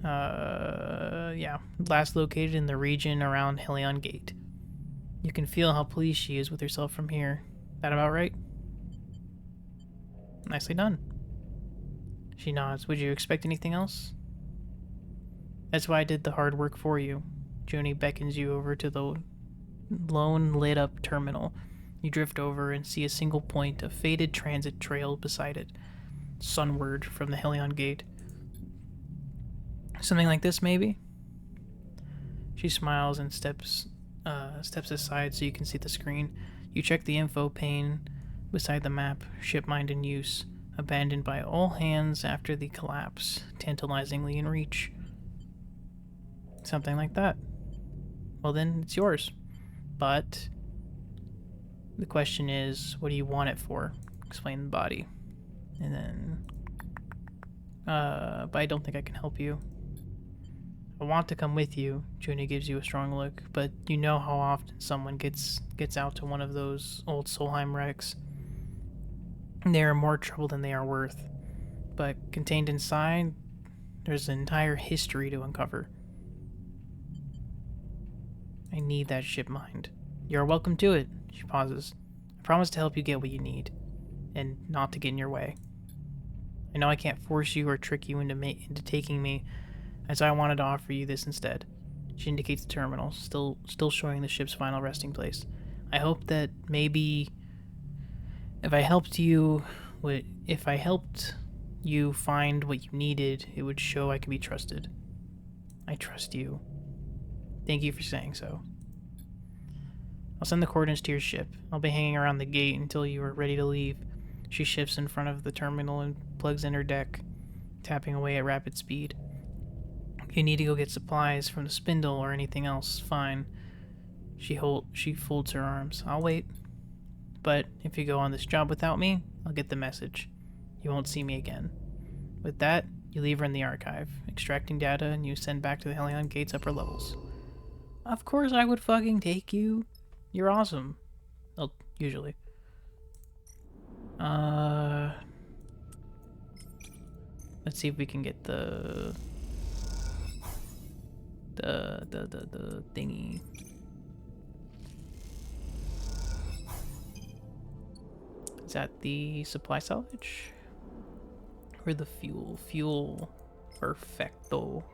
Yeah. Last located in the region around Helion Gate. You can feel how pleased she is with herself from here. That about right? Nicely done. She nods. Would you expect anything else? That's why I did the hard work for you. Joni beckons you over to the lone lit-up terminal. You drift over and see a single point of faded transit trail beside it, sunward from the Helion Gate. Something like this, maybe? She smiles and steps aside so you can see the screen. You check the info pane beside the map. Ship mined in use, abandoned by all hands after the collapse, tantalizingly in reach. Something like that. Well then, it's yours. But the question is, what do you want it for? Explain the body. And then, but I don't think I can help you. I want to come with you. Junie gives you a strong look, but you know how often someone gets out to one of those old Solheim wrecks. They are more trouble than they are worth. But contained inside, there's an entire history to uncover. I need that ship mined. You're welcome to it. She pauses. I promise to help you get what you need, and not to get in your way. I know I can't force you or trick you into taking me, as I wanted to offer you this instead. She indicates the terminal, still showing the ship's final resting place. I hope that maybe if I helped you find what you needed, it would show I can be trusted. I trust you. Thank you for saying so. I'll send the coordinates to your ship. I'll be hanging around the gate until you are ready to leave. She shifts in front of the terminal and plugs in her deck, tapping away at rapid speed. If you need to go get supplies from the spindle or anything else, fine. She folds her arms. I'll wait. But if you go on this job without me, I'll get the message. You won't see me again. With that, you leave her in the archive, extracting data, and you send back to the Helion Gate's upper levels. Of course I would fucking take you. You're awesome. Well, usually. Let's see if we can get the thingy. Is that the supply salvage? Or the fuel? Fuel. Perfecto.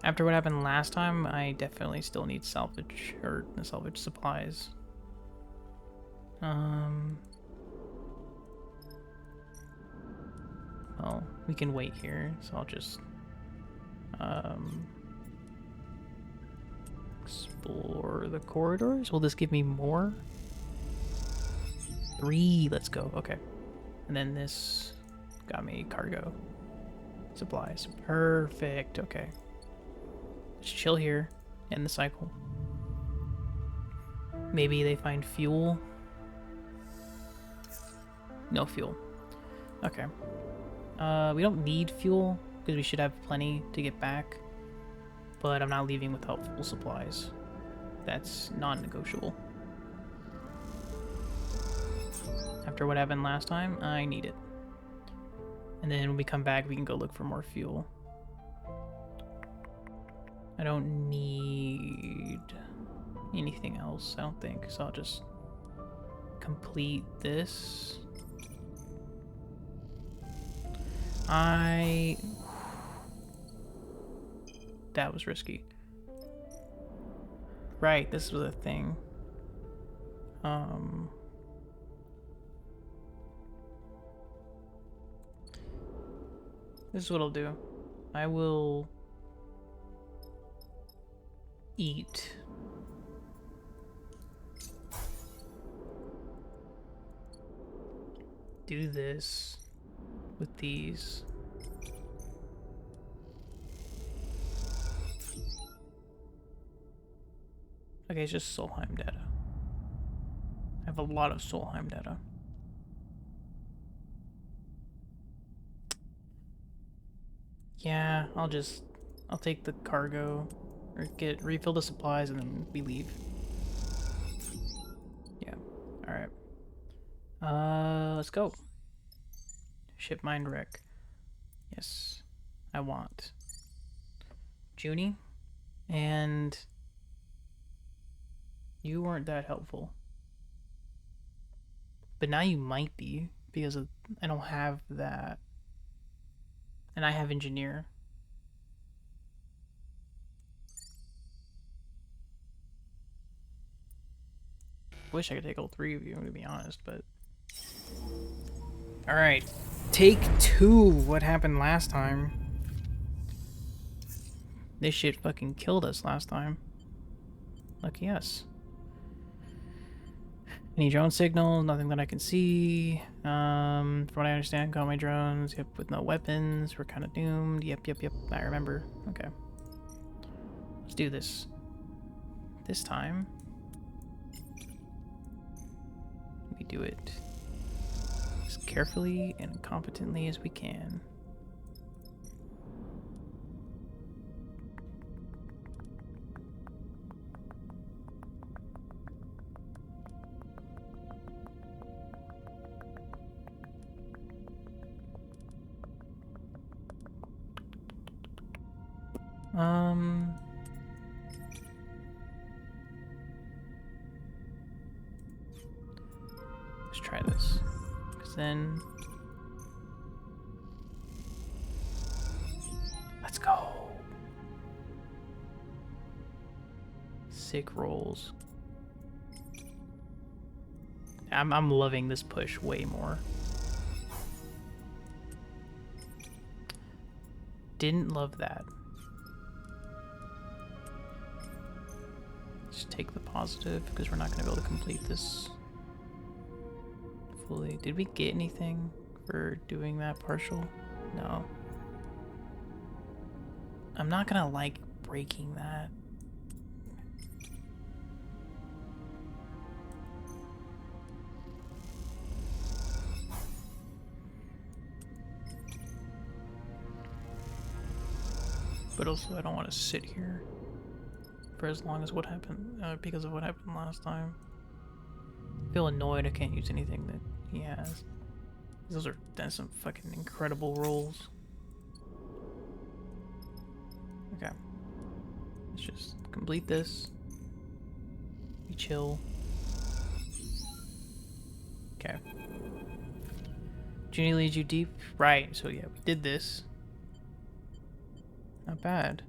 After what happened last time, I definitely still need salvage, or salvage supplies. Well, we can wait here, so I'll just, explore the corridors. Will this give me more? 3, let's go, okay. And then this got me cargo. Supplies, perfect, okay. Let's chill here, end the cycle. Maybe they find fuel. No fuel. Okay. We don't need fuel, because we should have plenty to get back. But I'm not leaving without full supplies. That's non-negotiable. After what happened last time, I need it. And then when we come back, we can go look for more fuel. I don't need anything else, I don't think, so I'll just complete this. That was risky. Right, this was a thing. This is what I'll do. I will eat. Do this with these. Okay, it's just Solheim data. I have a lot of Solheim data. Yeah, I'll take the cargo, or refill the supplies, and then we leave. Yeah. All right. Let's go. Ship mine wreck. Yes, I want Junie, and you weren't that helpful, but now you might be because I don't have that, and I have engineer. Wish I could take all three of you, to be honest, but all right. Take two. What happened last time? This shit fucking killed us last time. Lucky us. Any drone signal? Nothing that I can see. From what I understand, call my drones. Yep, with no weapons. We're kind of doomed. Yep. I remember. Okay. Let's do this. This time, we do it as carefully and competently as we can. Let's try this. Because then... Let's go! Sick rolls. I'm loving this push way more. Didn't love that. Just take the positive because we're not going to be able to complete this fully. Did we get anything for doing that partial? No. I'm not going to like breaking that. But also I don't want to sit here for as long as what happened, because of what happened last time. I feel annoyed I can't use anything that he has. That's some fucking incredible rolls. Okay. Let's just complete this. We chill. Okay. Junie leads you deep. Right, so yeah, we did this. Not bad.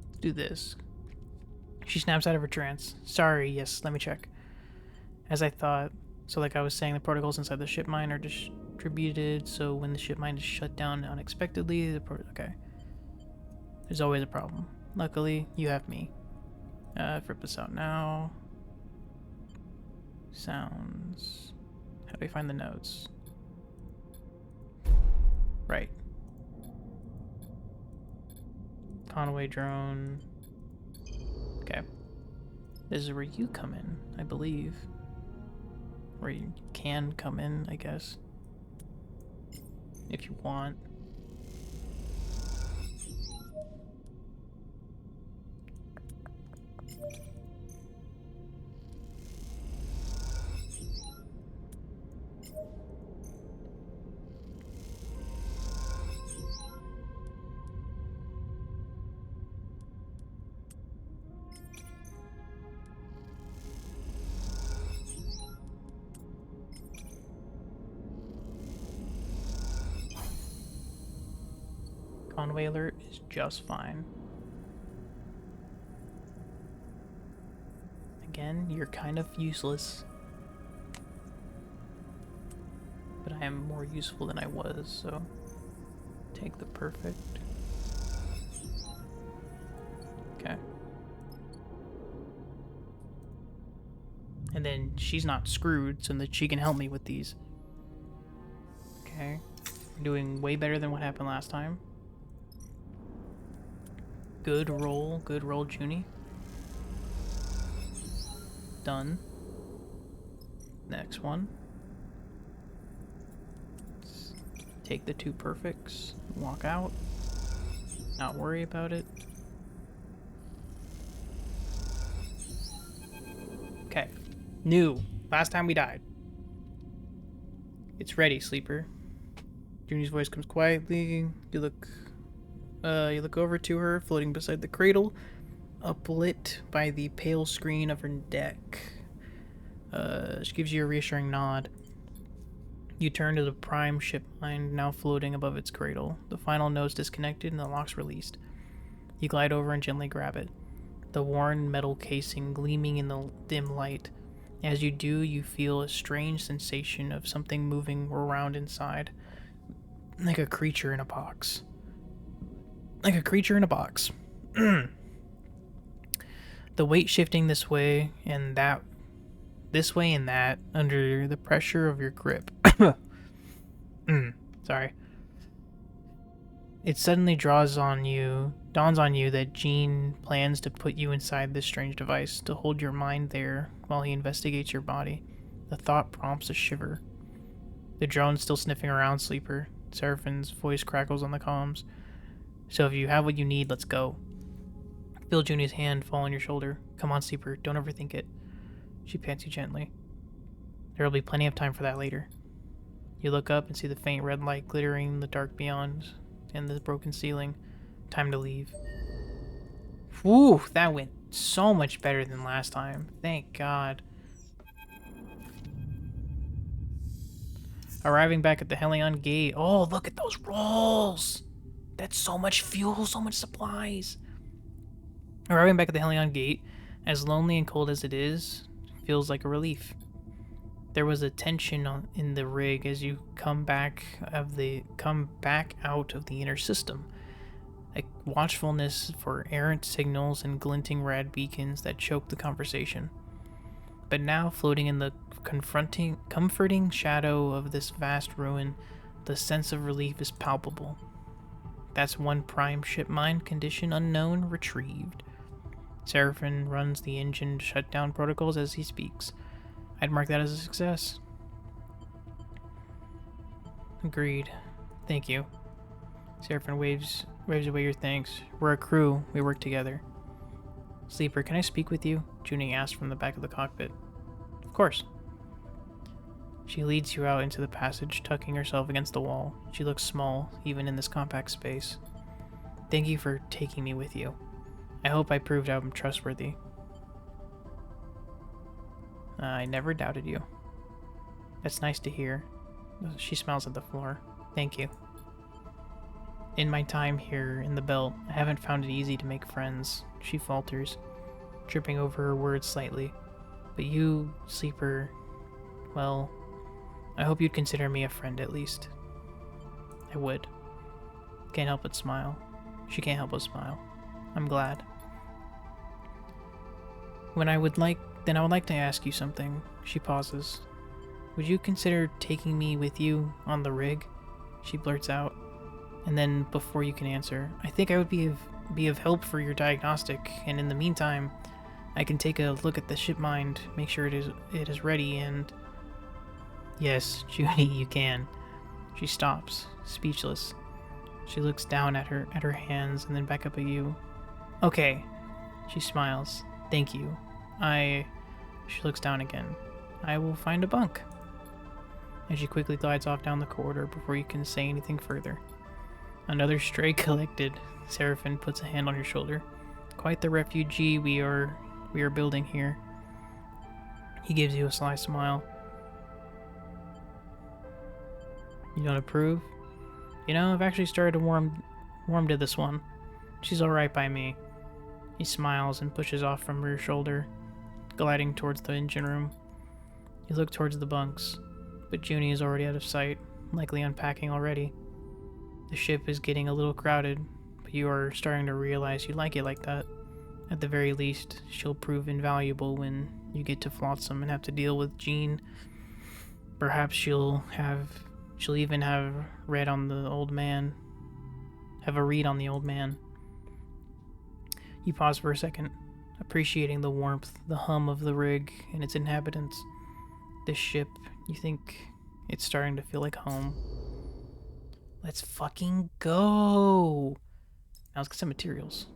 Let's do this. She snaps out of her trance. Sorry, yes, let me check. As I thought. So like I was saying, the protocols inside the ship mine are distributed, so when the ship mine is shut down unexpectedly, okay. There's always a problem. Luckily, you have me. Rip this out now. Sounds. How do we find the notes? Right. Conway drone. Okay. This is where you come in, I believe. Where you can come in, I guess. If you want. Conway alert is just fine. Again, you're kind of useless. But I am more useful than I was, so take the perfect. Okay. And then she's not screwed, so that she can help me with these. Okay. Doing way better than what happened last time. Good roll, Junie. Done. Next one. Let's take the 2 perfects, walk out, not worry about it. Okay. New. Last time we died. It's ready, sleeper. Junie's voice comes quietly. You look over to her, floating beside the cradle, uplit by the pale screen of her deck. She gives you a reassuring nod. You turn to the prime ship mine, now floating above its cradle. The final node's disconnected and the lock's released. You glide over and gently grab it, the worn metal casing gleaming in the dim light. As you do, you feel a strange sensation of something moving around inside, like a creature in a box. Like a creature in a box. The weight shifting this way and that, under the pressure of your grip. Sorry. It suddenly dawns on you that Gene plans to put you inside this strange device, to hold your mind there while he investigates your body. The thought prompts a shiver. The drone's still sniffing around, sleeper. Seraphine's voice crackles on the comms. So if you have what you need, let's go. Feel Junie's hand fall on your shoulder. Come on, sleeper, don't overthink it. She pats you gently. There will be plenty of time for that later. You look up and see the faint red light glittering in the dark beyond and the broken ceiling. Time to leave. Whew, that went so much better than last time. Thank God. Arriving back at the Helion gate. Oh, look at those rolls! That's so much fuel, so much supplies. Arriving back at the Helion gate, as lonely and cold as it is, feels like a relief. There was a tension in the rig as you come back out of the inner system. A watchfulness for errant signals and glinting red beacons that choke the conversation. But now, floating in the comforting shadow of this vast ruin, the sense of relief is palpable. That's one prime ship mind condition unknown retrieved. Seraphine runs the engine shutdown protocols as he speaks. I'd mark that as a success. Agreed. Thank you. Seraphine waves away your thanks. We're a crew. We work together. Sleeper, can I speak with you? Junie asked from the back of the cockpit. Of course. She leads you out into the passage, tucking herself against the wall. She looks small, even in this compact space. Thank you for taking me with you. I hope I proved I'm trustworthy. I never doubted you. That's nice to hear. She smiles at the floor. Thank you. In my time here in the belt, I haven't found it easy to make friends. She falters, tripping over her words slightly. But you, sleeper, well, I hope you'd consider me a friend at least. I would. Can't help but smile. She can't help but smile. I'm glad. I would like to ask you something. She pauses. Would you consider taking me with you on the rig? She blurts out. And then, before you can answer, I think I would be of help for your diagnostic, and in the meantime, I can take a look at the ship mind, make sure it is ready, and... Yes, Junie, you can. She stops, speechless. She looks down at her hands and then back up at you. Okay. She smiles. Thank you. She looks down again. I will find a bunk. And she quickly glides off down the corridor before you can say anything further. Another stray collected. Seraphine puts a hand on your shoulder. Quite the refugee we are building here. He gives you a sly smile. You don't approve? You know, I've actually started to warm to this one. She's alright by me. He smiles and pushes off from her shoulder, gliding towards the engine room. You look towards the bunks, but Junie is already out of sight, likely unpacking already. The ship is getting a little crowded, but you are starting to realize you like it like that. At the very least, she'll prove invaluable when you get to Flotsam and have to deal with Jean. Perhaps she'll She'll even have read on the old man. Have a read on the old man. You pause for a second, appreciating the warmth, the hum of the rig and its inhabitants. This ship, you think it's starting to feel like home. Let's fucking go! Now let's get some materials.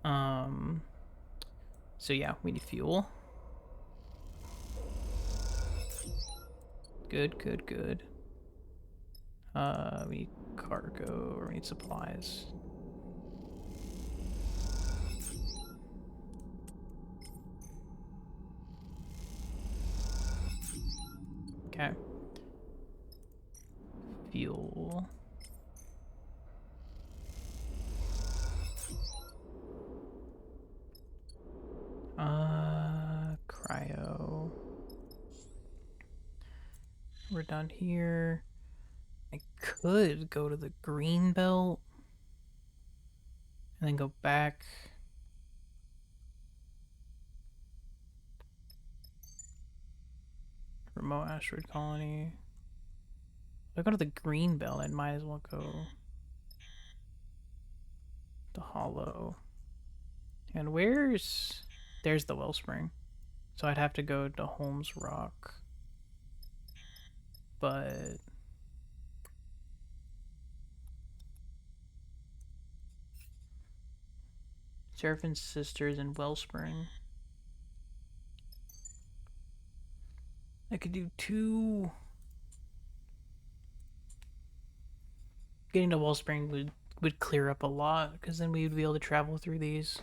So yeah, we need fuel. Good, good, good. We need cargo, or we need supplies. Okay. Fuel. Cryo. We're done here. I could go to the green belt and then go back. Remote asteroid colony. If I go to the green belt, I might as well go to Hollow. And where's... There's the wellspring. So I'd have to go to Holmes Rock. But... Seraphin's Sisters and Wellspring. I could do 2... Getting to Wellspring would clear up a lot, because then we would be able to travel through these.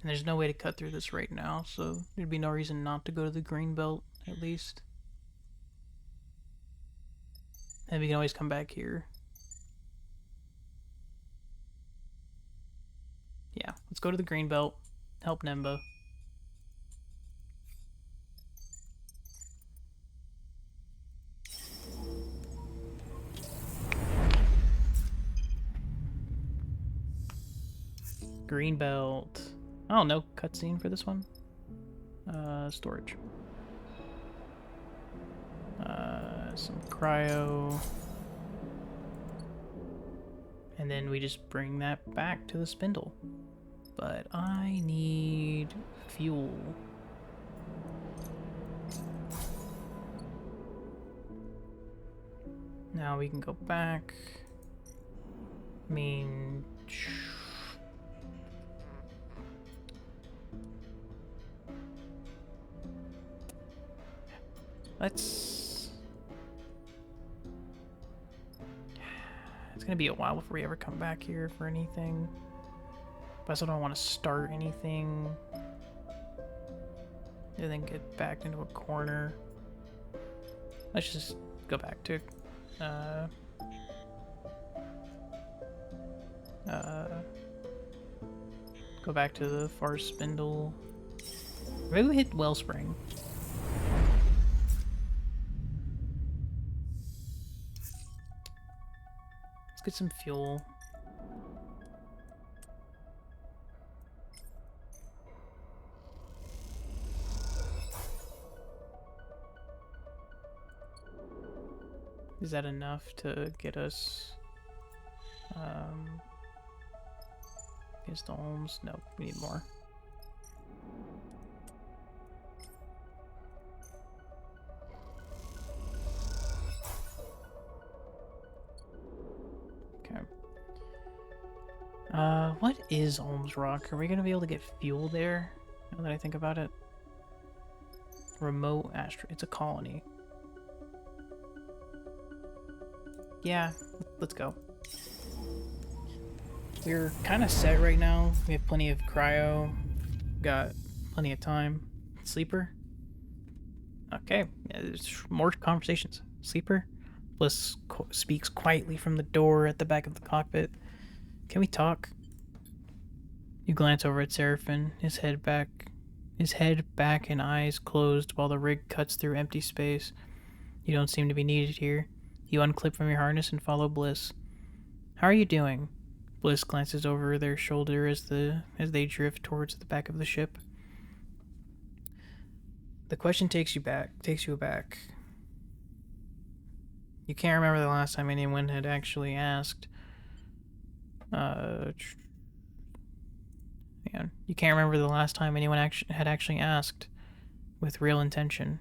And there's no way to cut through this right now, so there'd be no reason not to go to the green belt, at least. And we can always come back here. Yeah, let's go to the green belt. Help Nemba. Green belt. Oh, no cutscene for this one. Storage. Some cryo. And then we just bring that back to the spindle. But I need fuel. Now we can go back. I mean... Let's... It's gonna be a while before we ever come back here for anything. But I still don't want to start anything. And then get backed into a corner. Let's just go back to... go back to the far spindle. Maybe we hit Wellspring. Let's get some fuel. Is that enough to get us against the Holmes? No, we need more. Okay. What is Holmes Rock? Are we gonna be able to get fuel there? Now that I think about it. Remote asteroid. It's a colony. Yeah, let's go. We're kind of set right now. We have plenty of cryo. Got plenty of time. Sleeper? Okay, yeah, there's more conversations. Sleeper? Bliss speaks quietly from the door at the back of the cockpit. Can we talk? You glance over at Seraphin, his head back and eyes closed while the rig cuts through empty space. You don't seem to be needed here. You unclip from your harness and follow Bliss. How are you doing? Bliss glances over their shoulder as they drift towards the back of the ship. The question takes you aback. You can't remember the last time anyone had actually asked. You can't remember the last time anyone had actually asked, with real intention,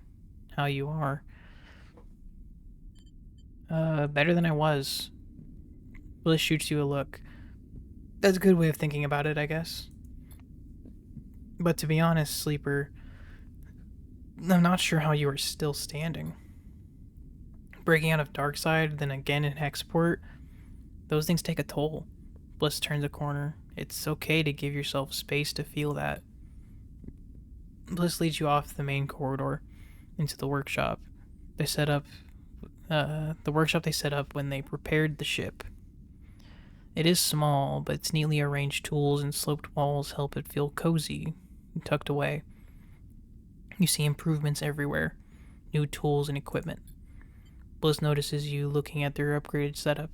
how you are. Better than I was. Bliss shoots you a look. That's a good way of thinking about it, I guess. But to be honest, Sleeper, I'm not sure how you are still standing. Breaking out of Darkside, then again in Hexport, those things take a toll. Bliss turns a corner. It's okay to give yourself space to feel that. Bliss leads you off the main corridor into the workshop. The workshop they set up when they prepared the ship. It is small, but its neatly arranged tools and sloped walls help it feel cozy and tucked away. You see improvements everywhere, new tools and equipment. Bliss notices you looking at their upgraded setup.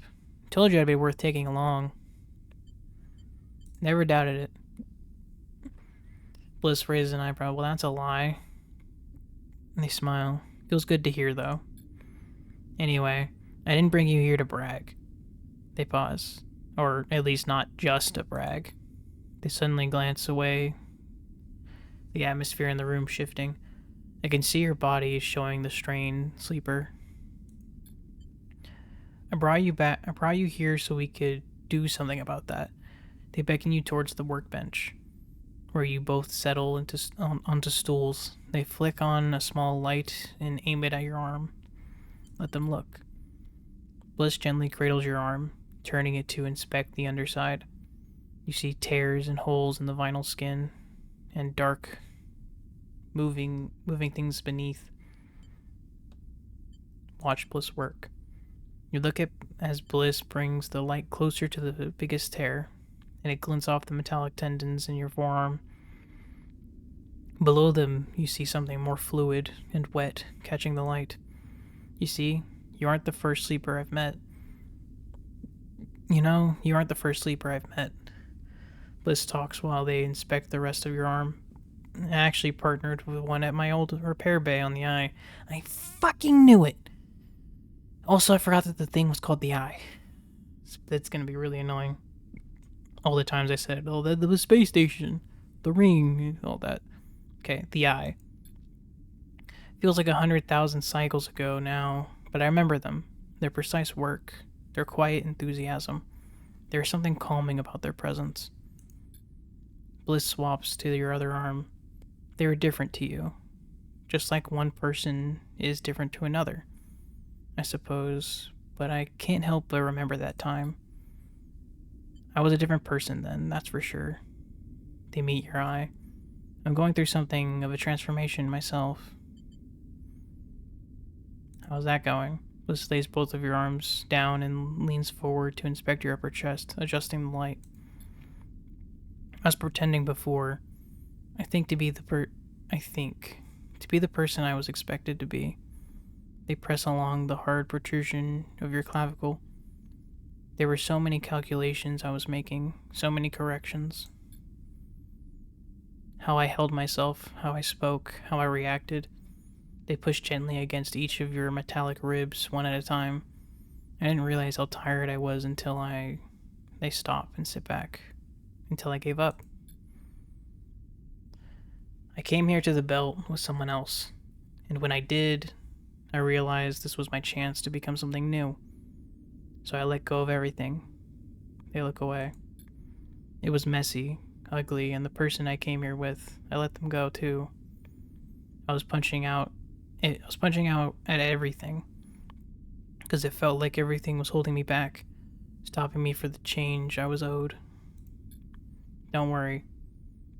Told you I'd be worth taking along. Never doubted it. Bliss raises an eyebrow. Well, that's a lie. They smile. Feels good to hear, though. Anyway, I didn't bring you here to brag. They pause. Or at least not just to brag. They suddenly glance away, the atmosphere in the room shifting. I can see your body is showing the strain, Sleeper. I brought you here so we could do something about that. They beckon you towards the workbench, where you both settle onto stools. They flick on a small light and aim it at your arm. Let them look. Bliss gently cradles your arm, turning it to inspect the underside. You see tears and holes in the vinyl skin, and dark, moving things beneath. Watch Bliss work. You look at as Bliss brings the light closer to the biggest tear, and it glints off the metallic tendons in your forearm. Below them, you see something more fluid and wet, catching the light. You see, you aren't the first Sleeper I've met. You aren't the first Sleeper I've met. Bliss talks while they inspect the rest of your arm. I actually partnered with one at my old repair bay on the eye. I fucking knew it! Also, I forgot that the thing was called the eye. That's gonna be really annoying. All the times I said, the space station, the ring, all that. Okay, the eye. Feels like 100,000 cycles ago now, but I remember them. Their precise work, their quiet enthusiasm. There is something calming about their presence. Bliss swaps to your other arm. They are different to you, just like one person is different to another, I suppose, but I can't help but remember that time. I was a different person then, that's for sure. They meet your eye. I'm going through something of a transformation myself. How's that going? Bliss lays both of your arms down and leans forward to inspect your upper chest, adjusting the light. I was pretending before. I think to be the person I was expected to be. They press along the hard protrusion of your clavicle. There were so many calculations I was making, so many corrections. How I held myself, how I spoke, how I reacted. They push gently against each of your metallic ribs, one at a time. I didn't realize how tired I was until they stop and sit back. Until I gave up. I came here to the belt with someone else, and when I did, I realized this was my chance to become something new. So I let go of everything. They look away. It was messy, ugly, and the person I came here with, I let them go too. I was punching out at everything, because it felt like everything was holding me back, stopping me for the change I was owed. Don't worry.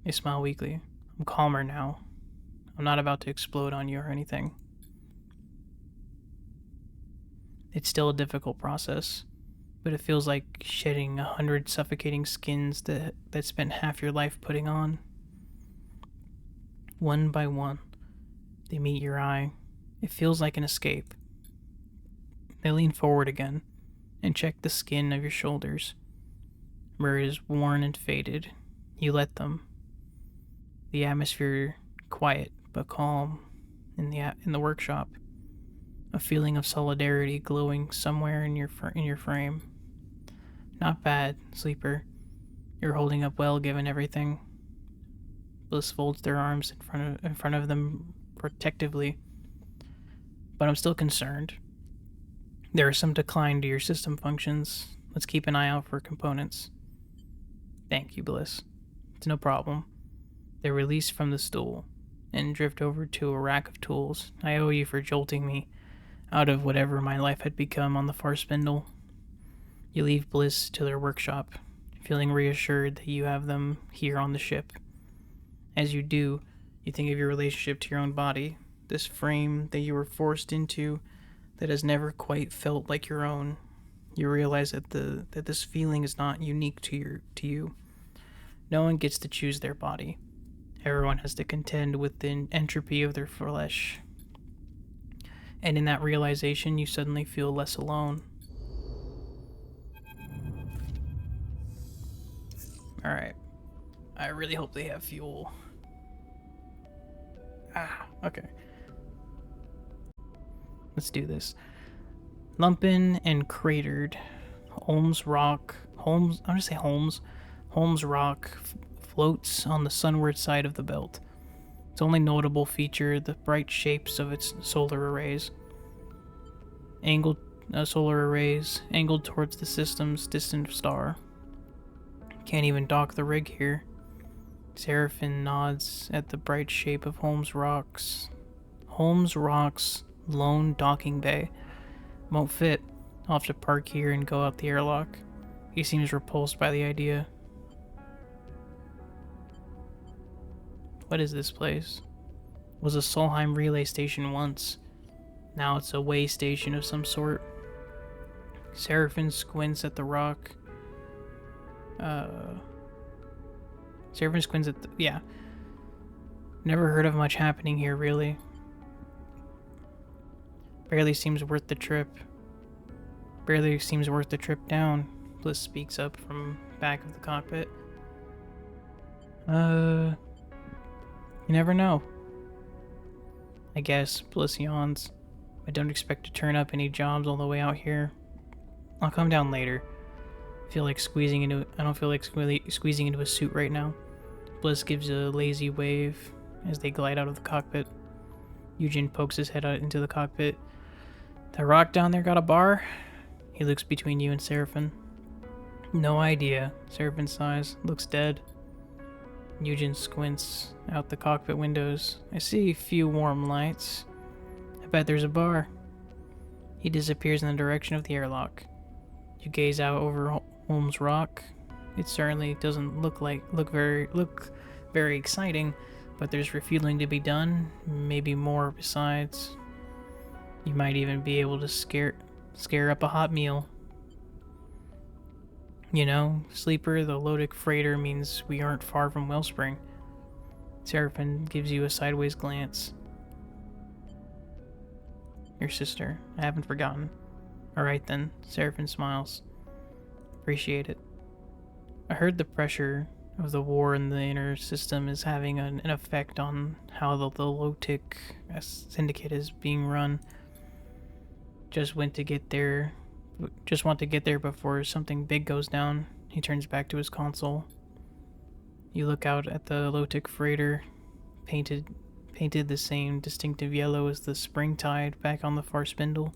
They smile weakly. I'm calmer now. I'm not about to explode on you or anything. It's still a difficult process, but it feels like shedding 100 suffocating skins that spent half your life putting on. One by one, they meet your eye. It feels like an escape. They lean forward again and check the skin of your shoulders, where it is worn and faded. You let them. The atmosphere quiet but calm. in the workshop. A feeling of solidarity glowing somewhere in your frame. Not bad, sleeper. You're holding up well given everything. Bliss folds their arms in front of them protectively. But I'm still concerned. There is some decline to your system functions. Let's keep an eye out for components. Thank you, Bliss. It's no problem. They're released from the stool and drift over to a rack of tools. I owe you for jolting me out of whatever my life had become on the far spindle. You leave Bliss to their workshop, feeling reassured that you have them here on the ship. As you do, you think of your relationship to your own body, this frame that you were forced into that has never quite felt like your own. You realize that this feeling is not unique to you. No one gets to choose their body. Everyone has to contend with the entropy of their flesh. And in that realization, you suddenly feel less alone. Alright. I really hope they have fuel. Okay. Let's do this. Lumpen and cratered. Holmes Rock floats on the sunward side of the belt. Its only notable feature, the bright shapes of its solar arrays. Solar arrays angled towards the system's distant star. Can't even dock the rig here. Seraphin nods at the bright shape of Holmes Rock's lone docking bay. Won't fit. I'll have to park here and go out the airlock. He seems repulsed by the idea. What is this place? It was a Solheim relay station once. Now it's a way station of some sort. Seraphin squints at the rock. Seraphin squints at the... Yeah. Never heard of much happening here, really. Barely seems worth the trip down. Bliss speaks up from back of the cockpit. You never know. I guess. Bliss yawns. I don't expect to turn up any jobs all the way out here. I'll come down later. I don't feel like squeezing into a suit right now. Bliss gives a lazy wave as they glide out of the cockpit. Eugen pokes his head out into the cockpit. That rock down there got a bar? He looks between you and Seraphin. No idea. Seraphin sighs. Looks dead. Eugen squints out the cockpit windows. I see a few warm lights. I bet there's a bar. He disappears in the direction of the airlock. You gaze out over Holmes Rock. It certainly doesn't look very exciting, but there's refueling to be done. Maybe more besides. You might even be able to scare up a hot meal. You know, sleeper, the Lodic freighter means we aren't far from Wellspring. Seraphin gives you a sideways glance. Your sister. I haven't forgotten. Alright then, Seraphin smiles. Appreciate it. I heard the pressure of the war in the inner system is having an effect on how the Lotic syndicate is being run. Just want to get there before something big goes down. He turns back to his console. You look out at the Lotic freighter, painted the same distinctive yellow as the spring tide back on the far spindle.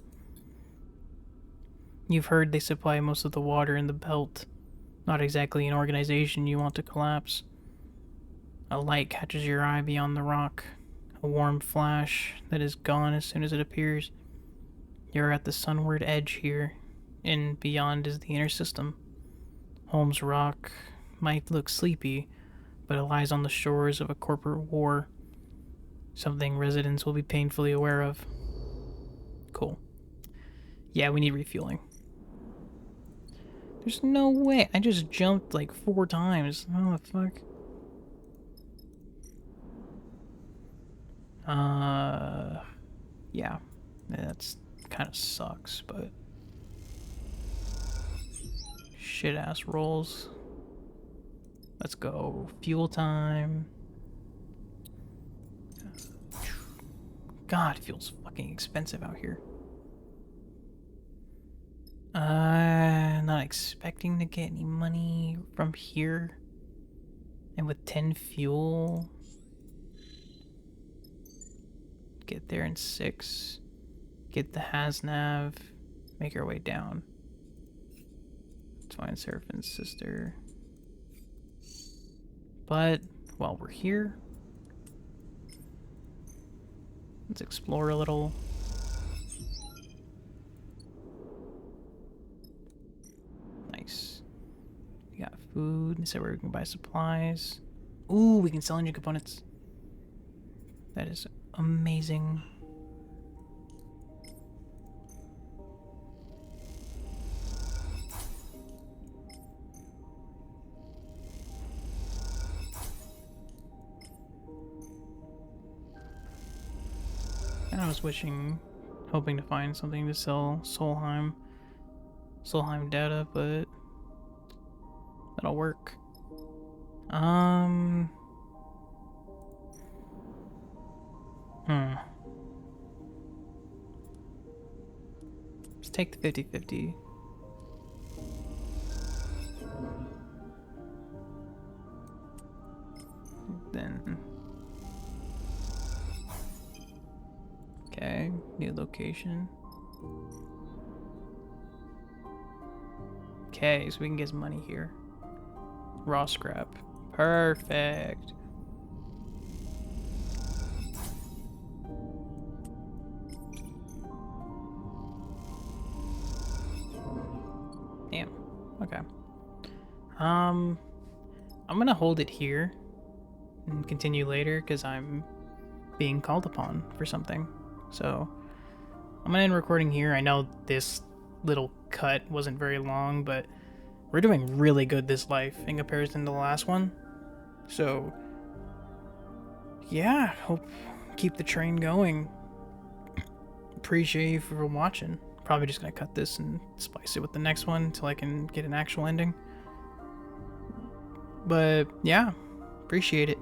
You've heard they supply most of the water in the belt. Not exactly an organization you want to collapse. A light catches your eye beyond the rock, a warm flash that is gone as soon as it appears. You're at the sunward edge here, and beyond is the inner system. Holmes Rock might look sleepy, but it lies on the shores of a corporate war. Something residents will be painfully aware of. Cool. Yeah, we need refueling. There's no way. I just jumped like 4 times. Oh, the fuck? Yeah. That's kind of sucks, but... Shit-ass rolls. Let's go. Fuel time. God, it feels fucking expensive out here. Not expecting to get any money from here. And with 10 fuel, get there in 6. Get the Hasnav, make our way down. Let's find Seraphim's sister. But while we're here, let's explore a little. Nice. We got food. This is where we can buy supplies. Ooh, we can sell engine components. That is amazing. And I was hoping to find something to sell Solheim data, but that'll work. Let's take the 50-50. Then okay, new location. Okay, so we can get some money here. Raw scrap. Perfect. Damn. Okay. I'm gonna hold it here and continue later because I'm being called upon for something. So I'm gonna end recording here. I know this little cut wasn't very long, but we're doing really good this life in comparison to the last one. So yeah, hope keep the train going. Appreciate you for watching. Probably just gonna cut this and splice it with the next one until I can get an actual ending. But yeah, appreciate it.